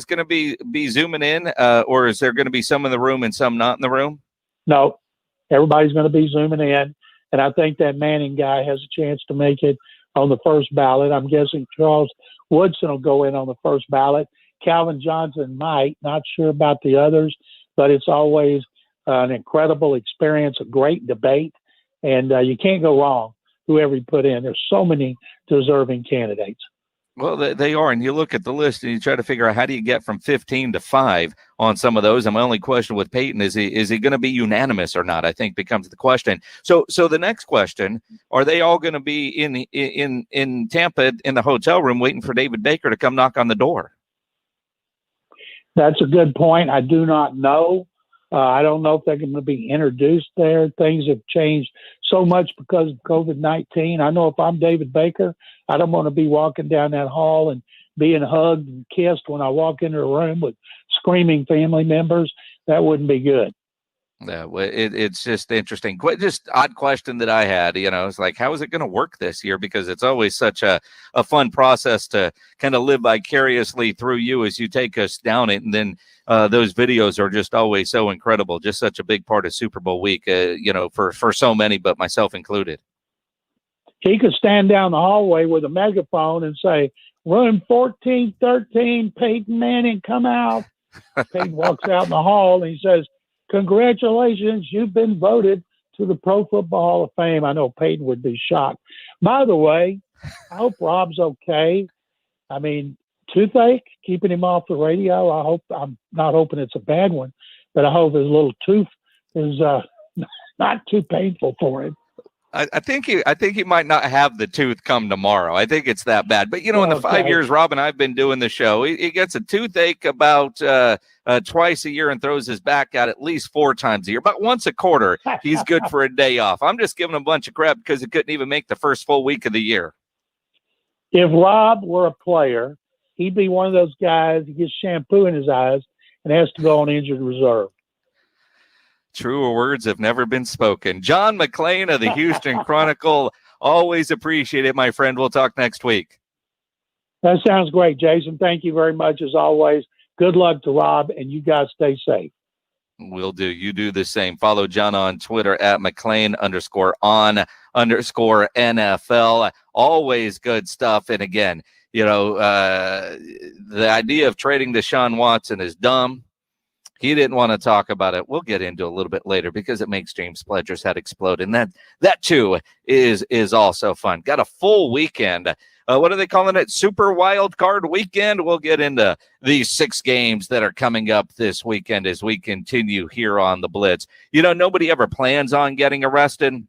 going to be zooming in, or is there going to be some in the room and some not in the room? No, everybody's going to be zooming in. And I think that Manning guy has a chance to make it on the first ballot. I'm guessing Charles Woodson will go in on the first ballot. Calvin Johnson might, not sure about the others, but it's always an incredible experience, a great debate, and you can't go wrong whoever you put in. There's so many deserving candidates. Well, they are, and you look at the list and you try to figure out how do you get from 15 to 5 on some of those. And my only question with Peyton is he going to be unanimous or not? I think becomes the question. So the next question: are they all going to be in Tampa in the hotel room waiting for David Baker to come knock on the door? That's a good point. I do not know. I don't know if they're going to be introduced there. Things have changed so much because of COVID-19. I know if I'm David Baker, I don't want to be walking down that hall and being hugged and kissed when I walk into a room with screaming family members. That wouldn't be good. Yeah, well, it's just interesting. Just odd question that I had, it's like, how is it going to work this year? Because it's always such a fun process to kind of live vicariously through you as you take us down it. And then those videos are just always so incredible. Just such a big part of Super Bowl week, for so many, but myself included. He could stand down the hallway with a megaphone and say, room 1413, Peyton Manning, come out. Peyton walks out in the hall and he says, congratulations, you've been voted to the Pro Football Hall of Fame. I know Peyton would be shocked. By the way, I hope Rob's okay. I mean, toothache, keeping him off the radio. I'm not hoping it's a bad one, but I hope his little tooth is not too painful for him. I think he might not have the tooth come tomorrow. I think it's that bad. But, in the 5 years Rob and I've been doing the show, he gets a toothache about twice a year and throws his back out at least 4 times a year. But once a quarter, he's good for a day off. I'm just giving him a bunch of crap because he couldn't even make the first full week of the year. If Rob were a player, he'd be one of those guys that gets shampoo in his eyes and has to go on injured reserve. Truer words have never been spoken. John McClain of the Houston Chronicle. Always appreciate it, my friend. We'll talk next week. That sounds great, Jason. Thank you very much, as always. Good luck to Rob, and you guys stay safe. Will do. You do the same. Follow John on Twitter at McClain_on_NFL. Always good stuff. And again, the idea of trading Deshaun Watson is dumb. He didn't want to talk about it. We'll get into a little bit later because it makes James Pledger's head explode. And that too is also fun. Got a full weekend. What are they calling it? Super Wild Card Weekend. We'll get into these 6 games that are coming up this weekend as we continue here on the Blitz. Nobody ever plans on getting arrested,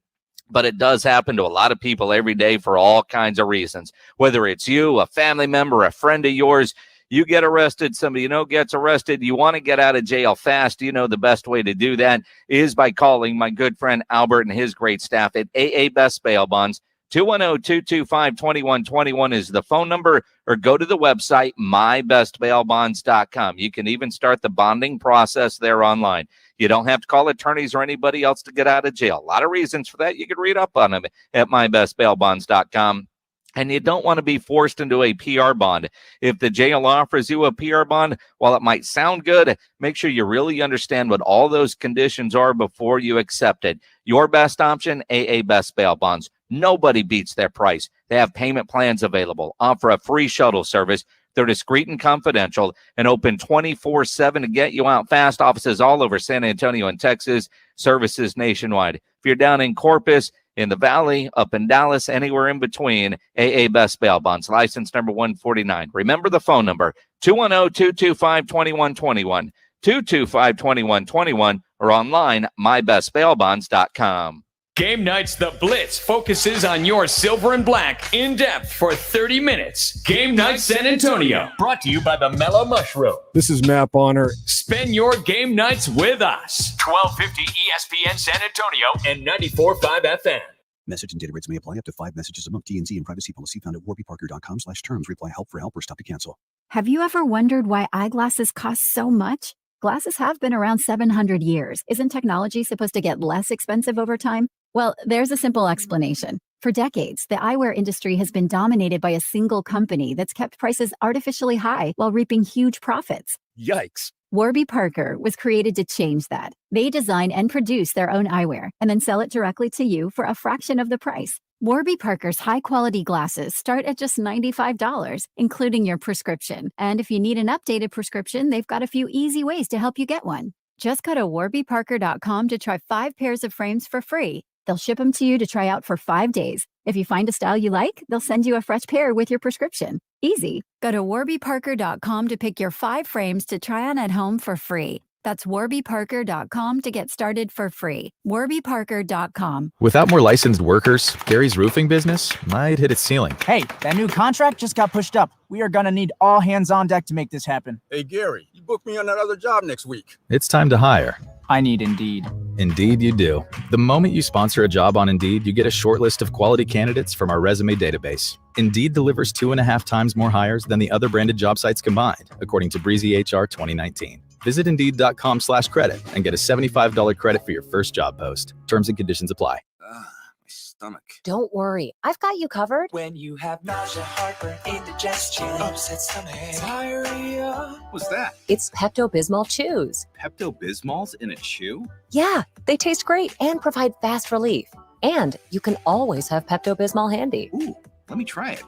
but it does happen to a lot of people every day for all kinds of reasons. Whether it's you, a family member, a friend of yours, you get arrested, somebody gets arrested, you want to get out of jail fast. The best way to do that is by calling my good friend Albert and his great staff at AA Best Bail Bonds. 210-225-2121 is the phone number, or go to the website, mybestbailbonds.com. You can even start the bonding process there online. You don't have to call attorneys or anybody else to get out of jail. A lot of reasons for that. You can read up on them at mybestbailbonds.com. And you don't want to be forced into a PR bond. If the jail offers you a PR bond, while it might sound good, make sure you really understand what all those conditions are before you accept it. Your best option, AA Best Bail Bonds. Nobody beats their price. They have payment plans available, offer a free shuttle service. They're discreet and confidential and open 24/7 to get you out fast. Offices all over San Antonio and Texas, services nationwide. If you're down in Corpus, in the Valley, up in Dallas, anywhere in between, AA Best Bail Bonds, license number 149. Remember the phone number, 210-225-2121, 225-2121, or online, mybestbailbonds.com. Game Nights The Blitz focuses on your silver and black in depth for 30 minutes. Game Night San Antonio, brought to you by the Mellow Mushroom. This is Matt Bonner. Spend your game nights with us. 1250 ESPN San Antonio and 94.5 FM. Message and data rates may apply. Up to 5 messages a month. T&Z and privacy policy found at warbyparker.com/terms. Reply help for help or stop to cancel. Have you ever wondered why eyeglasses cost so much? Glasses have been around 700 years. Isn't technology supposed to get less expensive over time? Well, there's a simple explanation. For decades, the eyewear industry has been dominated by a single company that's kept prices artificially high while reaping huge profits. Yikes. Warby Parker was created to change that. They design and produce their own eyewear and then sell it directly to you for a fraction of the price. Warby Parker's high-quality glasses start at just $95, including your prescription. And if you need an updated prescription, they've got a few easy ways to help you get one. Just go to warbyparker.com to try 5 pairs of frames for free. They'll ship them to you to try out for 5 days. If you find a style you like, they'll send you a fresh pair with your prescription. Easy. Go to warbyparker.com to pick your 5 frames to try on at home for free. That's warbyparker.com to get started for free. warbyparker.com. Without more licensed workers, Gary's roofing business might hit its ceiling. Hey, that new contract just got pushed up. We are going to need all hands on deck to make this happen. Hey, Gary, you booked me on that other job next week. It's time to hire. I need Indeed. Indeed, you do. The moment you sponsor a job on Indeed, you get a short list of quality candidates from our resume database. Indeed delivers 2.5 times more hires than the other branded job sites combined, according to Breezy HR 2019. Visit Indeed.com/credit and get a $75 credit for your first job post. Terms and conditions apply. My stomach. Don't worry, I've got you covered. When you have nausea, heartburn, indigestion, upset stomach, diarrhea. What's that? It's Pepto-Bismol Chews. Pepto-Bismol's in a chew? Yeah, they taste great and provide fast relief. And you can always have Pepto-Bismol handy. Ooh, let me try it.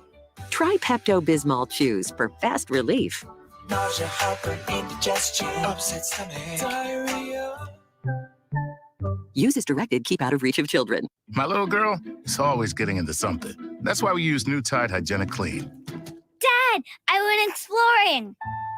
Try Pepto-Bismol Chews for fast relief. Nausea, heartburn, indigestion, upset stomach, diarrhea. Use as directed. Keep out of reach of children. My little girl is always getting into something. That's why we use new Tide Hygienic Clean. Dad, I went exploring.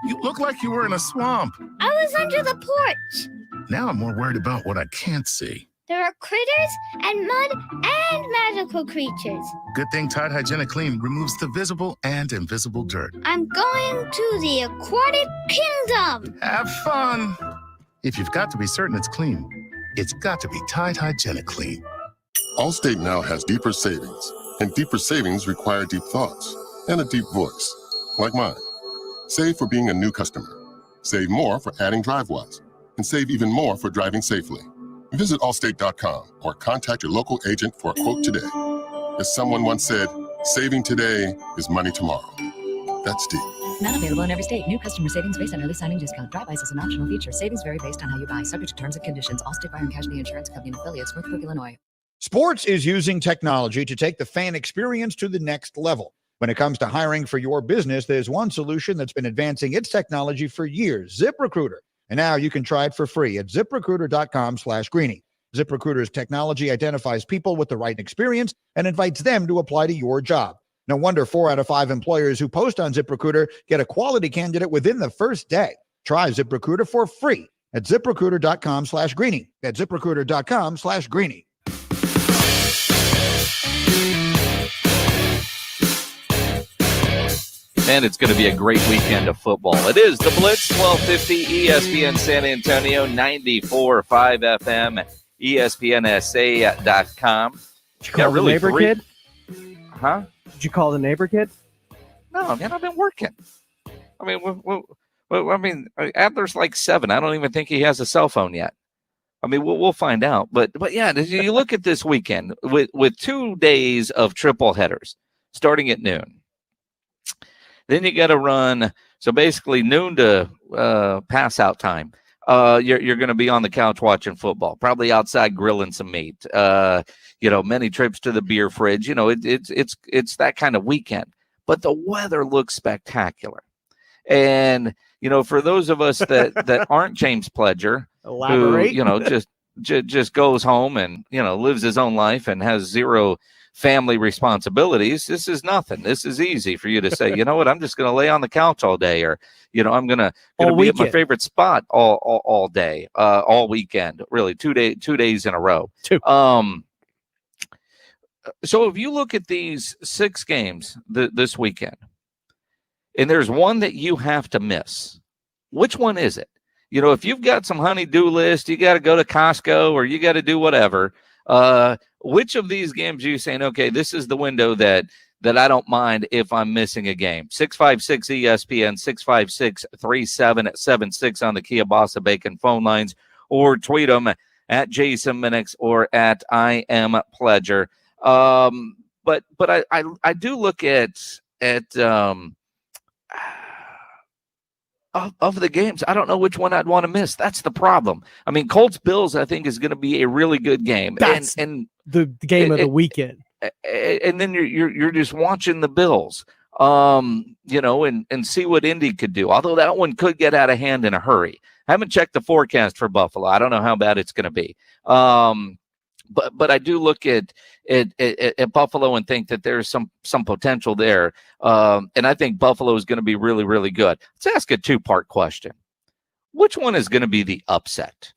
You look like you were in a swamp. I was under the porch. Now I'm more worried about what I can't see. There are critters and mud and magical creatures. Good thing Tide Hygienic Clean removes the visible and invisible dirt. I'm going to the aquatic kingdom. Have fun. If you've got to be certain it's clean, it's got to be Tide Hygienic Clean. Allstate now has deeper savings, and deeper savings require deep thoughts and a deep voice, like mine. Save for being a new customer. Save more for adding DriveWise, and save even more for driving safely. Visit allstate.com or contact your local agent for a quote today. As someone once said, saving today is money tomorrow. That's deep. Not available in every state. New customer savings based on early signing discount. DriveWise is an optional feature. Savings vary based on how you buy. Subject to terms and conditions. Allstate Fire and Casualty Insurance Company and affiliates. Northbrook, Illinois. Sports is using technology to take the fan experience to the next level. When it comes to hiring for your business, there's one solution that's been advancing its technology for years, ZipRecruiter. And now you can try it for free at ZipRecruiter.com/Greeny. ZipRecruiter's technology identifies people with the right experience and invites them to apply to your job. No wonder 4 out of 5 employers who post on ZipRecruiter get a quality candidate within the first day. Try ZipRecruiter for free at ZipRecruiter.com/Greeny. That's ZipRecruiter.com/Greeny. And it's going to be a great weekend of football. It is the Blitz, 1250 ESPN San Antonio, 94.5 FM, ESPNSA.com. Did you call the neighbor kid? Huh? Did you call the neighbor kid? No, man, I've been working. I mean, Adler's like 7. I don't even think he has a cell phone yet. I mean, we'll find out. But yeah, you look at this weekend with 2 days of triple headers starting at noon. Then you got to run. So basically noon to pass out time. You're going to be on the couch watching football, probably outside grilling some meat. Many trips to the beer fridge. It's that kind of weekend. But the weather looks spectacular. And for those of us that aren't James Pledger, elaborate, who just goes home and lives his own life and has zero family responsibilities, this is nothing. This is easy for you to say, you know what, I'm just going to lay on the couch all day, or I'm going to be at my favorite spot all day, all weekend, really 2 days in a row. So if you look at these 6 games this weekend, and there's one that you have to miss, which one is it? If you've got some honey-do list, you got to go to Costco or you got to do whatever. Which of these games are you saying, okay, this is the window that I don't mind if I'm missing a game? 656 ESPN, 656-3776 on the Kia Bossa Bacon phone lines, or tweet them at Jason Minix or at I Am Pledger. But I do look at of the games, I don't know which one I'd want to miss. That's the problem. I mean, Colts-Bills, I think, is going to be a really good game. That's and the game of the weekend. And then you're just watching the Bills, and see what Indy could do. Although that one could get out of hand in a hurry. I haven't checked the forecast for Buffalo. I don't know how bad it's going to be. But I do look at Buffalo and think that there's some potential there. And I think Buffalo is going to be really, really good. Let's ask a two-part question. Which one is going to be the upset?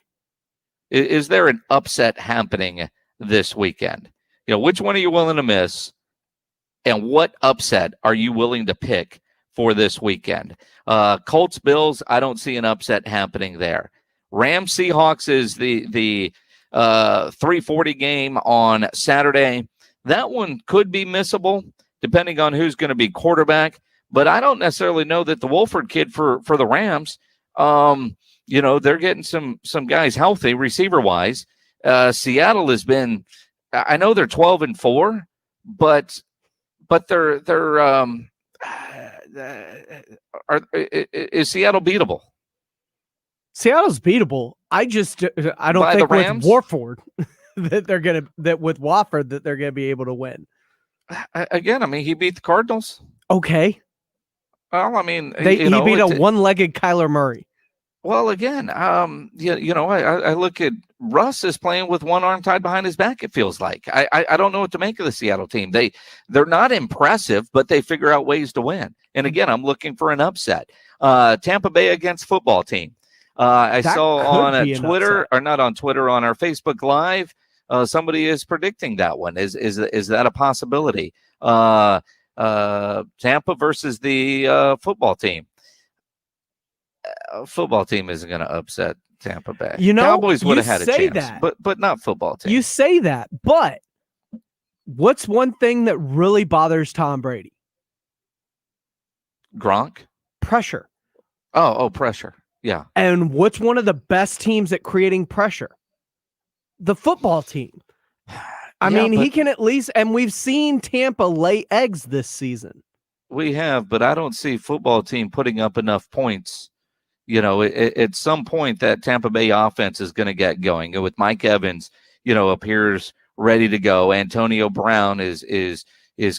Is there an upset happening this weekend? Which one are you willing to miss? And what upset are you willing to pick for this weekend? Colts, Bills, I don't see an upset happening there. Rams, Seahawks is the 3:40 game on Saturday. That one could be missable depending on who's going to be quarterback. But I don't necessarily know that the Wolford kid for the Rams, they're getting some guys healthy receiver-wise. Seattle has been, I know they're 12-4, but they're is Seattle beatable? Seattle's beatable. I don't think with Warford that they're gonna be able to win. Again, I mean, he beat the Cardinals. Okay. Well, I mean, he beat a one-legged Kyler Murray. Well, again, I look at Russ is playing with one arm tied behind his back. It feels like I don't know what to make of the Seattle team. They're not impressive, but they figure out ways to win. And again, I'm looking for an upset. Tampa Bay against football team. I saw on Twitter, or not on Twitter, on our Facebook Live, somebody is predicting that one. Is that a possibility? Tampa versus the football team. Football team isn't going to upset Tampa Bay. Cowboys would have had a chance, but not football team. You say that, but what's one thing that really bothers Tom Brady? Gronk? Pressure. Oh, pressure. Yeah. And what's one of the best teams at creating pressure? The football team. I mean, he can at least, and we've seen Tampa lay eggs this season. We have, but I don't see football team putting up enough points. At some point that Tampa Bay offense is going to get going. With Mike Evans, appears ready to go. Antonio Brown is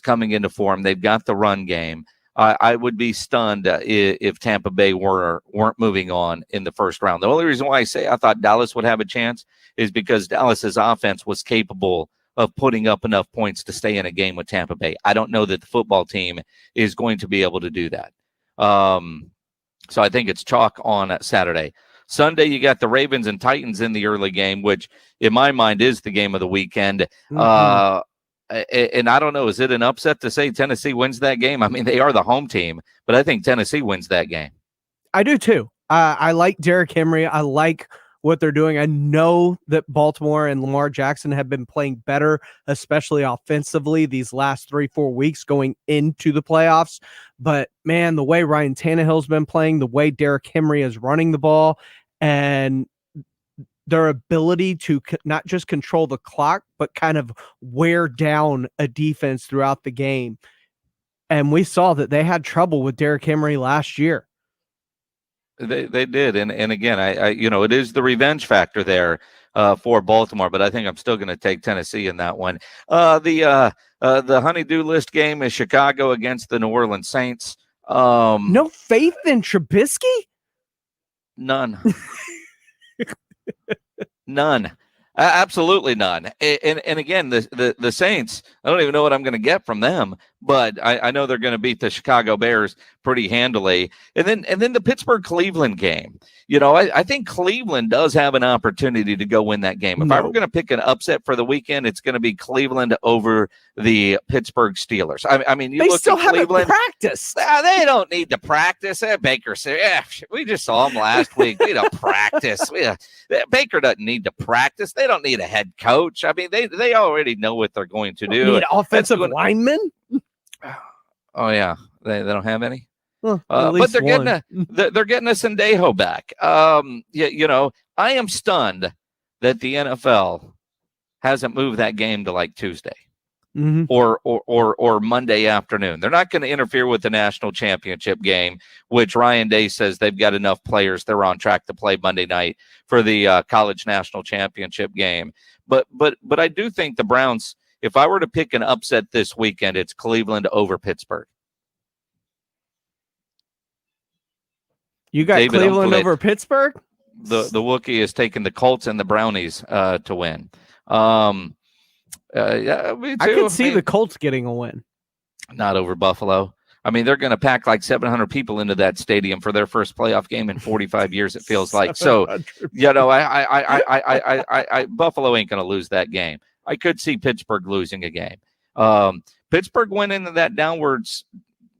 coming into form. They've got the run game. I would be stunned if Tampa Bay weren't moving on in the first round. The only reason why I say I thought Dallas would have a chance is because Dallas's offense was capable of putting up enough points to stay in a game with Tampa Bay. I don't know that the football team is going to be able to do that. So I think it's chalk on Saturday. Sunday, you got the Ravens and Titans in the early game, which in my mind is the game of the weekend. Mm-hmm. And I don't know, is it an upset to say Tennessee wins that game? I mean, they are the home team, but I think Tennessee wins that game. I do too. I like Derrick Henry. I like what they're doing. I know that Baltimore and Lamar Jackson have been playing better, especially offensively these last 3-4 weeks going into the playoffs. But man, the way Ryan Tannehill's been playing, the way Derrick Henry is running the ball, and their ability to not just control the clock, but kind of wear down a defense throughout the game. And we saw that they had trouble with Derrick Henry last year. They did, and again, I it is the revenge factor there for Baltimore, but I think I'm still going to take Tennessee in that one. The honey-do list game is Chicago against the New Orleans Saints. No faith in Trubisky? None. None. Absolutely none. And again, the Saints, I don't even know what I'm going to get from them, but I know they're going to beat the Chicago Bears pretty handily. And then the Pittsburgh-Cleveland game. I think Cleveland does have an opportunity to go win that game. If I were going to pick an upset for the weekend, it's going to be Cleveland over the Pittsburgh Steelers. I mean, they look still at Cleveland. Haven't practiced. They don't need to practice. Baker said, we just saw him last week. We don't practice. Baker doesn't need to practice. They don't need a head coach. I mean, they already know what they're going to do. Need offensive linemen? Oh yeah, they don't have any. But they're getting a Sendejo back. I am stunned that the NFL hasn't moved that game to like Tuesday or Monday afternoon. They're not going to interfere with the national championship game, which Ryan Day says they've got enough players. They're on track to play Monday night for the college national championship game. But I do think the Browns, if I were to pick an upset this weekend, it's Cleveland over Pittsburgh. You got David Cleveland over Pittsburgh? The Wookiee is taking the Colts and the Brownies to win. Yeah, me too. I could see the Colts getting a win. Not over Buffalo. I mean, they're going to pack like 700 people into that stadium for their first playoff game in 45 years. It feels like. So, Buffalo ain't going to lose that game. I could see Pittsburgh losing a game. Pittsburgh went into that downwards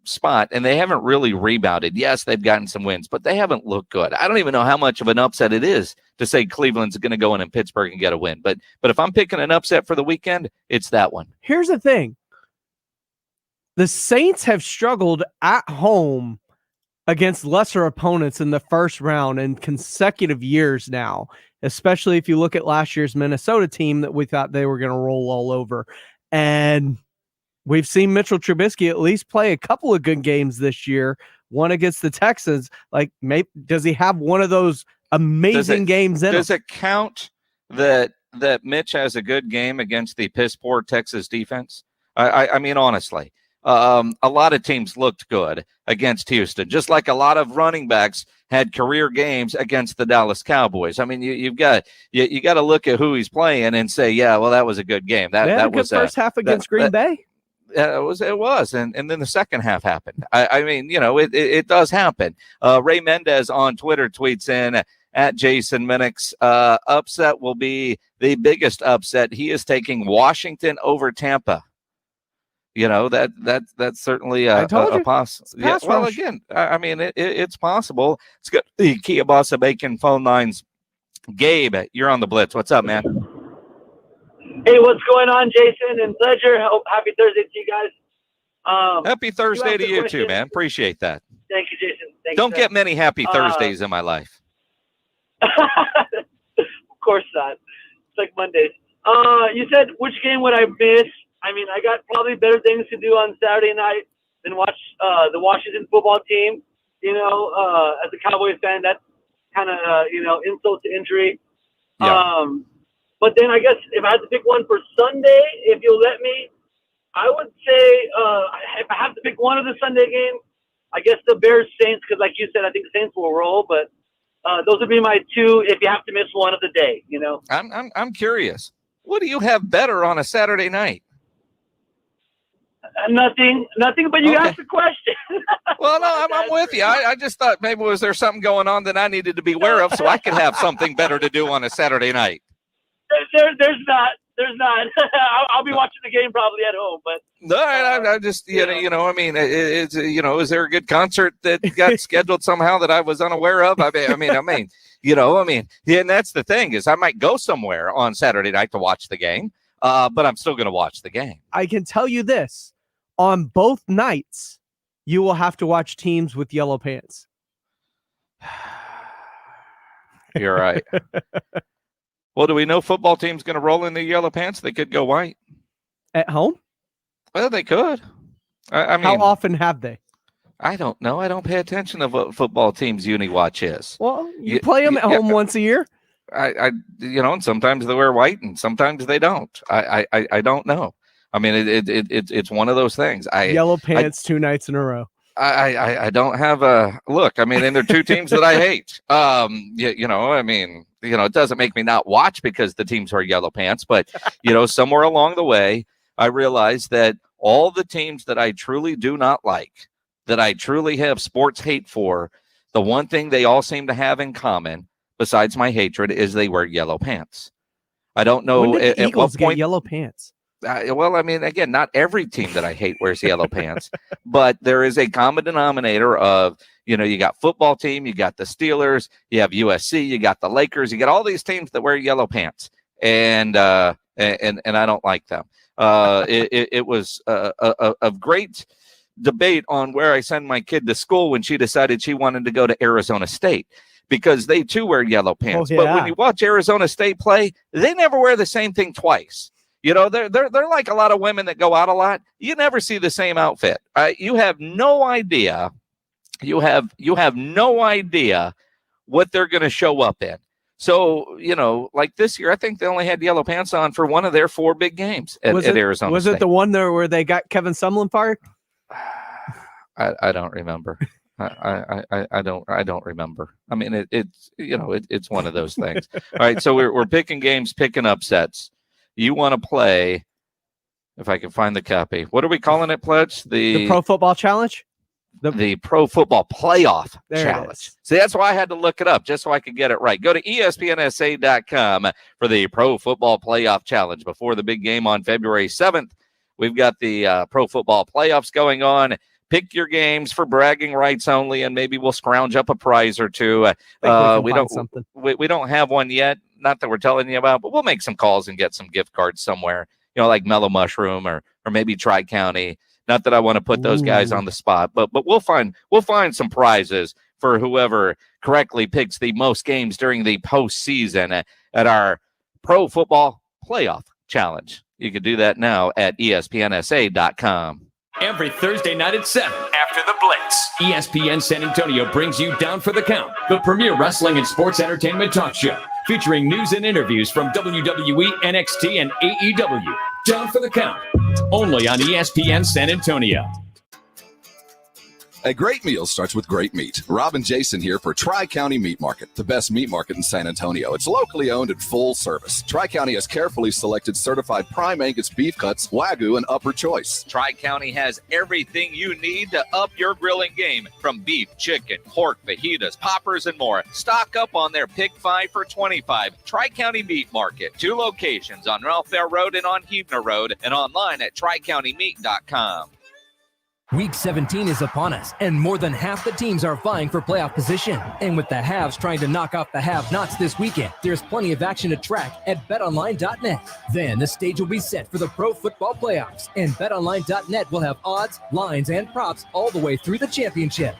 spot, and they haven't really rebounded. Yes, they've gotten some wins, but they haven't looked good. I don't even know how much of an upset it is to say Cleveland's going to go in Pittsburgh and get a win. But if I'm picking an upset for the weekend, it's that one. Here's the thing. The Saints have struggled at home against lesser opponents in the first round in consecutive years now, especially if you look at last year's Minnesota team that we thought they were going to roll all over. And we've seen Mitchell Trubisky at least play a couple of good games this year, one against the Texans. Like, maybe, does he have one of those amazing games in Does him? it count that Mitch has a good game against the piss-poor Texas defense? I mean, honestly. A lot of teams looked good against Houston, just like a lot of running backs had career games against the Dallas Cowboys. I mean, you got to look at who he's playing and say, yeah, well, that was a good game. That was good first half against Green Bay. It was, and then the second half happened. I mean, it does happen. Ray Mendez on Twitter tweets in at Jason Minix, upset will be the biggest upset. He is taking Washington over Tampa. That's certainly a possibility. Yeah, well, again, I mean, it's possible. It's good. The Kia Bossa Bacon phone lines. Gabe, you're on the Blitz. What's up, man? Hey, what's going on, Jason? And Pleasure. Happy Thursday to you guys. Happy Thursday to you too, man. Appreciate that. Thank you, Jason. Don't get many happy Thursdays in my life. Of course not. It's like Mondays. You said, which game would I miss? I mean, I got probably better things to do on Saturday night than watch the Washington football team. As a Cowboys fan, that's kind of, insult to injury. Yeah. But then I guess if I had to pick one for Sunday, if you'll let me, I would say if I have to pick one of the Sunday games, I guess the Bears-Saints, because like you said, I think the Saints will roll. But those would be my two if you have to miss one of the day, I'm curious. What do you have better on a Saturday night? Nothing, but you asked the question. Well, no, I'm with you. I just thought maybe was there something going on that I needed to be aware of so I could have something better to do on a Saturday night. There's not. I'll be watching the game probably at home, but no, I just I mean, is there a good concert that got scheduled somehow that I was unaware of? I mean, and that's the thing is I might go somewhere on Saturday night to watch the game, but I'm still going to watch the game. I can tell you this. On both nights, you will have to watch teams with yellow pants. You're right. Well, do we know football team's going to roll in the yellow pants? They could go white. At home? Well, they could. I mean, how often have they? I don't know. I don't pay attention to what football teams Uniwatch is. Well, you play them at home once a year. And sometimes they wear white and sometimes they don't. I don't know. I mean, it's one of those things. Yellow pants 2 nights in a row. I don't have a look. I mean, and they're two teams that I hate. It doesn't make me not watch because the teams are yellow pants, but somewhere along the way, I realized that all the teams that I truly do not like, that I truly have sports hate for, the one thing they all seem to have in common, besides my hatred, is they wear yellow pants. I don't know when did the at what Eagles point get yellow pants. Well, I mean, again, not every team that I hate wears yellow pants, but there is a common denominator of, you got football team, you got the Steelers, you have USC, you got the Lakers, you got all these teams that wear yellow pants, and I don't like them. It was a great debate on where I send my kid to school when she decided she wanted to go to Arizona State, because they too wear yellow pants. Oh, yeah. But when you watch Arizona State play, they never wear the same thing twice. They're like a lot of women that go out a lot. You never see the same outfit. You have no idea. You have no idea what they're going to show up in. So, like this year, I think they only had yellow pants on for one of their 4 big games at Arizona Was State. it the one there where they got Kevin Sumlin fired? I don't remember. I don't remember. I mean, it's one of those things. All right, so we're picking games, picking upsets. you want to play, if I can find the copy, what are we calling it, Pledge? The Pro Football Challenge? The Pro Football Playoff There it Challenge. is. See, that's why I had to look it up, just so I could get it right. Go to ESPNSA.com for the Pro Football Playoff Challenge. Before the big game on February 7th, we've got the Pro Football Playoffs going on. Pick your games for bragging rights only, and maybe we'll scrounge up a prize or two. We don't have one yet, not that we're telling you about, but we'll make some calls and get some gift cards somewhere, like Mellow Mushroom or maybe Tri-County. Not that I want to put those guys on the spot, but we'll find some prizes for whoever correctly picks the most games during the postseason at our Pro Football Playoff Challenge. You can do that now at ESPNSA.com. Every Thursday night at 7 after the Blitz, ESPN San Antonio brings you Down for the Count, the premier wrestling and sports entertainment talk show, featuring news and interviews from WWE, NXT, and AEW. Down for the Count, only on ESPN San Antonio. A great meal starts with great meat. Rob and Jason here for Tri-County Meat Market, the best meat market in San Antonio. It's locally owned and full service. Tri-County has carefully selected certified prime Angus beef cuts, Wagyu, and upper choice. Tri-County has everything you need to up your grilling game, from beef, chicken, pork, fajitas, poppers, and more. Stock up on their Pick 5 for $25. Tri-County Meat Market, 2 locations on Ralph Fair Road and on Huebner Road, and online at tricountymeat.com. Week 17 is upon us, and more than half the teams are vying for playoff position. And with the haves trying to knock off the have-nots this weekend, there's plenty of action to track at betonline.net. Then the stage will be set for the Pro Football Playoffs, and betonline.net will have odds, lines, and props all the way through the championship.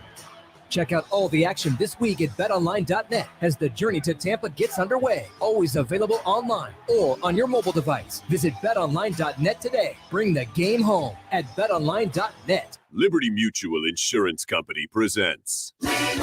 Check out all the action this week at betonline.net as the journey to Tampa gets underway. Always available online or on your mobile device. Visit betonline.net today. Bring the game home at betonline.net. Liberty Mutual Insurance Company presents. And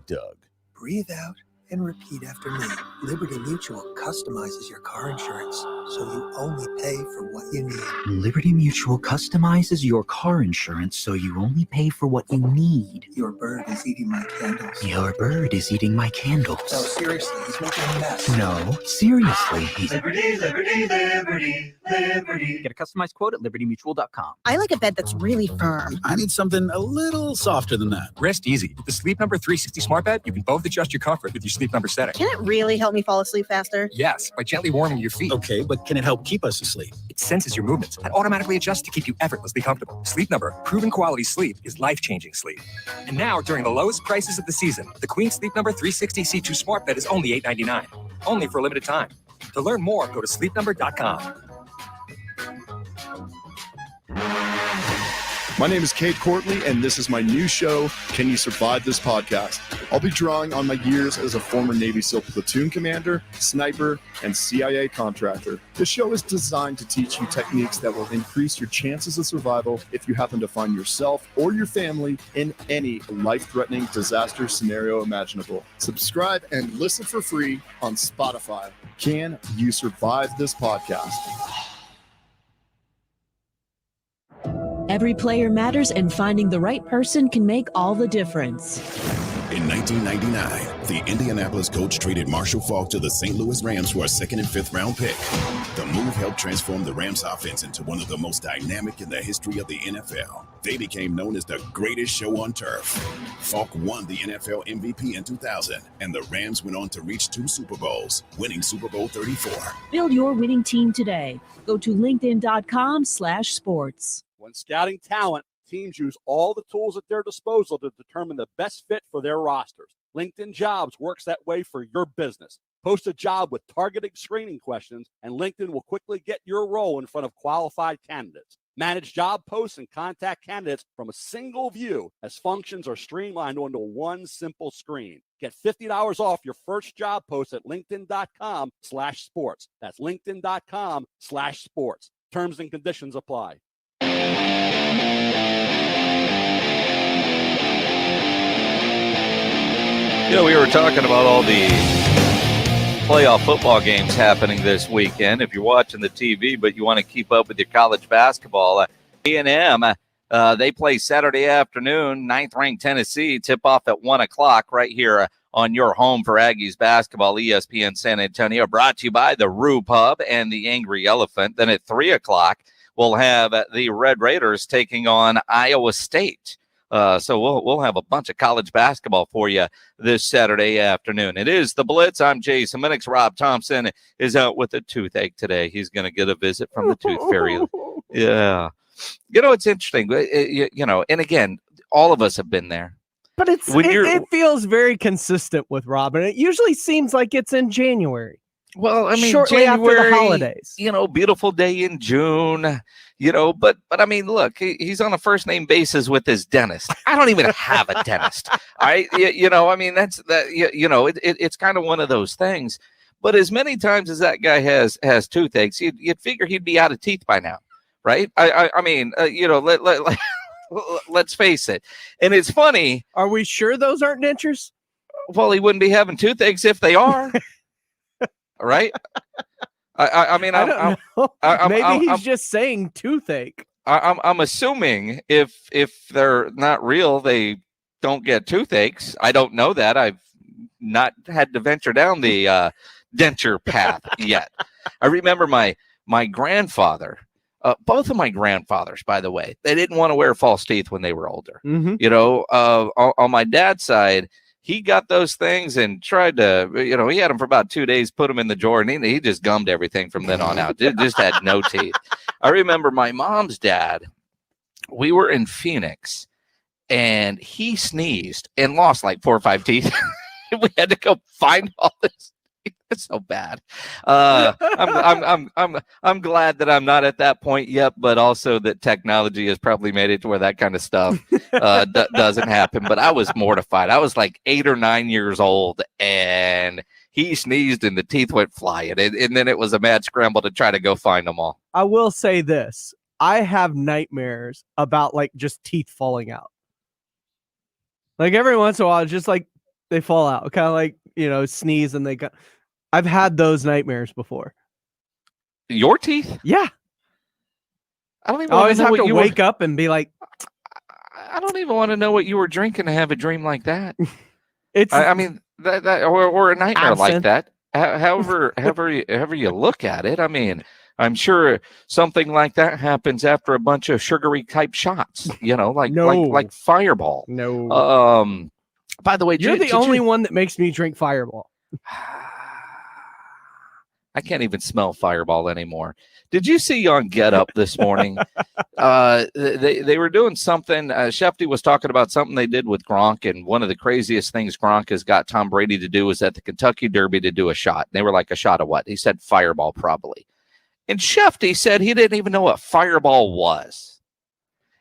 Doug. Breathe out and repeat after me. Liberty Mutual customizes your car insurance so you only pay for what you need. Liberty Mutual customizes your car insurance so you only pay for what you need. Your bird is eating my candles. Your bird is eating my candles. No, seriously, he's making a mess. No, seriously, he's... Liberty, liberty, liberty, liberty. Get a customized quote at libertymutual.com. I like a bed that's really firm. I need something a little softer than that. Rest easy. With the Sleep Number 360 smart bed, you can both adjust your comfort with your Sleep Number setting. Can it really help me fall asleep faster? Yes, by gently warming your feet. Okay, but can it help keep us asleep? It senses your movements and automatically adjusts to keep you effortlessly comfortable. Sleep Number, proven quality sleep is life-changing sleep. And now, during the lowest prices of the season, the Queen Sleep Number 360 C2 smart bed is only $8.99. Only for a limited time. To learn more, go to sleepnumber.com. My name is Kate Courtley, and this is my new show, Can You Survive This Podcast? I'll be drawing on my years as a former Navy SEAL platoon commander, sniper, and CIA contractor. This show is designed to teach you techniques that will increase your chances of survival if you happen to find yourself or your family in any life-threatening disaster scenario imaginable. Subscribe and listen for free on Spotify. Can You Survive This Podcast? Every player matters, and finding the right person can make all the difference. In 1999, the Indianapolis Colts traded Marshall Faulk to the St. Louis Rams for a 2nd and 5th round pick. The move helped transform the Rams offense into one of the most dynamic in the history of the NFL. They became known as the greatest show on turf. Faulk won the NFL MVP in 2000, and the Rams went on to reach 2 Super Bowls, winning Super Bowl 34. Build your winning team today. Go to linkedin.com/sports. When scouting talent, teams use all the tools at their disposal to determine the best fit for their rosters. LinkedIn Jobs works that way for your business. Post a job with targeted screening questions, and LinkedIn will quickly get your role in front of qualified candidates. Manage job posts and contact candidates from a single view as functions are streamlined onto one simple screen. Get $50 off your first job post at linkedin.com/sports. That's linkedin.com/sports. Terms and conditions apply. We were talking about all the playoff football games happening this weekend. If you're watching the TV, but you want to keep up with your college basketball, A&M They play Saturday afternoon, 9th-ranked Tennessee, tip-off at 1 o'clock right here on your home for Aggies basketball, ESPN San Antonio, brought to you by the Rue Pub and the Angry Elephant. Then at 3 o'clock, we'll have the Red Raiders taking on Iowa State. So we'll have a bunch of college basketball for you this Saturday afternoon. It is the Blitz. I'm Jason Minix. Rob Thompson is out with a toothache today. He's going to get a visit from the Tooth Fairy. Yeah. It's interesting. And again, all of us have been there. But it feels very consistent with Rob, and it usually seems like it's in January. Well, I mean, shortly January, after the holidays. Beautiful day in June, but I mean, look, he's on a first name basis with his dentist. I don't even have a dentist. All right. I mean, it's kind of one of those things, but as many times as that guy has toothaches, you'd figure he'd be out of teeth by now. Right. I mean, let's face it. And it's funny. Are we sure those aren't dentures? Well, he wouldn't be having toothaches if they are. Right? I mean, I don't know. Maybe he's just saying toothache. I'm assuming if they're not real, they don't get toothaches. I don't know that. I've not had to venture down the denture path yet. I remember my grandfather. Both of my grandfathers, by the way, they didn't want to wear false teeth when they were older. Mm-hmm. On my dad's side, he got those things and tried to, he had them for about 2 days, put them in the drawer, and he just gummed everything from then on out. Just had no teeth. I remember my mom's dad, we were in Phoenix, and he sneezed and lost like 4 or 5 teeth. We had to go find all this. It's so bad. I'm glad that I'm not at that point yet, but also that technology has probably made it to where that kind of stuff doesn't happen. But I was mortified. I was like 8 or 9 years old, and he sneezed and the teeth went flying. And then it was a mad scramble to try to go find them all. I will say this. I have nightmares about like just teeth falling out. Like every once in a while, just like they fall out, kind of like, sneeze and they got. I've had those nightmares before. Your teeth? Yeah. I don't even always have to wake up and be like, I don't even want to know what you were drinking to have a dream like that. It's I mean that or a nightmare absinthe. like that. However you look at it, I mean, I'm sure something like that happens after a bunch of sugary type shots, like Fireball. No. By the way, you're the only one that makes me drink Fireball. I can't even smell Fireball anymore. Did you see on Get Up this morning? They were doing something. Shefty was talking about something they did with Gronk, and one of the craziest things Gronk has got Tom Brady to do was at the Kentucky Derby to do a shot. They were like, a shot of what? He said Fireball, probably. And Shefty said he didn't even know what Fireball was.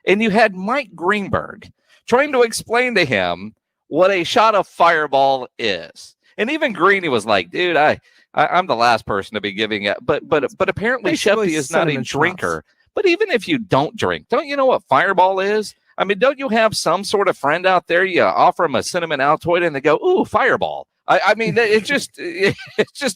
And you had Mike Greenberg trying to explain to him what a shot of Fireball is. And even Greeny was like, dude, I'm the last person to be giving it. But apparently Shefty is not a drinker. But even if you don't drink, don't you know what Fireball is? I mean, don't you have some sort of friend out there? You offer them a cinnamon Altoid and they go, ooh, Fireball. I mean, it's just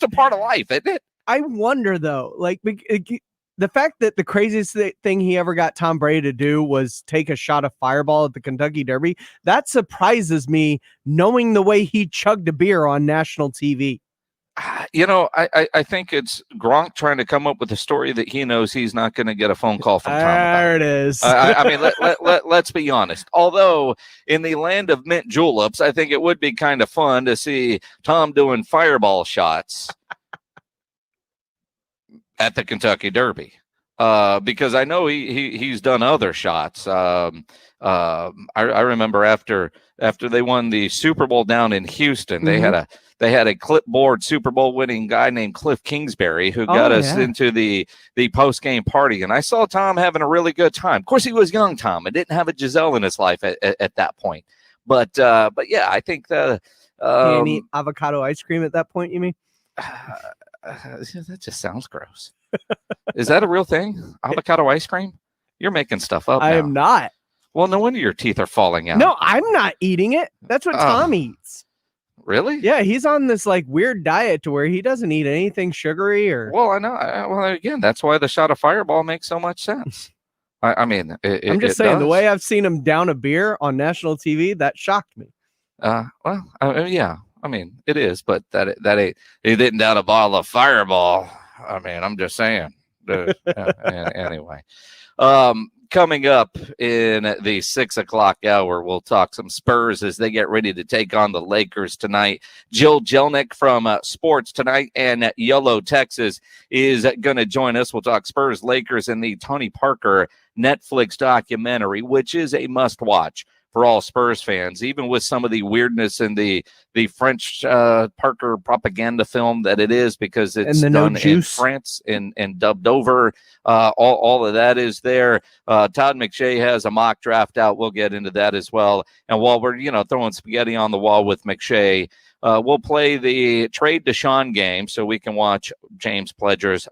a part of life, isn't it? I wonder, though, like the fact that the craziest thing he ever got Tom Brady to do was take a shot of Fireball at the Kentucky Derby. That surprises me, knowing the way he chugged a beer on national TV. I think it's Gronk trying to come up with a story that he knows he's not going to get a phone call from Tom. There it is. I mean, let's be honest. Although in the land of mint juleps, I think it would be kind of fun to see Tom doing Fireball shots at the Kentucky Derby, because I know he's done other shots. I remember after they won the Super Bowl down in Houston, they had a clipboard Super Bowl winning guy named Cliff Kingsbury who got us into the post game party, and I saw Tom having a really good time. Of course, he was young Tom and didn't have a Giselle in his life at that point, but yeah, I think the can't eat avocado ice cream at that point. You mean? That just sounds gross. Is that a real thing? Avocado ice cream? You're making stuff up. I now. am not. Well, no wonder your teeth are falling out. No, I'm not eating it. That's what Tom eats. Really? Yeah, he's on this like weird diet to where he doesn't eat anything sugary or. Well, I know. Well, again, that's why the shot of Fireball makes so much sense. I mean, I'm just saying, the way I've seen him down a beer on national TV, that shocked me. Yeah. I mean, it is, but that ain't, he didn't down a bottle of Fireball. I mean, I'm just saying. Anyway, coming up in the 6:00 hour, we'll talk some Spurs as they get ready to take on the Lakers tonight. Jill Jelnick from Sports Tonight and Yellow, Texas is going to join us. We'll talk Spurs, Lakers, and the Tony Parker Netflix documentary, which is a must-watch for all Spurs fans, even with some of the weirdness in the French Parker propaganda film that it is, because it's done in France and dubbed over. All of that is there. Todd McShay has a mock draft out. We'll get into that as well. And while we're throwing spaghetti on the wall with McShay, we'll play the trade Deshaun game so we can watch James Pledger's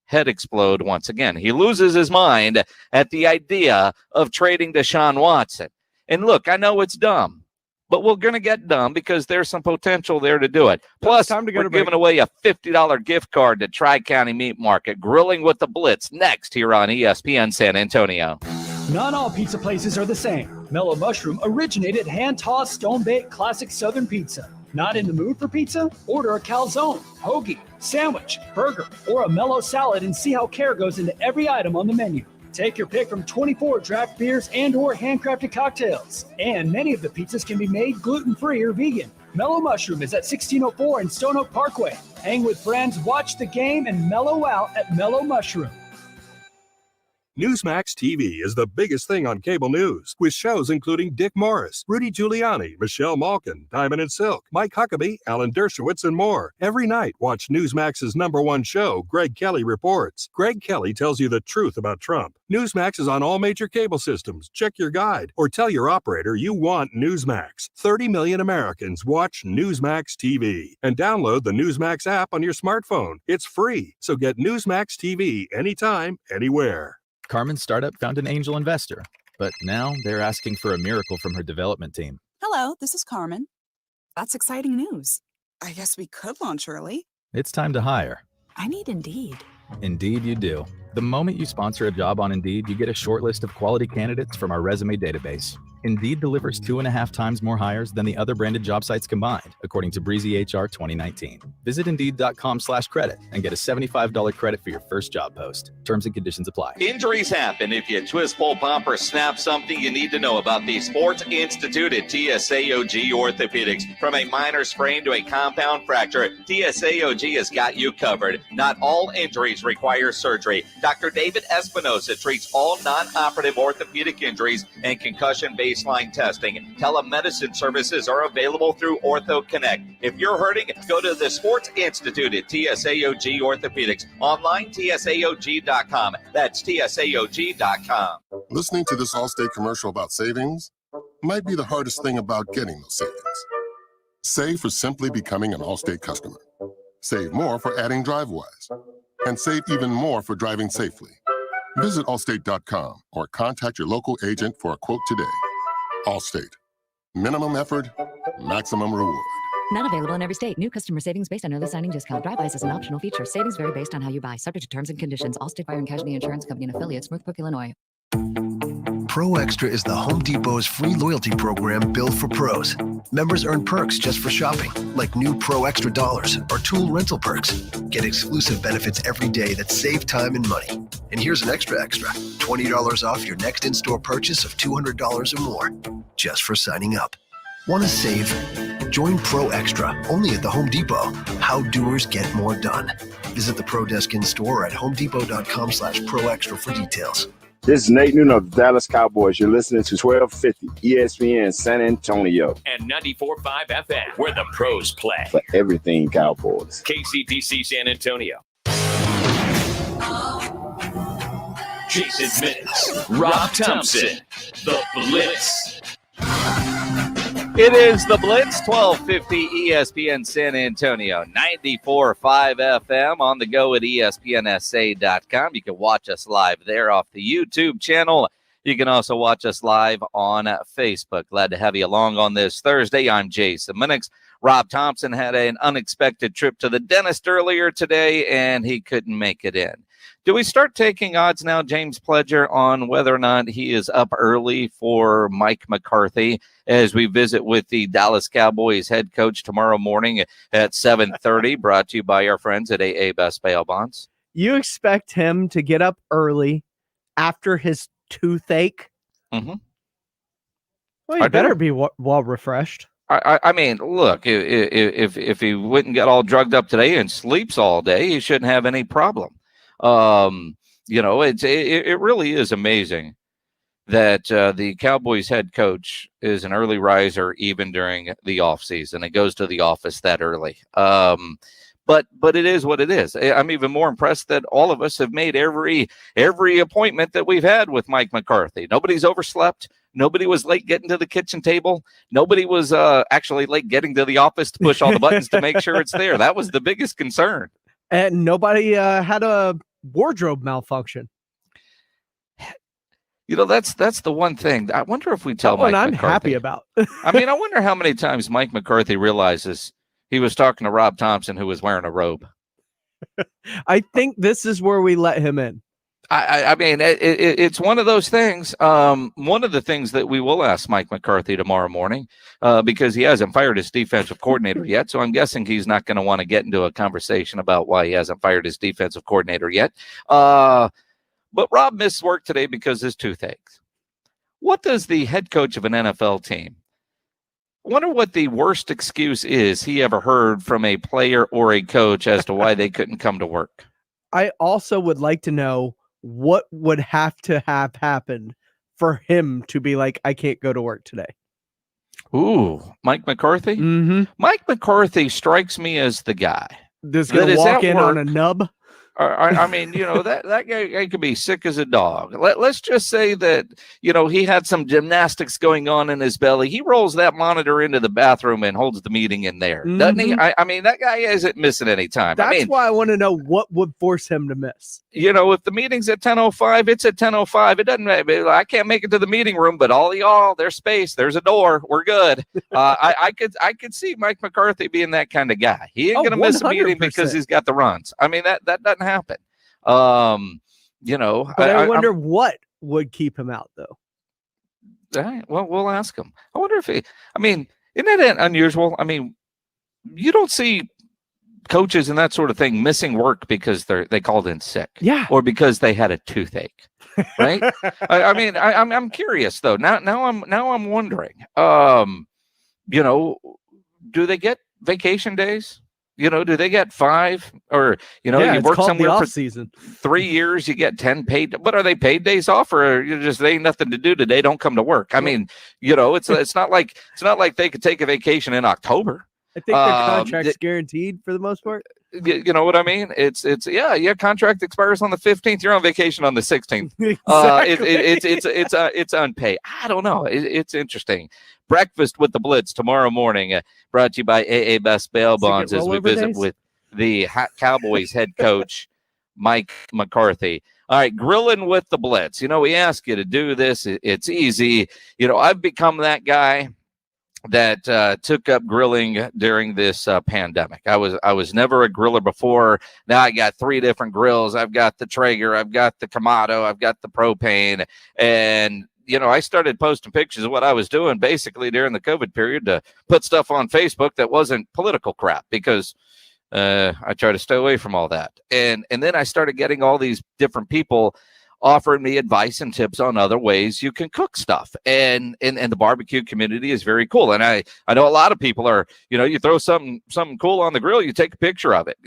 head explode once again. He loses his mind at the idea of trading Deshaun Watson. And look, I know it's dumb, but we're going to get dumb because there's some potential there to do it. Plus, we're giving away a $50 gift card to Tri-County Meat Market. Grilling with the Blitz next here on ESPN San Antonio. Not all pizza places are the same. Mellow Mushroom originated hand-tossed, stone-baked classic Southern pizza. Not in the mood for pizza? Order a calzone, hoagie, sandwich, burger, or a mellow salad and see how care goes into every item on the menu. Take your pick from 24 draft beers and or handcrafted cocktails. And many of the pizzas can be made gluten-free or vegan. Mellow Mushroom is at 1604 in Stone Oak Parkway. Hang with friends, watch the game, and mellow out at Mellow Mushroom. Newsmax TV is the biggest thing on cable news, with shows including Dick Morris, Rudy Giuliani, Michelle Malkin, Diamond and Silk, Mike Huckabee, Alan Dershowitz, and more. Every night, watch Newsmax's #1 show, Greg Kelly Reports. Greg Kelly tells you the truth about Trump. Newsmax is on all major cable systems. Check your guide or tell your operator you want Newsmax. 30 million Americans watch Newsmax TV. And download the Newsmax app on your smartphone. It's free, so get Newsmax TV anytime, anywhere. Carmen's startup found an angel investor, but now they're asking for a miracle from her development team. Hello, this is Carmen. That's exciting news. I guess we could launch early. It's time to hire. I need Indeed. Indeed you do. The moment you sponsor a job on Indeed, you get a short list of quality candidates from our resume database. Indeed delivers 2.5 times more hires than the other branded job sites combined, according to Breezy HR 2019. Visit Indeed.com/credit and get a $75 credit for your first job post. Terms and conditions apply. Injuries happen. If you twist, pull, pump, or snap something, you need to know about the Sports Institute at TSAOG Orthopedics. From a minor sprain to a compound fracture, TSAOG has got you covered. Not all injuries require surgery. Dr. David Espinosa treats all non-operative orthopedic injuries and concussion baseline testing. Telemedicine services are available through Ortho Connect. If you're hurting, go to the Sports Institute at TSAOG Orthopedics. Online, TSAOG.com. That's TSAOG.com. Listening to this Allstate commercial about savings might be the hardest thing about getting those savings. Save for simply becoming an Allstate customer. Save more for adding DriveWise. And save even more for driving safely. Visit Allstate.com or contact your local agent for a quote today. Allstate. Minimum effort, maximum reward. Not available in every state. New customer savings based on early signing discount. Drive-bys is an optional feature. Savings vary based on how you buy. Subject to terms and conditions. Allstate Fire and Casualty Insurance Company and affiliates. Northbrook, Illinois. Pro Extra is the Home Depot's free loyalty program built for pros. Members earn perks just for shopping, like new Pro Extra dollars or tool rental perks. Get exclusive benefits every day that save time and money. And here's an extra, $20 off your next in-store purchase of $200 or more, just for signing up. Want to save? Join Pro Extra, only at the Home Depot. How doers get more done. Visit the Pro Desk in-store or at homedepot.com/Pro Extra for details. This is Nate Newton of the Dallas Cowboys. You're listening to 1250 ESPN San Antonio. And 94.5 FM, where the pros play. For everything Cowboys. KCPC San Antonio. Jason Minutes, Rob Thompson, The Blitz. It is The Blitz, 1250 ESPN San Antonio, 94.5 FM, on the go at ESPNSA.com. You can watch us live there off the YouTube channel You can also watch us live on Facebook. Glad to have you along on this Thursday. I'm Jason Minix. Rob Thompson had an unexpected trip to the dentist earlier today, and he couldn't make it in. Do we start taking odds now, James Pledger, on whether or not he is up early for Mike McCarthy as we visit with the Dallas Cowboys head coach tomorrow morning at 7:30, brought to you by our friends at AA Best Bail Bonds? You expect him to get up early after his toothache? Mm-hmm. Well, he better be well refreshed. I mean, look, if he wouldn't get all drugged up today and sleeps all day, he shouldn't have any problem. It really is amazing that the Cowboys head coach is an early riser even during the offseason. It goes to the office that early. But it is what it is. I'm even more impressed that all of us have made every appointment that we've had with Mike McCarthy. Nobody's overslept. Nobody was late getting to the kitchen table. Nobody was actually late getting to the office to push all the buttons to make sure it's there. That was the biggest concern. And nobody had a wardrobe malfunction. That's the one thing. I wonder if we tell Mike I'm McCarthy. Happy about. I mean, I wonder how many times Mike McCarthy realizes he was talking to Rob Thompson, who was wearing a robe. I think this is where we let him in. I mean, it's one of those things. One of the things that we will ask Mike McCarthy tomorrow morning, because he hasn't fired his defensive coordinator yet. So I'm guessing he's not going to want to get into a conversation about why he hasn't fired his defensive coordinator yet. But Rob missed work today because his toothache. What does the head coach of an NFL team? I wonder what the worst excuse is he ever heard from a player or a coach as to why they couldn't come to work. I also would like to know what would have to have happened for him to be like, I can't go to work today. Ooh, Mike McCarthy? Mm-hmm. Mike McCarthy strikes me as the guy that's going to walk in on a nub. I mean, that guy could be sick as a dog. Let's just say that, he had some gymnastics going on in his belly. He rolls that monitor into the bathroom and holds the meeting in there, doesn't he? I mean, that guy isn't missing any time. That's why I want to know what would force him to miss. If the meeting's at 10:05, it's at 10:05. It doesn't. I can't make it to the meeting room, but all y'all, there's space. There's a door. We're good. I could see Mike McCarthy being that kind of guy. He ain't gonna miss a meeting because he's got the runs. I mean, that doesn't happen. But I wonder what would keep him out, though. All right, well, we'll ask him. I wonder if isn't that unusual? I mean, you don't see coaches and that sort of thing missing work because they called in sick, or because they had a toothache, right? I'm curious though. Now I'm wondering. Do they get vacation days? Do they get 5 or, you work somewhere for season 3 years, you get 10 paid, but are they paid days off or they ain't nothing to do today? Don't come to work. I mean, it's not like they could take a vacation in October. I think their contract's guaranteed for the most part. You know what I mean? It's contract expires on the 15th. You're on vacation on the 16th. Exactly. It's unpaid. I don't know. It's interesting. Breakfast with the Blitz tomorrow morning, brought to you by AA Best Bail Bonds as we visit with the Cowboys head coach, Mike McCarthy. All right, grilling with the Blitz. We ask you to do this. It's easy. I've become that guy that took up grilling during this pandemic. I was never a griller before. Now I got 3 different grills. I've got the Traeger, I've got the Kamado, I've got the propane, and I started posting pictures of what I was doing basically during the COVID period to put stuff on Facebook that wasn't political crap because I try to stay away from all that. And then I started getting all these different people offering me advice and tips on other ways you can cook stuff. And the barbecue community is very cool. And I know a lot of people are, you throw something cool on the grill, you take a picture of it,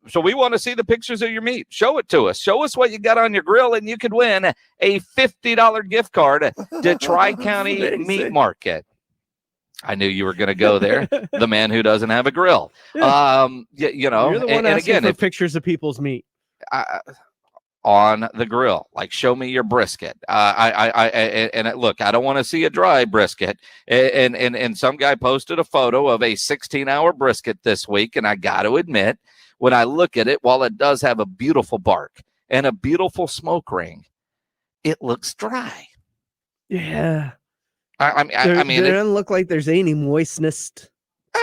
So we want to see the pictures of your meat. Show it to us. Show us what you got on your grill, and you could win a $50 gift card to Tri-County Meat Market. I knew you were going to go there. The man who doesn't have a grill. You're the one asking for pictures of people's meat. On the grill, like show me your brisket. Look, I don't want to see a dry brisket. And some guy posted a photo of a 16-hour brisket this week, and I got to admit, when I look at it, while it does have a beautiful bark and a beautiful smoke ring, it looks dry. Yeah. I mean, it doesn't look like there's any moistness to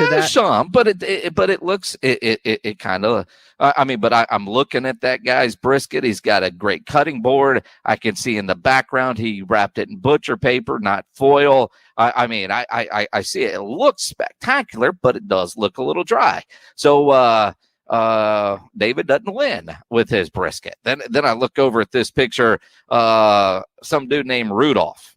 that. Some, but it looks it kind of. But I'm looking at that guy's brisket. He's got a great cutting board. I can see in the background he wrapped it in butcher paper, not foil. I see it. It looks spectacular, but it does look a little dry. So David doesn't win with his brisket. Then I look over at this picture. Some dude named Rudolph.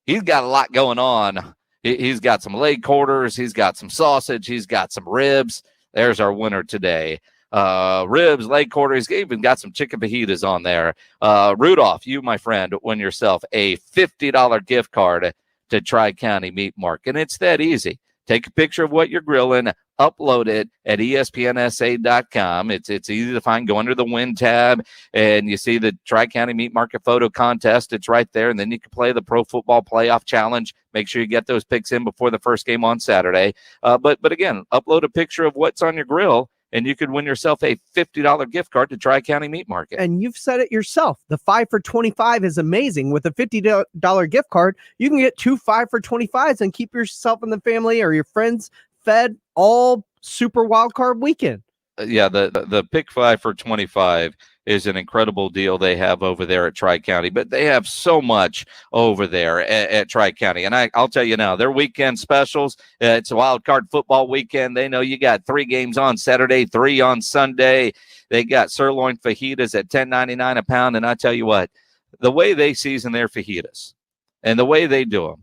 He's got a lot going on. He's got some leg quarters. He's got some sausage. He's got some ribs. There's our winner today. Ribs, leg quarters. He's even got some chicken fajitas on there. Rudolph, you, my friend, win yourself a $50 gift card to Tri-County Meat Market. And it's that easy. Take a picture of what you're grilling, upload it at espnsa.com. It's easy to find. Go under the win tab, and you see the Tri-County Meat Market Photo Contest. It's right there, and then you can play the Pro Football Playoff Challenge. Make sure you get those picks in before the first game on Saturday. But again, upload a picture of what's on your grill, and you could win yourself a $50 gift card to Tri-County Meat Market. And you've said it yourself. The 5 for 25 is amazing. With a $50 gift card, you can get 2 5 for 25s and keep yourself and the family or your friends fed all Super Wild Card weekend. Yeah, the pick 5 for 25 is an incredible deal they have over there at Tri-County, but they have so much over there at Tri-County. And I'll tell you now, their weekend specials, it's a wild card football weekend. They know you got 3 games on Saturday, 3 on Sunday. They got sirloin fajitas at $10.99 a pound. And I tell you what, the way they season their fajitas and the way they do them,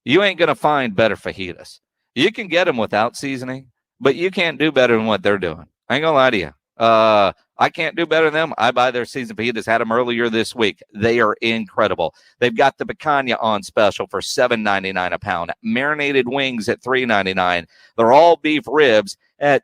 you ain't going to find better fajitas. You can get them without seasoning, but you can't do better than what they're doing. I ain't gonna lie to you. I can't do better than them. I buy their seasoned fajitas. Had them earlier this week. They are incredible. They've got the picanha on special for $7.99 a pound. Marinated wings at $3.99. They're all beef ribs at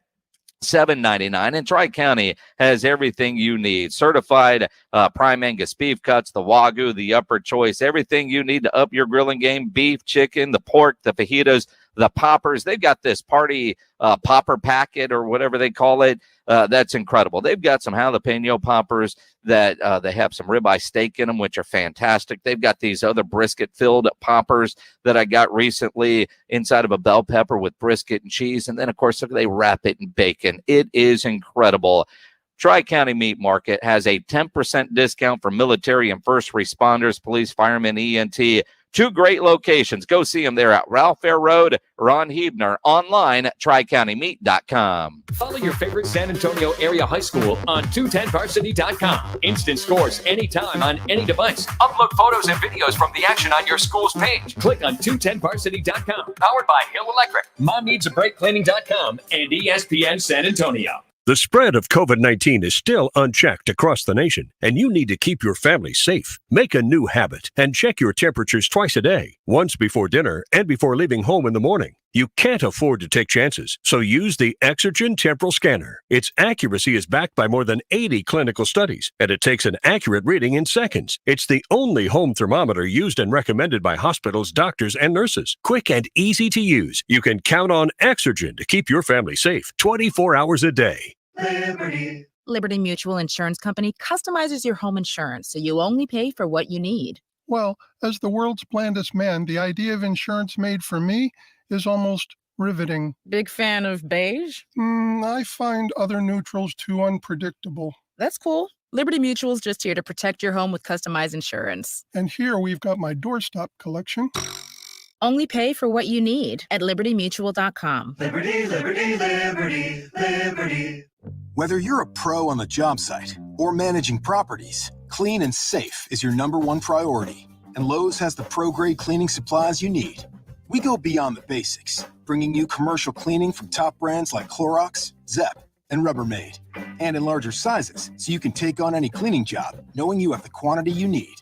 $7.99. And Tri-County has everything you need. Certified prime Angus beef cuts, the Wagyu, the upper choice, everything you need to up your grilling game. Beef, chicken, the pork, the fajitas, the poppers. They've got this party popper packet or whatever they call it. That's incredible. They've got some jalapeno poppers that they have some ribeye steak in them, which are fantastic. They've got these other brisket-filled poppers that I got recently inside of a bell pepper with brisket and cheese. And then, of course, they wrap it in bacon. It is incredible. Tri-County Meat Market has a 10% discount for military and first responders, police, firemen, EMT. 2 great locations. Go see them there at Ralph Fair Road or on Huebner. Online at tricountymeat.com. Follow your favorite San Antonio area high school on 210varsity.com. Instant scores anytime on any device. Upload photos and videos from the action on your school's page. Click on 210varsity.com. Powered by Hill Electric, MomNeedsABreakCleaning.com, and ESPN San Antonio. The spread of COVID-19 is still unchecked across the nation, and you need to keep your family safe. Make a new habit and check your temperatures twice a day, once before dinner and before leaving home in the morning. You can't afford to take chances, so use the Exergen Temporal Scanner. Its accuracy is backed by more than 80 clinical studies, and it takes an accurate reading in seconds. It's the only home thermometer used and recommended by hospitals, doctors, and nurses. Quick and easy to use. You can count on Exergen to keep your family safe 24 hours a day. Liberty Mutual Insurance Company customizes your home insurance so you only pay for what you need. Well, as the world's blandest man, the idea of insurance made for me is almost riveting. Big fan of beige? I find other neutrals too unpredictable. That's cool. Liberty Mutual's just here to protect your home with customized insurance. And here we've got my doorstop collection. Only pay for what you need at libertymutual.com. Liberty, liberty, liberty, liberty. Whether you're a pro on the job site or managing properties, clean and safe is your #1 priority. And Lowe's has the pro-grade cleaning supplies you need. We go beyond the basics, bringing you commercial cleaning from top brands like Clorox, Zep, and Rubbermaid. And in larger sizes, so you can take on any cleaning job, knowing you have the quantity you need.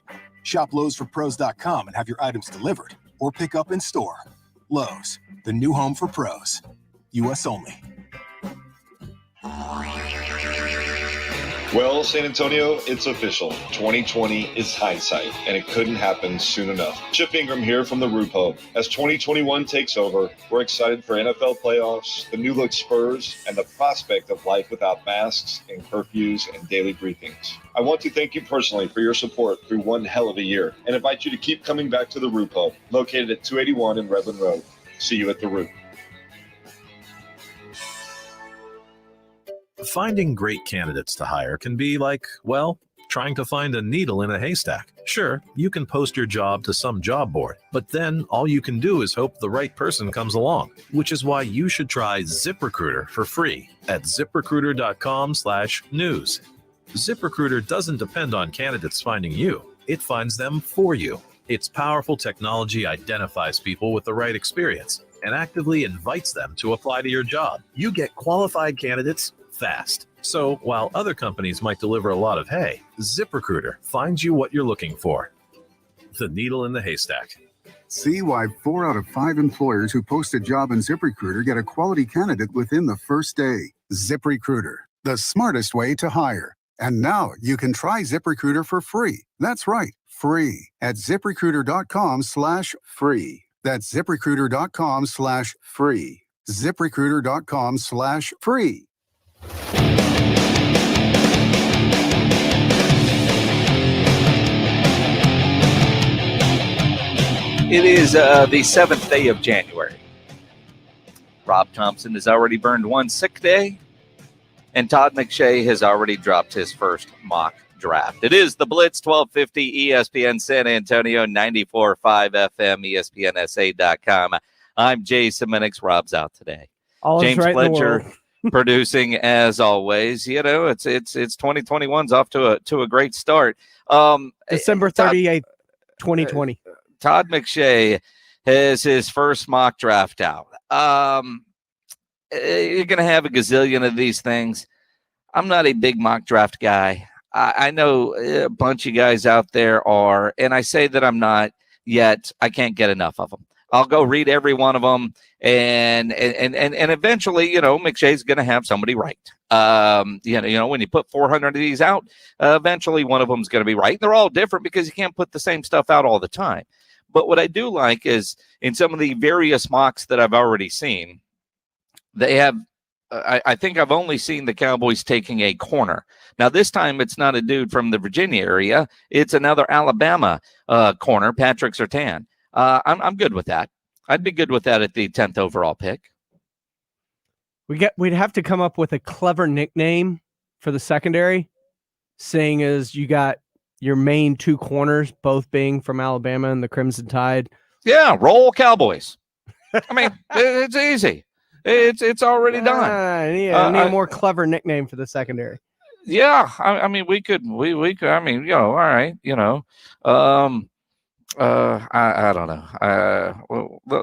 Shop Lowe'sForPros.com and have your items delivered or pick up in store. Lowe's, the new home for pros. U.S. only. Well, San Antonio, it's official. 2020 is hindsight, and it couldn't happen soon enough. Chip Ingram here from the Root Hub. As 2021 takes over, we're excited for NFL playoffs, the new look Spurs, and the prospect of life without masks and curfews and daily briefings. I want to thank you personally for your support through one hell of a year and invite you to keep coming back to the Root Hub, located at 281 in Redland Road. See you at the Root. Finding great candidates to hire can be like, well, trying to find a needle in a haystack. Sure, you can post your job to some job board, but then all you can do is hope the right person comes along, which is why you should try ZipRecruiter for free at ZipRecruiter.com/news. ZipRecruiter doesn't depend on candidates finding you. It finds them for you. Its powerful technology identifies people with the right experience and actively invites them to apply to your job. You get qualified candidates fast. So while other companies might deliver a lot of hay, ZipRecruiter finds you what you're looking for. The needle in the haystack. See why 4 out of 5 employers who post a job in ZipRecruiter get a quality candidate within the first day. ZipRecruiter, the smartest way to hire. And now you can try ZipRecruiter for free. That's right, free at ZipRecruiter.com/free. That's ZipRecruiter.com/free. ZipRecruiter.com/free. It is the 7th day of January. Rob Thompson has already burned one sick day, and Todd McShay has already dropped his first mock draft. It is the Blitz, 1250 ESPN San Antonio, 94.5 FM, ESPNSA.com. I'm Jason Minix. Rob's out today. James right Fletcher producing as always. You know, it's 2021's off to a great start. December 38th, 2020. Todd McShay has his first mock draft out. You're going to have a gazillion of these things. I'm not a big mock draft guy. I know a bunch of guys out there are, and I say that I'm not, yet I can't get enough of them. I'll go read every one of them, and eventually, you know, McShay's going to have somebody right. You know, when you put 400 of these out, eventually one of them is going to be right. They're all different because you can't put the same stuff out all the time. But what I do like is in some of the various mocks that I've already seen, they have, I think I've only seen the Cowboys taking a corner. Now, this time it's not a dude from the Virginia area. It's another Alabama corner, Patrick Surtain. I'm good with that. I'd be good with that at the 10th overall pick. We'd have to come up with a clever nickname for the secondary, seeing as you got your main 2 corners both being from Alabama and the Crimson Tide. Yeah, roll Cowboys. I mean, it's easy. It's already done. I need a more clever nickname for the secondary. Yeah, I mean, we could. I mean, you know, all right, you know, I don't know.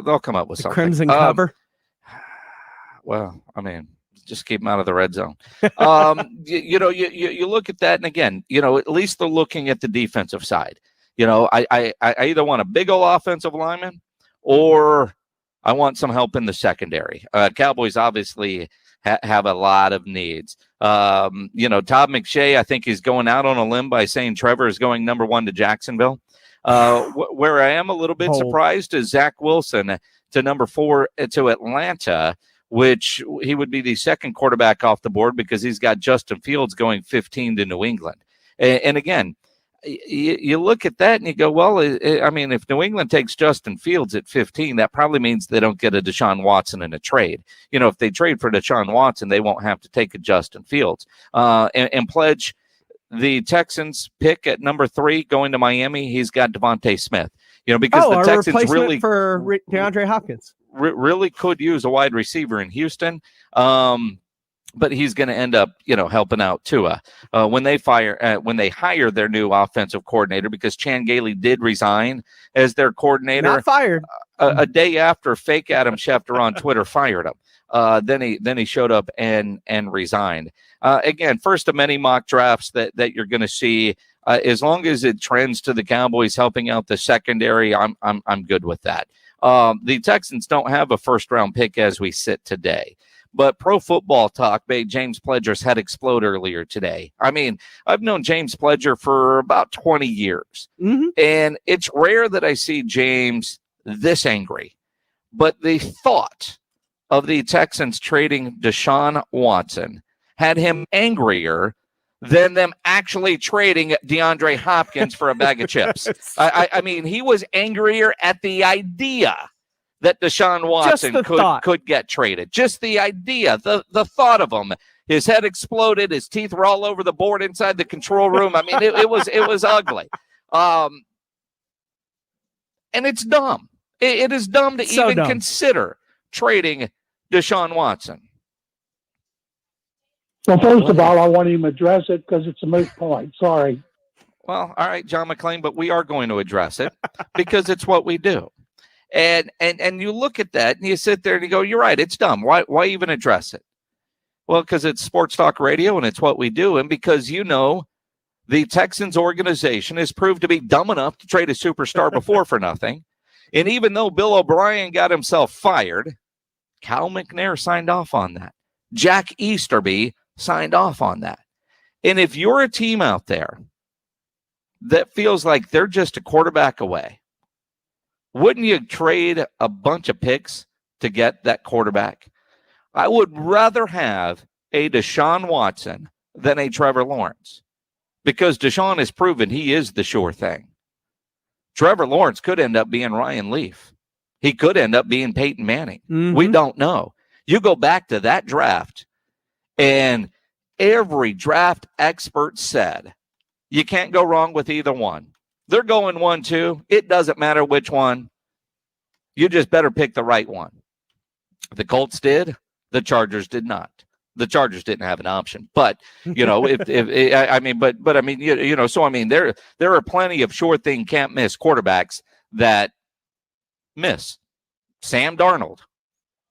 They'll come up with something. Crimson cover. Well, I mean, just keep them out of the red zone. You know, you look at that, and again, you know, at least they're looking at the defensive side. You know, I either want a big old offensive lineman or I want some help in the secondary. Cowboys obviously have a lot of needs. You know, Todd McShay, I think he's going out on a limb by saying Trevor is going number 1 to Jacksonville. Where I am a little bit surprised is Zach Wilson to number 4 to Atlanta, which he would be the second quarterback off the board because he's got Justin Fields going 15 to New England. And again, you look at that and you go, well, I mean, if New England takes Justin Fields at 15, that probably means they don't get a Deshaun Watson in a trade. You know, if they trade for Deshaun Watson, they won't have to take a Justin Fields and pledge the Texans pick at number 3 going to Miami. He's got Devontae Smith, you know, because the Texans really for DeAndre Hopkins really could use a wide receiver in Houston. But he's going to end up, you know, helping out Tua when they hire their new offensive coordinator, because Chan Gailey did resign as their coordinator. Not fired. A day after fake Adam Schefter on Twitter fired him. Then he showed up and resigned. Again, first of many mock drafts that you're going to see. As long as it trends to the Cowboys helping out the secondary, I'm good with that. The Texans don't have a first round pick as we sit today. but Pro Football Talk made James Pledger's head explode earlier today. I mean, I've known James Pledger for about 20 years, and it's rare that I see James this angry. But the thought of the Texans trading Deshaun Watson had him angrier than them actually trading DeAndre Hopkins for a bag of chips. I mean, he was angrier at the idea that Deshaun Watson could get traded. Just the idea, the thought of him. His head exploded. His teeth were all over the board inside the control room. I mean, it was ugly. And it's dumb. It is dumb to even consider trading Deshaun Watson. Well, first of all, I want him to address it because it's a moot point. Sorry. Well, all right, John McClain, but we are going to address it because it's what we do. And you look at that and you sit there and you go, you're right, it's dumb. Why even address it? Well, because it's sports talk radio and it's what we do. And because, the Texans organization has proved to be dumb enough to trade a superstar before for nothing. And even though Bill O'Brien got himself fired, Cal McNair signed off on that. Jack Easterby signed off on that. And if you're a team out there that feels like they're just a quarterback away, wouldn't you trade a bunch of picks to get that quarterback? I would rather have a Deshaun Watson than a Trevor Lawrence because Deshaun has proven he is the sure thing. Trevor Lawrence could end up being Ryan Leaf. He could end up being Peyton Manning. We don't know. You go back to that draft, and every draft expert said you can't go wrong with either one. They're going 1-2. It doesn't matter which one. You just better pick the right one. The Colts did. The Chargers did not. The Chargers didn't have an option. But, so I mean, there are plenty of sure thing can't miss quarterbacks that miss. Sam Darnold.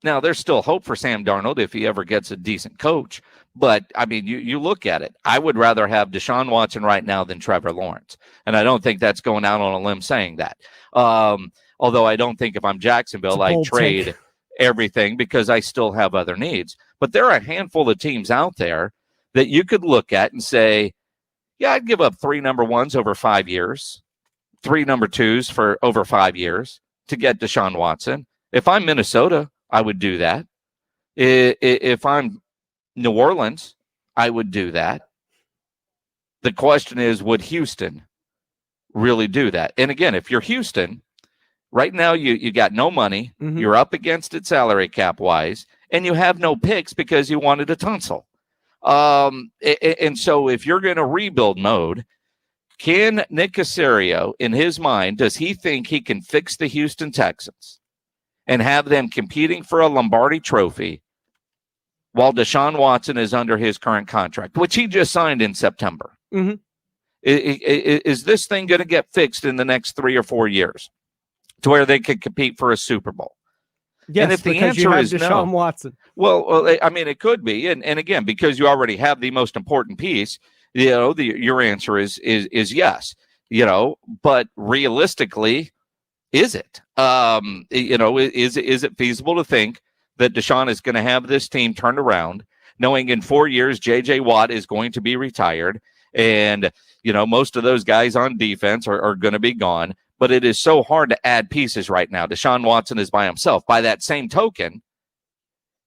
Now, there's still hope for Sam Darnold if he ever gets a decent coach. But, I mean, you look at it. I would rather have Deshaun Watson right now than Trevor Lawrence. And I don't think that's going out on a limb saying that. Although I don't think if I'm Jacksonville, I trade everything because I still have other needs. But there are a handful of teams out there that you could look at and say, yeah, I'd give up 3 number ones over 5 years, 3 number twos for over 5 years to get Deshaun Watson. If I'm Minnesota, I would do that. If I'm New Orleans, I would do that. The question is, would Houston really do that? And again, if you're Houston, right now you got no money, you're up against it salary cap wise, and you have no picks because you wanted a Tunsil. And so if you're going to rebuild mode, can Nick Caserio, in his mind, does he think he can fix the Houston Texans and have them competing for a Lombardi trophy while Deshaun Watson is under his current contract, which he just signed in September? Is this thing going to get fixed in the next 3 or 4 years to where they could compete for a Super Bowl? Yes, and if the because answer you have is Deshaun no, Watson. Well, I mean, it could be, and again, because you already have the most important piece, your answer is yes, but realistically, is it? Is it feasible to think that Deshaun is going to have this team turned around, knowing in 4 years J.J. Watt is going to be retired, and most of those guys on defense are going to be gone. But it is so hard to add pieces right now. Deshaun Watson is by himself. By that same token,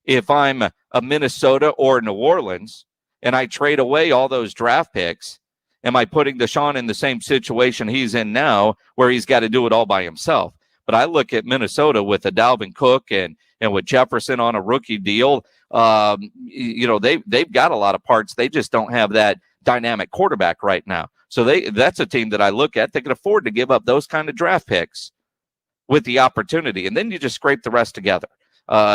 if I'm a Minnesota or New Orleans and I trade away all those draft picks, am I putting Deshaun in the same situation he's in now where he's got to do it all by himself? But I look at Minnesota with a Dalvin Cook and with Jefferson on a rookie deal. They've got a lot of parts. They just don't have that dynamic quarterback right now. So that's a team that I look at. They can afford to give up those kind of draft picks with the opportunity. And then you just scrape the rest together.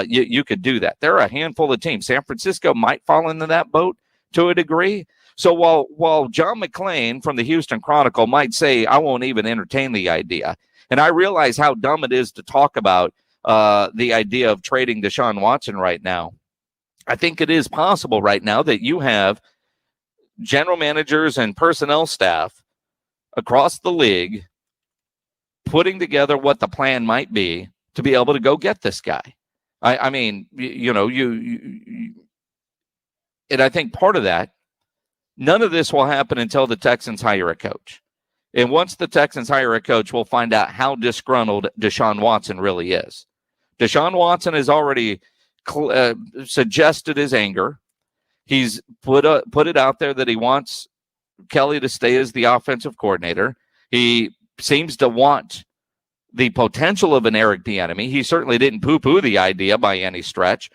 You could do that. There are a handful of teams. San Francisco might fall into that boat to a degree. So while John McClain from the Houston Chronicle might say, I won't even entertain the idea. And I realize how dumb it is to talk about the idea of trading Deshaun Watson right now. I think it is possible right now that you have general managers and personnel staff across the league putting together what the plan might be to be able to go get this guy. I mean, and I think part of that, none of this will happen until the Texans hire a coach. And once the Texans hire a coach, we'll find out how disgruntled Deshaun Watson really is. Deshaun Watson has already suggested his anger. He's put it out there that he wants Kelly to stay as the offensive coordinator. He seems to want the potential of an Eric Bieniemy. He certainly didn't poo-poo the idea by any stretch,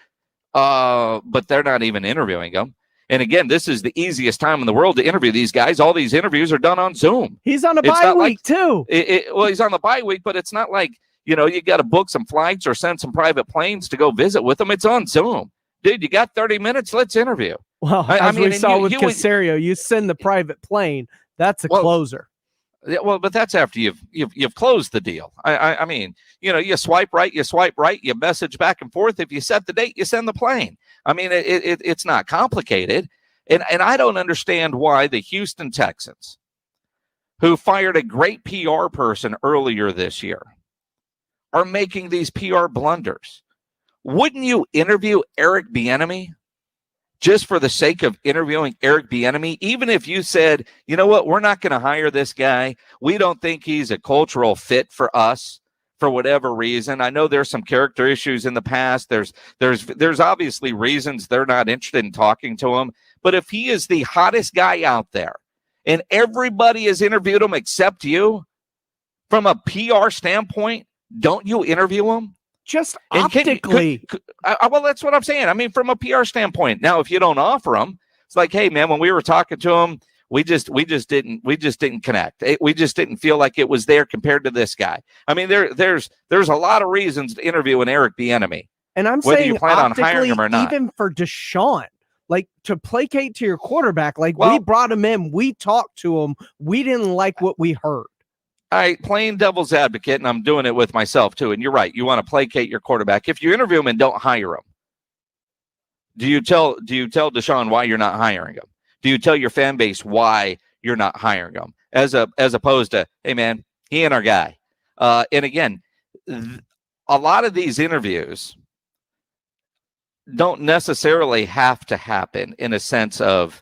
but they're not even interviewing him. And again, this is the easiest time in the world to interview these guys. All these interviews are done on Zoom. He's on a bye week, too. Well, he's on the bye week, but it's not like, you got to book some flights or send some private planes to go visit with him. It's on Zoom. Dude, you got 30 minutes? Let's interview. Well, as we saw with Caserio, you send the private plane. That's a closer. Yeah, well, but that's after you've closed the deal. I mean, you swipe right, you message back and forth. If you set the date, you send the plane. I mean, it's not complicated. And I don't understand why the Houston Texans, who fired a great PR person earlier this year, are making these PR blunders. Wouldn't you interview Eric Bieniemy just for the sake of interviewing Eric Bieniemy? Even if you said, you know what, we're not going to hire this guy. We don't think he's a cultural fit for us for whatever reason. I know there's some character issues in the past. There's obviously reasons they're not interested in talking to him. But if he is the hottest guy out there and everybody has interviewed him except you, from a PR standpoint, don't you interview him? Just optically. Well, that's what I'm saying. I mean, from a PR standpoint. Now, if you don't offer him, it's like, hey, man, when we were talking to him, we just didn't connect. We just didn't feel like it was there compared to this guy. I mean, there's a lot of reasons to interview an Eric Bieniemy. And I'm whether saying you plan on hiring him or not. Even for Deshaun, like to placate to your quarterback, like we brought him in, we talked to him, we didn't like what we heard. All right, playing devil's advocate, and I'm doing it with myself too. And you're right. You want to placate your quarterback. If you interview him and don't hire him, do you tell Deshaun why you're not hiring him? Do you tell your fan base why you're not hiring him? As opposed to, hey man, he ain't our guy. And again, a lot of these interviews don't necessarily have to happen in a sense of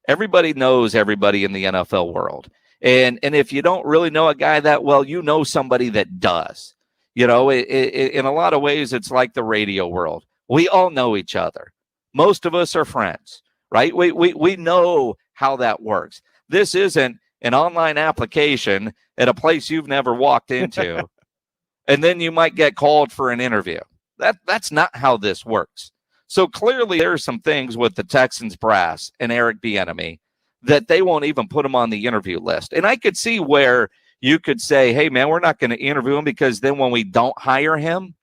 everybody knows everybody in the NFL world. And if you don't really know a guy that well, you know somebody that does. In a lot of ways, it's like the radio world. We all know each other. Most of us are friends, right? We know how that works. This isn't an online application at a place you've never walked into, and then you might get called for an interview. That's not how this works. So clearly, there are some things with the Texans brass and Eric Bieniemy that they won't even put him on the interview list. And I could see where you could say, hey, man, we're not going to interview him because then when we don't hire him,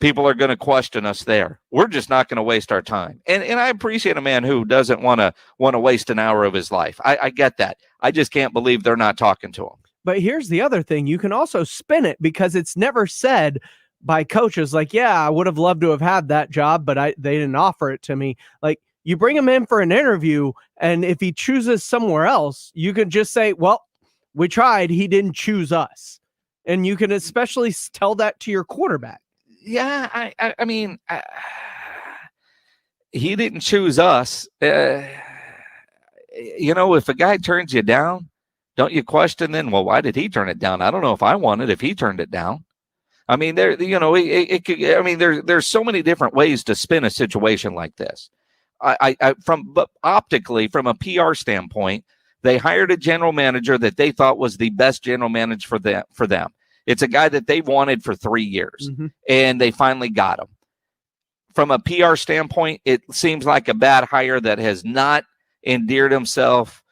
people are going to question us there. We're just not going to waste our time. And I appreciate a man who doesn't want to waste an hour of his life. I get that. I just can't believe they're not talking to him. But here's the other thing. You can also spin it because it's never said by coaches like, yeah, I would have loved to have had that job, but they didn't offer it to me. Like, you bring him in for an interview, and if he chooses somewhere else, you can just say, well, we tried. He didn't choose us. And you can especially tell that to your quarterback. Yeah, I mean, he didn't choose us. If a guy turns you down, don't you question then, well, why did he turn it down? I don't know if I wanted if he turned it down. I mean, there's so many different ways to spin a situation like this. But optically, from a PR standpoint, they hired a general manager that they thought was the best general manager for them. It's a guy that they've wanted for 3 years, and they finally got him. From a PR standpoint, it seems like a bad hire that has not endeared himself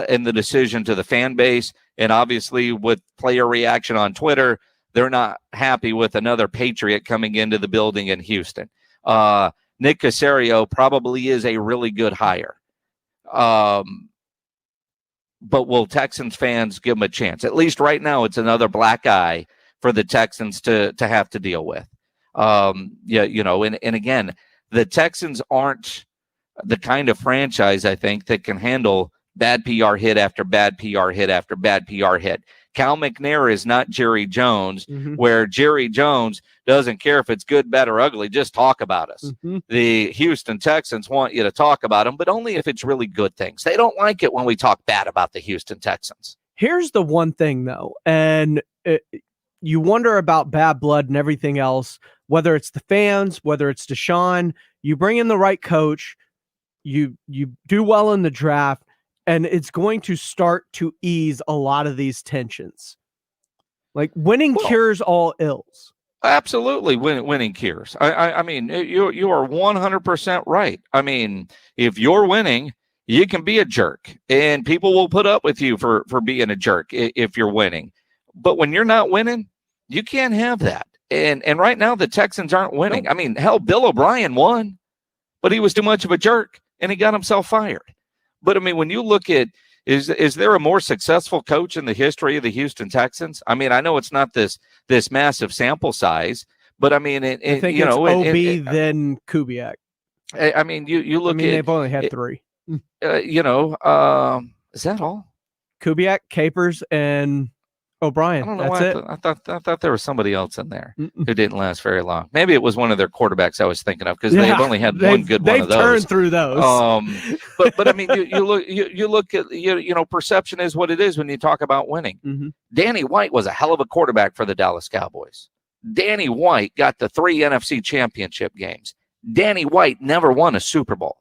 in the decision to the fan base. And obviously, with player reaction on Twitter, they're not happy with another Patriot coming into the building in Houston. Nick Caserio probably is a really good hire. But will Texans fans give him a chance? At least right now, it's another black eye for the Texans to have to deal with. And again, the Texans aren't the kind of franchise, I think, that can handle bad PR hit after bad PR hit after bad PR hit. Cal McNair is not Jerry Jones, where Jerry Jones doesn't care if it's good, bad, or ugly. Just talk about us. The Houston Texans want you to talk about them, but only if it's really good things. They don't like it when we talk bad about the Houston Texans. Here's the one thing, though, and you wonder about bad blood and everything else, whether it's the fans, whether it's Deshaun. You bring in the right coach, you do well in the draft, and it's going to start to ease a lot of these tensions. Like winning cures all ills. Absolutely, winning cures. I mean, you are 100% right. I mean, if you're winning, you can be a jerk, and people will put up with you for being a jerk if you're winning. But when you're not winning, you can't have that. And right now, the Texans aren't winning. I mean, hell, Bill O'Brien won, but he was too much of a jerk, and he got himself fired. But, I mean, when you look at, is there a more successful coach in the history of the Houston Texans? I mean, I know it's not this massive sample size, but, I mean, I think it's OB then Kubiak. I mean, you look at. They've only had three. Is that all? Kubiak, Capers, and O'Brien. I don't know. That's it. I thought there was somebody else in there who didn't last very long. Maybe it was one of their quarterbacks I was thinking of, because they've only had one good one of those. They've turned through those. But I mean, you look at perception is what it is when you talk about winning. Danny White was a hell of a quarterback for the Dallas Cowboys. Danny White got the 3 NFC championship games. Danny White never won a Super Bowl.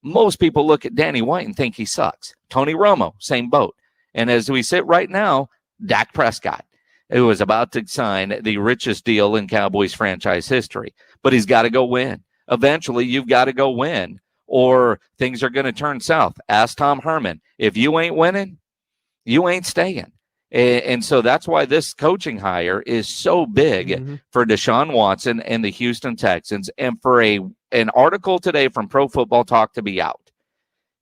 Most people look at Danny White and think he sucks. Tony Romo, same boat. And as we sit right now, Dak Prescott, who is about to sign the richest deal in Cowboys franchise history. But he's got to go win. Eventually, you've got to go win, or things are going to turn south. Ask Tom Herman. If you ain't winning, you ain't staying. And so that's why this coaching hire is so big for Deshaun Watson and the Houston Texans, and for an article today from Pro Football Talk to be out,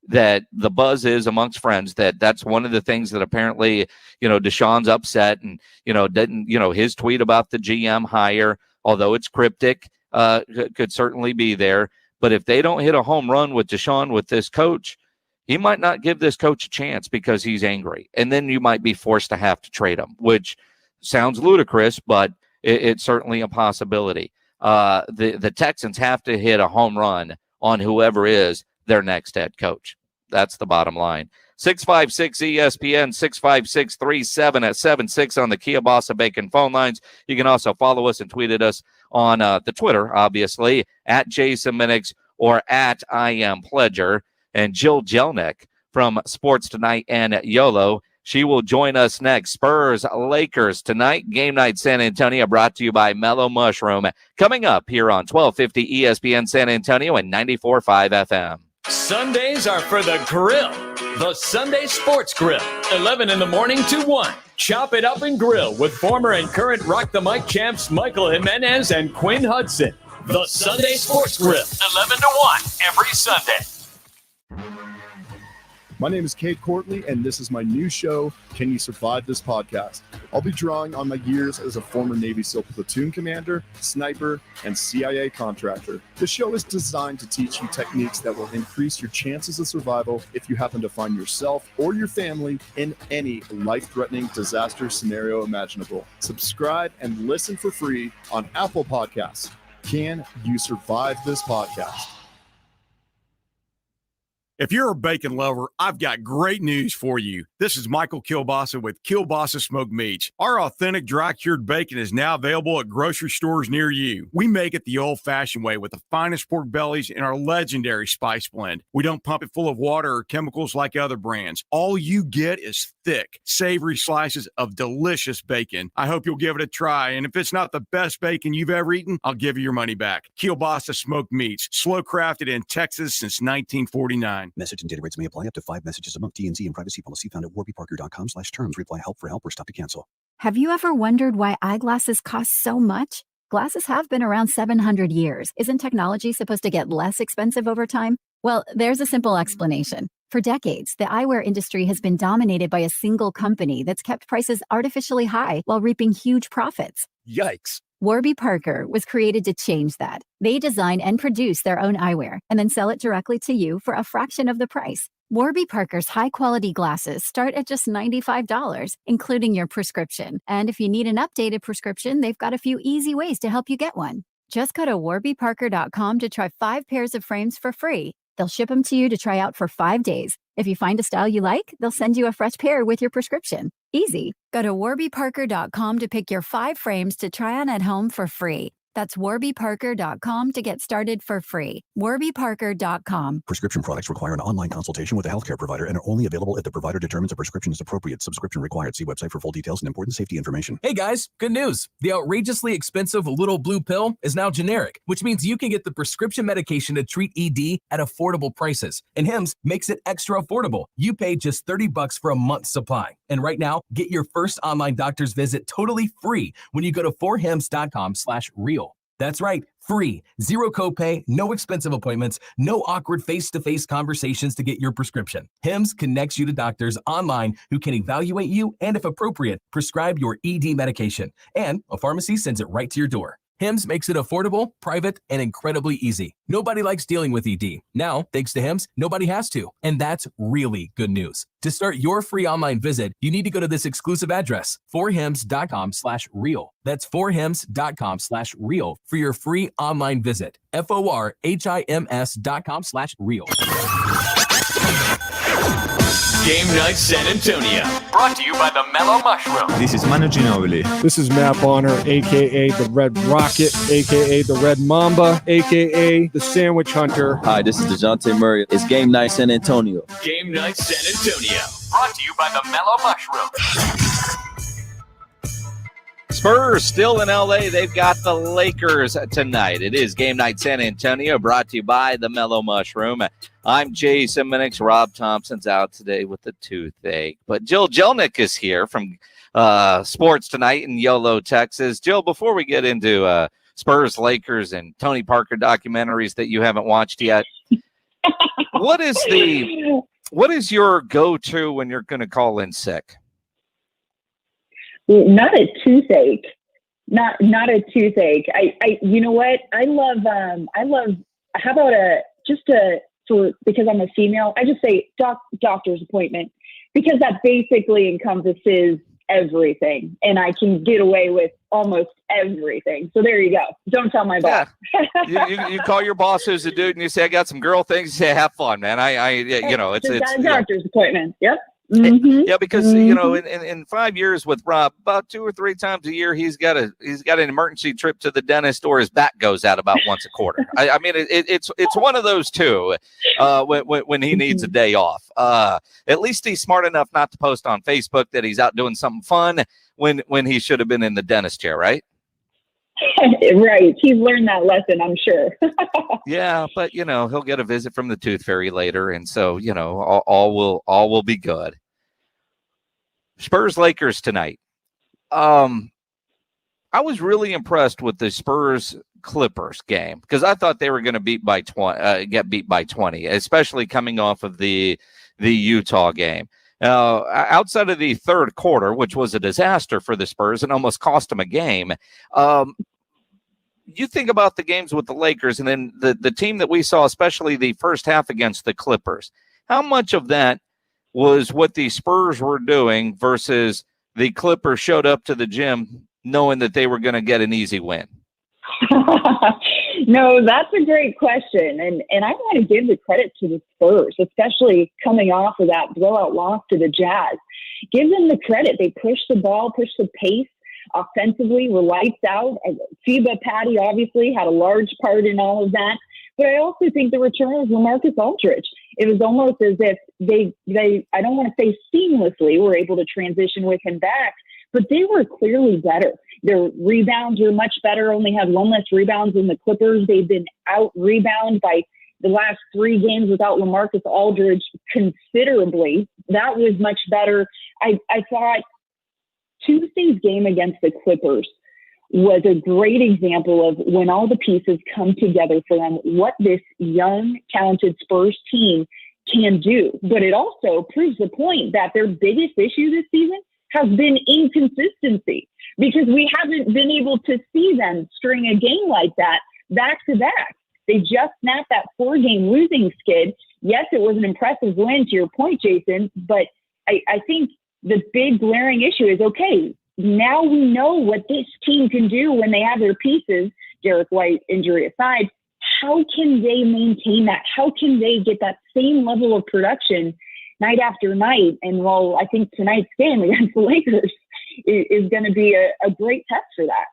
that the buzz is amongst friends that's one of the things that apparently, Deshaun's upset, and, didn't, his tweet about the GM hire, although it's cryptic, could certainly be there. But if they don't hit a home run with Deshaun with this coach, he might not give this coach a chance because he's angry. And then you might be forced to have to trade him, which sounds ludicrous, but it's certainly a possibility. The Texans have to hit a home run on whoever is their next head coach. That's the bottom line. 656 ESPN 656-3776 on the Kia Bossa Bacon phone lines. You can also follow us and tweet at us on the Twitter, obviously, at Jason Minix or at I Am Pledger. And Jill Jelnick from Sports Tonight and YOLO, she will join us next. Spurs, Lakers tonight. Game night San Antonio, brought to you by Mellow Mushroom. Coming up here on 1250 ESPN San Antonio and 94.5 FM. Sundays are for the grill. The Sunday Sports Grill, 11 in the morning to 1. Chop it up and grill with former and current Rock the Mic champs Michael Jimenez and Quinn Hudson. The Sunday Sports Grill, 11 to 1 every Sunday. My name is Kate Courtley, and this is my new show, Can You Survive This Podcast? I'll be drawing on my years as a former Navy SEAL platoon commander, sniper, and CIA contractor. The show is designed to teach you techniques that will increase your chances of survival if you happen to find yourself or your family in any life-threatening disaster scenario imaginable. Subscribe and listen for free on Apple Podcasts. Can You Survive This Podcast? If you're a bacon lover, I've got great news for you. This is Michael Kilbasa with Kilbasa Smoked Meats. Our authentic dry-cured bacon is now available at grocery stores near you. We make it the old-fashioned way with the finest pork bellies in our legendary spice blend. We don't pump it full of water or chemicals like other brands. All you get is thick, savory slices of delicious bacon. I hope you'll give it a try, and if it's not the best bacon you've ever eaten, I'll give you your money back. Kilbasa Smoked Meats, slow-crafted in Texas since 1949. Message and data rates may apply. Up to 5 messages a month. T&Z and privacy policy found at warbyparker.com/terms. Reply help for help or stop to cancel. Have you ever wondered why eyeglasses cost so much? Glasses have been around 700 years. Isn't technology supposed to get less expensive over time? Well, there's a simple explanation. For decades, the eyewear industry has been dominated by a single company that's kept prices artificially high while reaping huge profits. Yikes. Warby Parker was created to change that. They design and produce their own eyewear and then sell it directly to you for a fraction of the price. Warby Parker's high-quality glasses start at just $95, including your prescription. And if you need an updated prescription, they've got a few easy ways to help you get one. Just go to warbyparker.com to try 5 pairs of frames for free. They'll ship them to you to try out for 5 days. If you find a style you like, they'll send you a fresh pair with your prescription. Easy. Go to warbyparker.com to pick your 5 frames to try on at home for free. That's warbyparker.com to get started for free. warbyparker.com. Prescription products require an online consultation with a healthcare provider and are only available if the provider determines a prescription is appropriate. Subscription required. See website for full details and important safety information. Hey guys, good news. The outrageously expensive little blue pill is now generic, which means you can get the prescription medication to treat ED at affordable prices. And Hims makes it extra affordable. You pay just $30 for a month's supply. And right now, get your first online doctor's visit totally free when you go to forhims.com/real. That's right, free, 0 copay, no expensive appointments, no awkward face-to-face conversations to get your prescription. Hims connects you to doctors online who can evaluate you and, if appropriate, prescribe your ED medication. And a pharmacy sends it right to your door. Hims makes it affordable, private, and incredibly easy. Nobody likes dealing with ED. Now, thanks to Hims, nobody has to. And that's really good news. To start your free online visit, you need to go to this exclusive address, forhims.com/real. That's forhims.com/real for your free online visit. forhims.com/real. Game Night San Antonio. Brought to you by the Mellow Mushroom. This is Manu Ginobili. This is Matt Bonner, a.k.a. the Red Rocket, a.k.a. the Red Mamba, a.k.a. the Sandwich Hunter. Hi, this is DeJounte Murray. It's Game Night San Antonio. Game Night San Antonio. Brought to you by the Mellow Mushroom. Spurs still in LA. They've got the Lakers tonight. It is Game Night San Antonio, brought to you by the Mellow Mushroom. I'm Jason Minix. Rob Thompson's out today with a toothache, but Jill Jelnick is here from Sports Tonight in Yolo, Texas. Jill, before we get into Spurs, Lakers, and Tony Parker documentaries that you haven't watched yet, what is your go-to when you're going to call in sick? Not a toothache. Not a toothache. I you know what? I love how about because I'm a female, I just say doctor's appointment, because that basically encompasses everything and I can get away with almost everything. So there you go. Don't tell my boss. Yeah. you call your boss who's a dude and you say, I got some girl things. You say, have fun, man. It's a doctor's appointment. Yep. Mm-hmm. Yeah, because in 5 years with Rob, about 2 or 3 times a year, he's got an emergency trip to the dentist, or his back goes out about once a quarter. I mean, it's one of those two when he needs a day off. At least he's smart enough not to post on Facebook that he's out doing something fun when he should have been in the dentist chair, right? Right. He's learned that lesson, I'm sure. Yeah, but he'll get a visit from the tooth fairy later, and so all will be good. Spurs Lakers tonight. I was really impressed with the Spurs Clippers game because I thought they were going to get beat by 20, especially coming off of the Utah game. Outside of the third quarter, which was a disaster for the Spurs and almost cost them a game, you think about the games with the Lakers and then the team that we saw, especially the first half against the Clippers. How much of that was what the Spurs were doing versus the Clippers showed up to the gym knowing that they were going to get an easy win? No, that's a great question. And I want to give the credit to the Spurs, especially coming off of that blowout loss to the Jazz. Give them the credit. They pushed the ball, pushed the pace offensively, were lights out. FIBA Patty obviously had a large part in all of that. But I also think the return of LaMarcus Aldridge, it was almost as if they I don't want to say seamlessly were able to transition with him back, but they were clearly better. Their rebounds were much better, only had 1 less rebounds than the Clippers. They've been out-rebounded by the last 3 games without LaMarcus Aldridge considerably. That was much better. I thought Tuesday's game against the Clippers was a great example of when all the pieces come together for them, what this young, talented Spurs team can do. But it also proves the point that their biggest issue this season has been inconsistency, because we haven't been able to see them string a game like that back to back. They just snapped that 4-game losing skid. yes, it was an impressive win, to your point, Jason, but I think the big glaring issue is, okay, now we know what this team can do when they have their pieces, Derek White injury aside. How can they maintain that? How can they get that same level of production night after night? And while I think tonight's game against the Lakers is going to be a great test for that.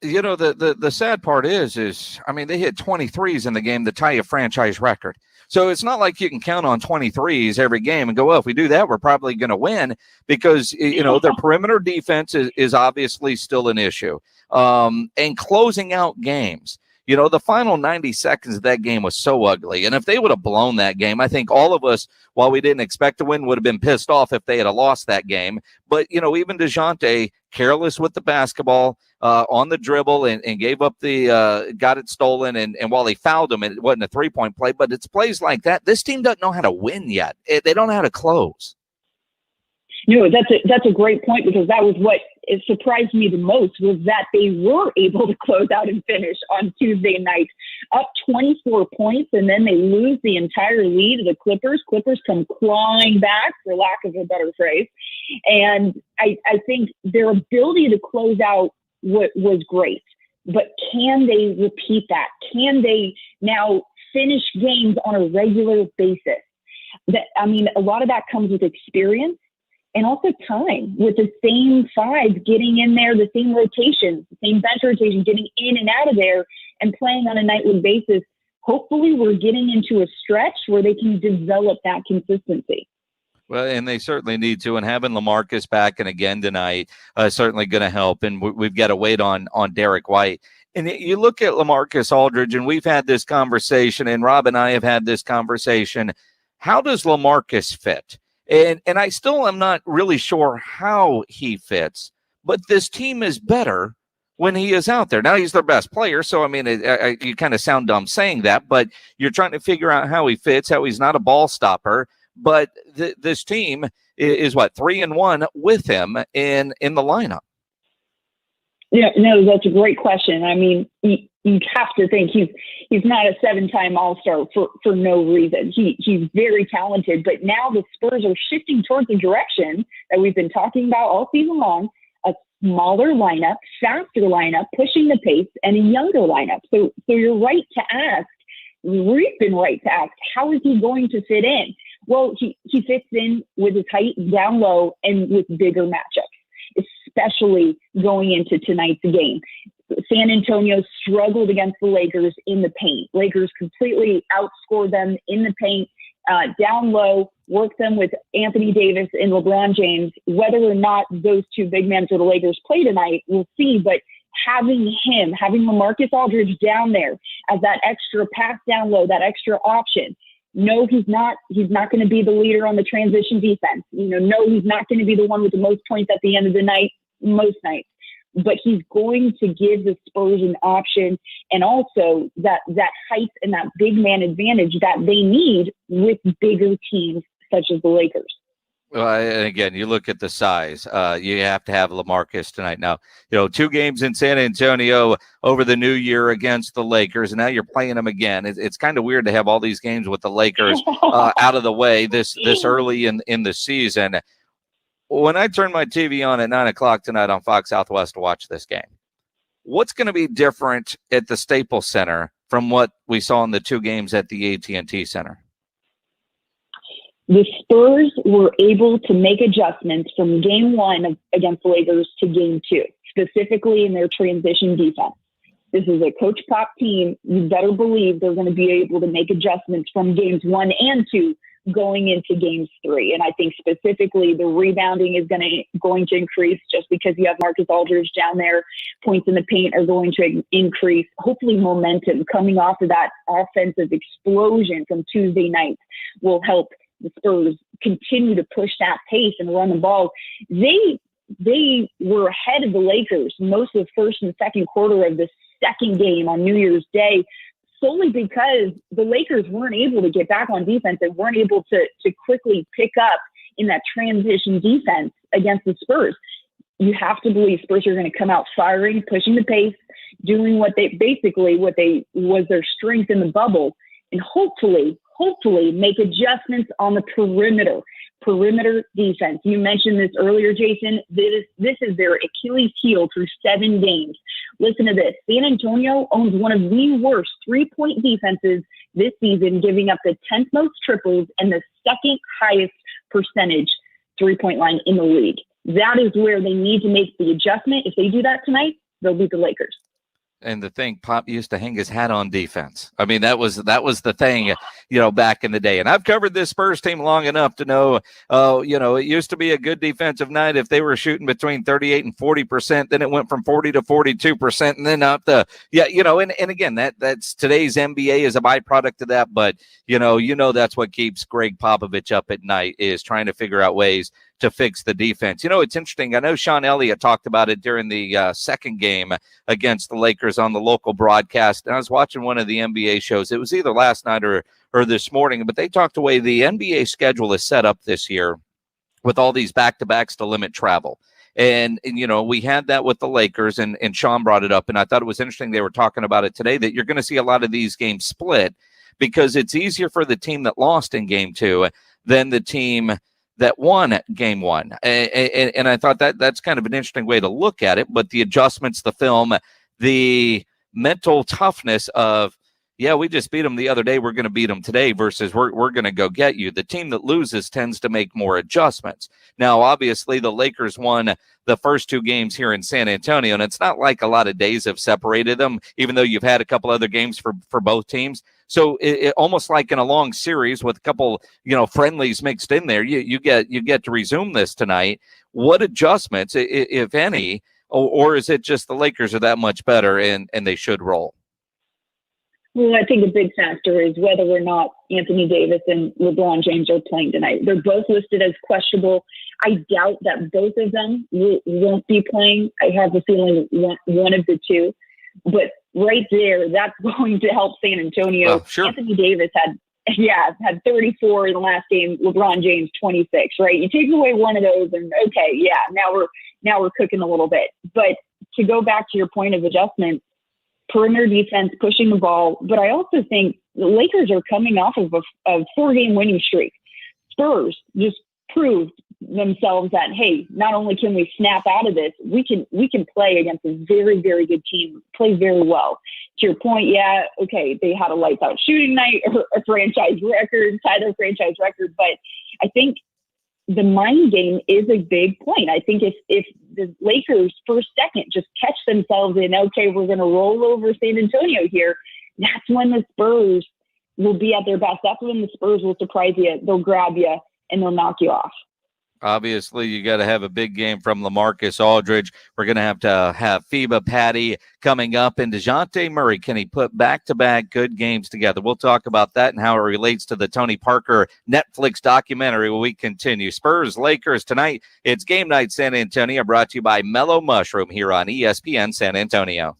You know, the sad part is, I mean, they hit 23s in the game to tie a franchise record. So it's not like you can count on 23s every game and go, well, if we do that, we're probably going to win, because, you know, their perimeter defense is obviously still an issue. And closing out games. You know, the final 90 seconds of that game was so ugly. And if they would have blown that game, I think all of us, while we didn't expect to win, would have been pissed off if they had lost that game. But, you know, even DeJounte, careless with the basketball on the dribble and gave up got it stolen. And while he fouled him, it wasn't a 3-point play, but it's plays like that. This team doesn't know how to win yet. They don't know how to close. No, that's a great point, because that was what it surprised me the most, was that they were able to close out and finish on Tuesday night up 24 points, and then they lose the entire lead to the Clippers. Clippers come clawing back, for lack of a better phrase. And I think their ability to close out was great, but can they repeat that? Can they now finish games on a regular basis? A lot of that comes with experience. And also time, with the same five getting in there, the same rotations, the same bench rotation, getting in and out of there and playing on a nightly basis. Hopefully we're getting into a stretch where they can develop that consistency. Well, and they certainly need to. And having LaMarcus back and again tonight certainly going to help. And we've got to wait on Derek White. And you look at LaMarcus Aldridge, and we've had this conversation, and Rob and I have had this conversation. How does LaMarcus fit? And I still am not really sure how he fits, but this team is better when he is out there. Now he's their best player, so I mean, you kind of sound dumb saying that, but you're trying to figure out how he fits, how he's not a ball stopper. But this team is 3-1 with him in the lineup. Yeah, no, that's a great question. I mean, you have to think he's not a 7-time All-Star for no reason. He's very talented, but now the Spurs are shifting towards a direction that we've been talking about all season long: a smaller lineup, faster lineup, pushing the pace, and a younger lineup. So you're right to ask. We've been right to ask, how is he going to fit in? Well, he fits in with his height down low and with bigger matchups, especially going into tonight's game. San Antonio struggled against the Lakers in the paint. Lakers completely outscored them in the paint, down low, worked them with Anthony Davis and LeBron James. Whether or not those two big men for the Lakers play tonight, we'll see. But having LaMarcus Aldridge down there as that extra pass down low, that extra option. No, he's not going to be the leader on the transition defense. No, he's not going to be the one with the most points at the end of the night, most nights. But he's going to give the Spurs an option, and also that height and that big man advantage that they need with bigger teams such as the Lakers. Well, and again, you look at the size. You have to have LaMarcus tonight. Now, 2 games in San Antonio over the new year against the Lakers, and now you're playing them again. It's kind of weird to have all these games with the Lakers out of the way this early in the season. When I turn my TV on at 9 o'clock tonight on Fox Southwest to watch this game, what's going to be different at the Staples Center from what we saw in the 2 games at the AT&T Center? The Spurs were able to make adjustments from game 1 against the Lakers to game 2, specifically in their transition defense. This is a Coach Pop team. You better believe they're going to be able to make adjustments from games 1 and 2 going into games 3. And I think specifically the rebounding is going to increase just because you have Marcus Aldridge down there. Points in the paint are going to increase. Hopefully momentum coming off of that offensive explosion from Tuesday night will help the Spurs continue to push that pace and run the ball. They were ahead of the Lakers most of the first and second quarter of the second game on New Year's Day, solely because the Lakers weren't able to get back on defense and weren't able to quickly pick up in that transition defense against the Spurs. You have to believe Spurs are going to come out firing, pushing the pace, doing what was their strength in the bubble, and hopefully make adjustments on the perimeter defense. You mentioned this earlier, Jason. This is their Achilles heel through 7 games. Listen to this. San Antonio owns one of the worst 3-point defenses this season, giving up the 10th most triples and the second highest percentage 3-point line in the league. That is where they need to make the adjustment. If they do that tonight, they'll beat the Lakers. And the thing, Pop used to hang his hat on defense. I mean, that was the thing, back in the day. And I've covered this Spurs team long enough to know, it used to be a good defensive night if they were shooting between 38 and 40%. Then it went from 40 to 42%, and then up the and again, that's today's NBA is a byproduct of that. But that's what keeps Greg Popovich up at night, is trying to figure out ways to fix the defense. It's interesting. I know Sean Elliott talked about it during the second game against the Lakers on the local broadcast. And I was watching one of the NBA shows. It was either last night or this morning, but they talked away. The NBA schedule is set up this year with all these back-to-backs to limit travel. And we had that with the Lakers, and Sean brought it up. And I thought it was interesting. They were talking about it today, that you're going to see a lot of these games split because it's easier for the team that lost in game 2 than the team that won game 1. And I thought that's kind of an interesting way to look at it. But the adjustments, the film, the mental toughness of, we just beat them the other day, we're going to beat them today, versus we're going to go get you. The team that loses tends to make more adjustments. Now, obviously, the Lakers won the first 2 games here in San Antonio, and it's not like a lot of days have separated them, even though you've had a couple other games for both teams. So it almost like in a long series with a couple, friendlies mixed in there, you get to resume this tonight. What adjustments, if any, or is it just the Lakers are that much better and they should roll? Well, I think a big factor is whether or not Anthony Davis and LeBron James are playing tonight. They're both listed as questionable. I doubt that both of them won't be playing. I have a feeling one of the two. But right there, that's going to help San Antonio. Oh, sure. Anthony Davis had 34 in the last game. LeBron James 26. Right? You take away one of those, and now we're cooking a little bit. But to go back to your point of adjustment, perimeter defense pushing the ball. But I also think the Lakers are coming off of a 4-game winning streak. Spurs just proved themselves that, hey, not only can we snap out of this, we can play against a very, very good team, play very well. To your point, they had a lights out shooting night, or a franchise record, tied their franchise record, but I think the mind game is a big point. I think if the Lakers for a second just catch themselves in, okay, we're going to roll over San Antonio here, that's when the Spurs will be at their best. That's when the Spurs will surprise you. They'll grab you and they'll knock you off. Obviously, you got to have a big game from LaMarcus Aldridge. We're going to have FIBA Patty coming up. And DeJounte Murray, can he put back-to-back good games together? We'll talk about that and how it relates to the Tony Parker Netflix documentary when we continue. Spurs, Lakers tonight. It's Game Night San Antonio, brought to you by Mellow Mushroom here on ESPN San Antonio.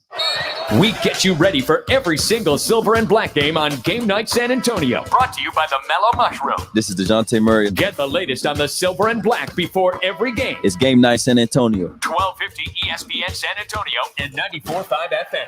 We get you ready for every single silver and black game on Game Night San Antonio. Brought to you by the Mellow Mushroom. This is DeJounte Murray. Get the latest on the silver and black before every game. It's Game Night San Antonio. 1250 ESPN San Antonio and 94.5 FM.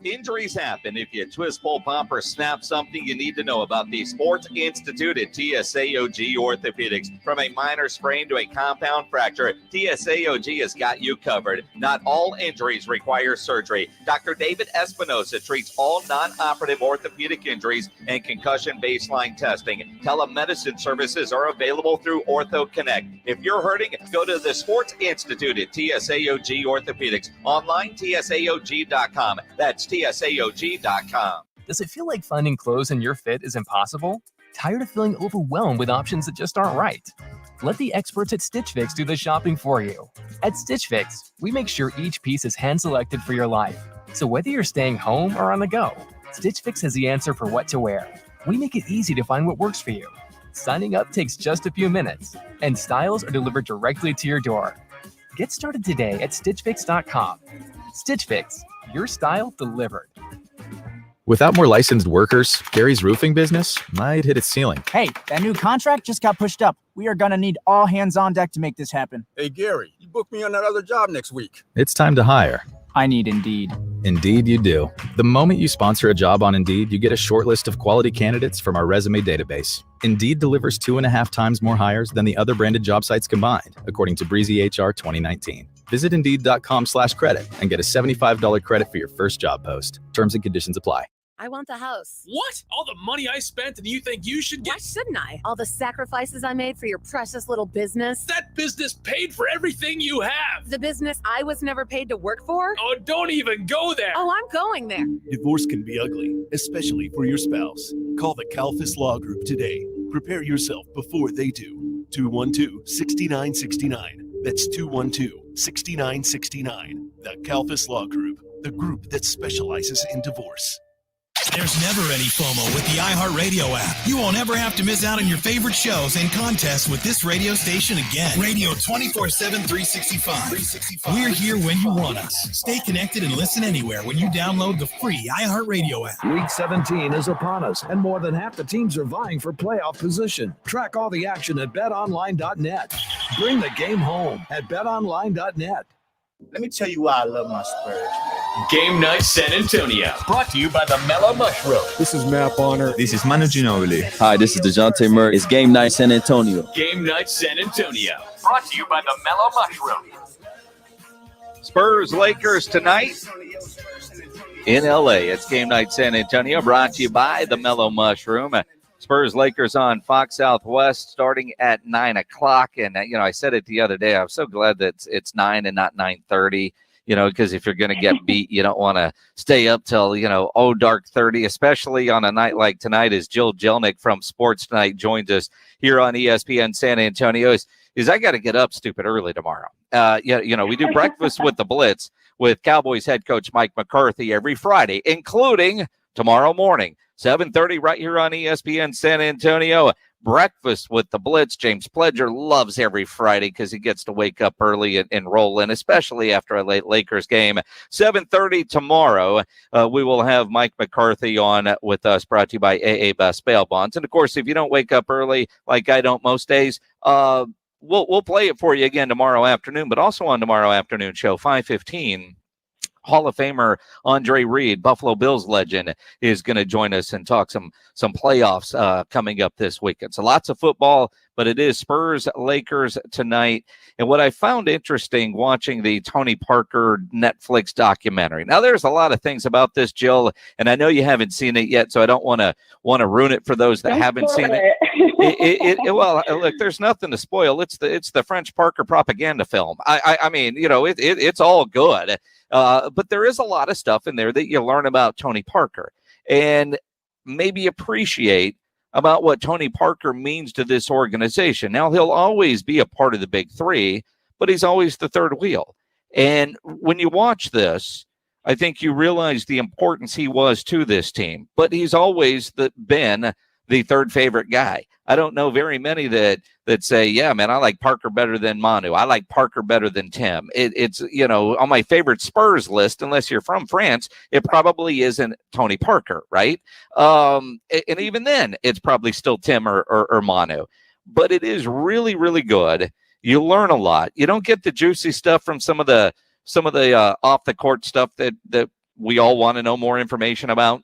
Injuries happen. If you twist, pull, pop, or snap something, you need to know about the Sports Institute at TSAOG Orthopedics. From a minor sprain to a compound fracture, TSAOG has got you covered. Not all injuries require surgery. Dr. David Espinosa treats all non-operative orthopedic injuries and concussion baseline testing. Telemedicine services are available through Ortho Connect. If you're hurting, go to the Sports Institute at TSAOG Orthopedics. Online, TSAOG.com. That's TSAOG.com. Does it feel like finding clothes in your fit is impossible? Tired of feeling overwhelmed with options that just aren't right? Let the experts at Stitch Fix do the shopping for you. At Stitch Fix, we make sure each piece is hand-selected for your life. So whether you're staying home or on the go, Stitch Fix has the answer for what to wear. We make it easy to find what works for you. Signing up takes just a few minutes, and styles are delivered directly to your door. Get started today at StitchFix.com. Stitch Fix, your style delivered. Without more licensed workers, Gary's roofing business might hit its ceiling. Hey, that new contract just got pushed up. We are going to need all hands on deck to make this happen. Hey, Gary, you booked me on that other job next week. It's time to hire. I need Indeed. Indeed, you do. The moment you sponsor a job on Indeed, you get a short list of quality candidates from our resume database. Indeed delivers 2.5 times more hires than the other branded job sites combined, according to Breezy HR 2019. Visit Indeed.com/credit and get a $75 credit for your first job post. Terms and conditions apply. I want the house. What? All the money I spent and you think you should get? Why shouldn't I? All the sacrifices I made for your precious little business. That business paid for everything you have. The business I was never paid to work for? Oh, don't even go there. Oh, I'm going there. Divorce can be ugly, especially for your spouse. Call the Calfis Law Group today. Prepare yourself before they do. 212-6969. That's 212-6969. The Calfis Law Group, the group that specializes in divorce. There's never any FOMO with the iHeartRadio app. You won't ever have to miss out on your favorite shows and contests with this radio station again. Radio 24/7, 365. We're here when you want us. Stay connected and listen anywhere when you download the free iHeartRadio app. Week 17 is upon us, and more than half the teams are vying for playoff position. Track all the action at betonline.net. Bring the game home at betonline.net. Let me tell you why I love my Spurs. Game Night San Antonio, brought to you by the Mellow Mushroom. This is Matt Bonner. This is Manu Ginobili. Hi, this is DeJounte Murray. It's Game Night San Antonio. Game Night San Antonio, brought to you by the Mellow Mushroom. Spurs Lakers tonight in LA. It's Game Night San Antonio, brought to you by the Mellow Mushroom. Spurs Lakers on Fox Southwest starting at 9 o'clock. And, I said it the other day. I'm so glad that it's 9 and not 9:30, because if you're going to get beat, you don't want to stay up till, dark 30, especially on a night like tonight, as Jill Jelnick from Sports Tonight joins us here on ESPN San Antonio. Is I got to get up stupid early tomorrow. We do breakfast with the Blitz with Cowboys head coach Mike McCarthy every Friday, including tomorrow morning. 7:30 right here on ESPN San Antonio. Breakfast with the Blitz. James Pledger loves every Friday because he gets to wake up early and roll in, especially after a late Lakers game. 7:30 tomorrow, we will have Mike McCarthy on with us, brought to you by AA Best Bail Bonds. And, of course, if you don't wake up early like I don't most days, we'll play it for you again tomorrow afternoon, but also on tomorrow afternoon show, 5:15. Hall of Famer Andre Reed, Buffalo Bills legend, is going to join us and talk some playoffs coming up this weekend. So lots of football, but it is Spurs Lakers tonight. And what I found interesting watching the Tony Parker Netflix documentary. Now, there's a lot of things about this, Jill, and I know you haven't seen it yet, so I don't want to ruin it for those that haven't seen it. Well, look, there's nothing to spoil. It's the French Parker propaganda film. I mean, it's all good. But there is a lot of stuff in there that you learn about Tony Parker and maybe appreciate about what Tony Parker means to this organization. Now, he'll always be a part of the big three, but he's always the third wheel. And when you watch this, I think you realize the importance he was to this team, but he's always been the third favorite guy. I don't know very many that say, yeah, man, I like Parker better than Manu. I like Parker better than Tim. It's on my favorite Spurs list, unless you're from France, it probably isn't Tony Parker, right? And even then, it's probably still Tim or Manu. But it is really, really good. You learn a lot. You don't get the juicy stuff from some of the off the court stuff that we all want to know more information about.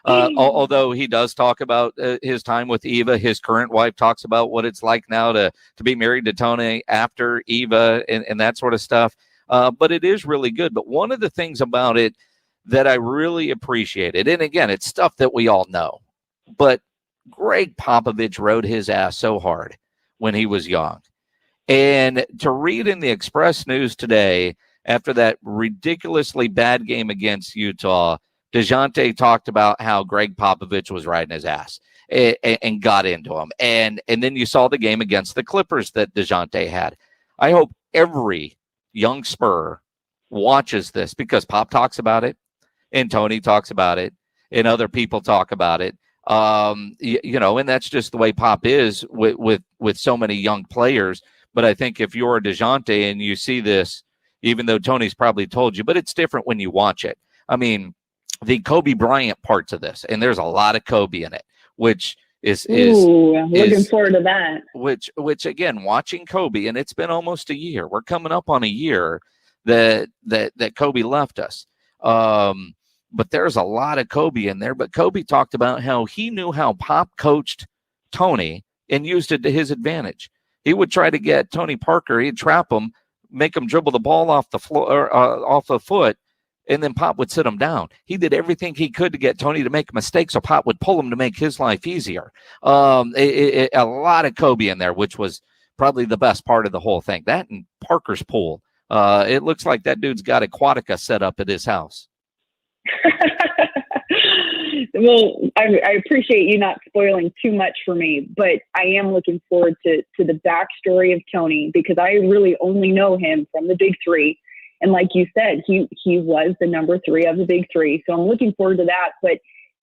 Although he does talk about his time with Eva, his current wife talks about what it's like now to be married to Tony after Eva and that sort of stuff. But it is really good. But one of the things about it that I really appreciated, and again, it's stuff that we all know, but Greg Popovich rode his ass so hard when he was young. And to read in the Express News today, after that ridiculously bad game against Utah, DeJounte talked about how Greg Popovich was riding his ass and got into him. And then you saw the game against the Clippers that DeJounte had. I hope every young Spur watches this because Pop talks about it and Tony talks about it and other people talk about it. And that's just the way Pop is with so many young players. But I think if you're a DeJounte and you see this, even though Tony's probably told you, but it's different when you watch it. I mean, the Kobe Bryant parts of this, and there's a lot of Kobe in it, which is looking forward to that. Which again, watching Kobe, and it's been almost a year. We're coming up on a year that Kobe left us. But there's a lot of Kobe in there. But Kobe talked about how he knew how Pop coached Tony and used it to his advantage. He would try to get Tony Parker. He'd trap him, make him dribble the ball off the floor, off the foot, and then Pop would sit him down. He did everything he could to get Tony to make mistakes, so Pop would pull him to make his life easier. A lot of Kobe in there, which was probably the best part of the whole thing. That and Parker's pool. It looks like that dude's got Aquatica set up at his house. Well, I appreciate you not spoiling too much for me, but I am looking forward to the backstory of Tony, because I really only know him from the Big Three. And like you said, he was the number 3 of the Big Three. So I'm looking forward to that. But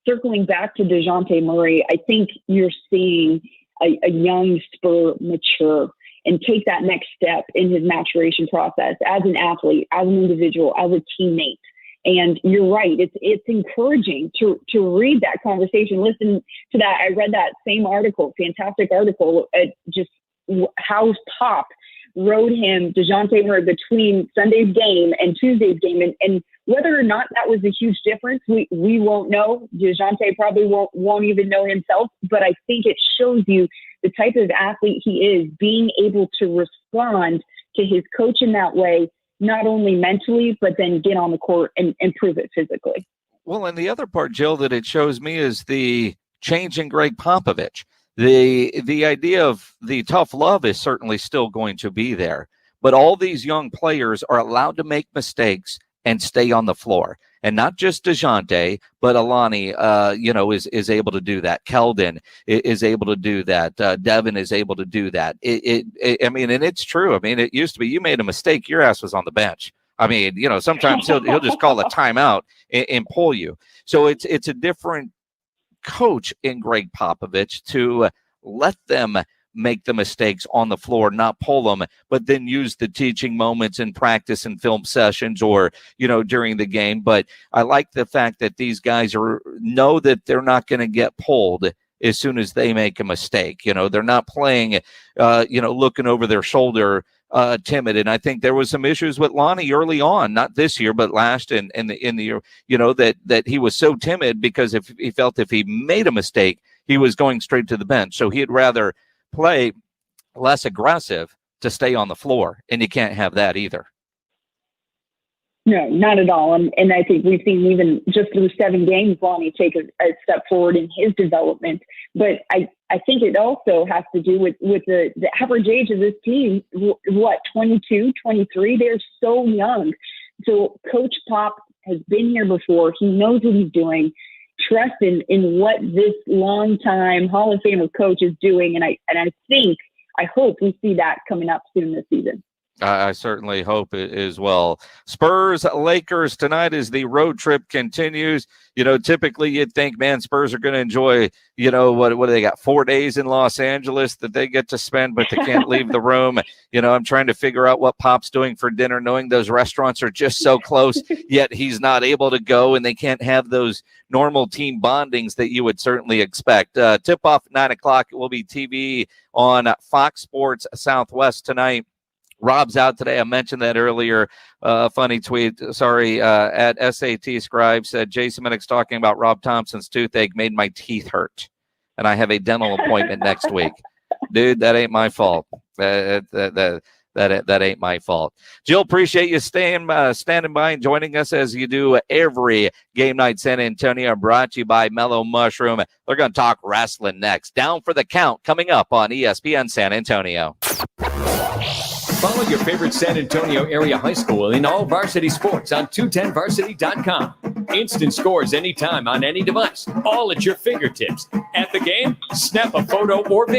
circling back to DeJounte Murray, I think you're seeing a young Spur mature and take that next step in his maturation process as an athlete, as an individual, as a teammate. And you're right. It's encouraging to read that conversation, listen to that. I read that same article, fantastic article, just how Pop rode him, DeJounte Murray, between Sunday's game and Tuesday's game. And whether or not that was a huge difference, we won't know. DeJounte probably won't even know himself. But I think it shows you the type of athlete he is, being able to respond to his coach in that way, not only mentally, but then get on the court and prove it physically. Well, and the other part, Jill, that it shows me is the change in Greg Popovich. The idea of the tough love is certainly still going to be there, but all these young players are allowed to make mistakes and stay on the floor. And not just DeJounte, but Alani, is able to do that. Keldon is able to do that. Devin is able to do that. I mean, and it's true. I mean, it used to be you made a mistake, your ass was on the bench. I mean, sometimes he'll just call a timeout and pull you. So it's a different coach in Greg Popovich to let them make the mistakes on the floor, not pull them, but then use the teaching moments in practice and film sessions or, during the game. But I like the fact that these guys know that they're not going to get pulled as soon as they make a mistake. They're not playing, looking over their shoulder, timid. And I think there was some issues with Lonnie early on, not this year, but last in the year, that he was so timid because if he felt if he made a mistake, he was going straight to the bench. So he'd rather play less aggressive to stay on the floor, and you can't have that either. No, not at all. And I think we've seen even just through 7 games, Lonnie take a step forward in his development. But I think it also has to do with the average age of this team. 22, 23? They're so young. So Coach Pop has been here before. He knows what he's doing. Trust in what this long-time Hall of Famer coach is doing. And I hope we see that coming up soon this season. I certainly hope it as well. Spurs, Lakers tonight as the road trip continues. Typically you'd think, man, Spurs are going to enjoy, what do they got, 4 days in Los Angeles that they get to spend, but they can't leave the room. I'm trying to figure out what Pop's doing for dinner, knowing those restaurants are just so close, yet he's not able to go, and they can't have those normal team bondings that you would certainly expect. Tip-off at 9 o'clock. It will be TV on Fox Sports Southwest tonight. Rob's out today. I mentioned that earlier. Funny tweet. Sorry. At SAT Scribe said Jason Minnick's talking about Rob Thompson's toothache made my teeth hurt, and I have a dental appointment next week. Dude, that ain't my fault. That ain't my fault. Jill, appreciate you standing by and joining us as you do every Game Night San Antonio. Brought to you by Mellow Mushroom. They're going to talk wrestling next. Down for the Count coming up on ESPN San Antonio. Follow your favorite San Antonio area high school in all varsity sports on 210varsity.com. Instant scores anytime on any device, all at your fingertips. At the game, snap a photo or video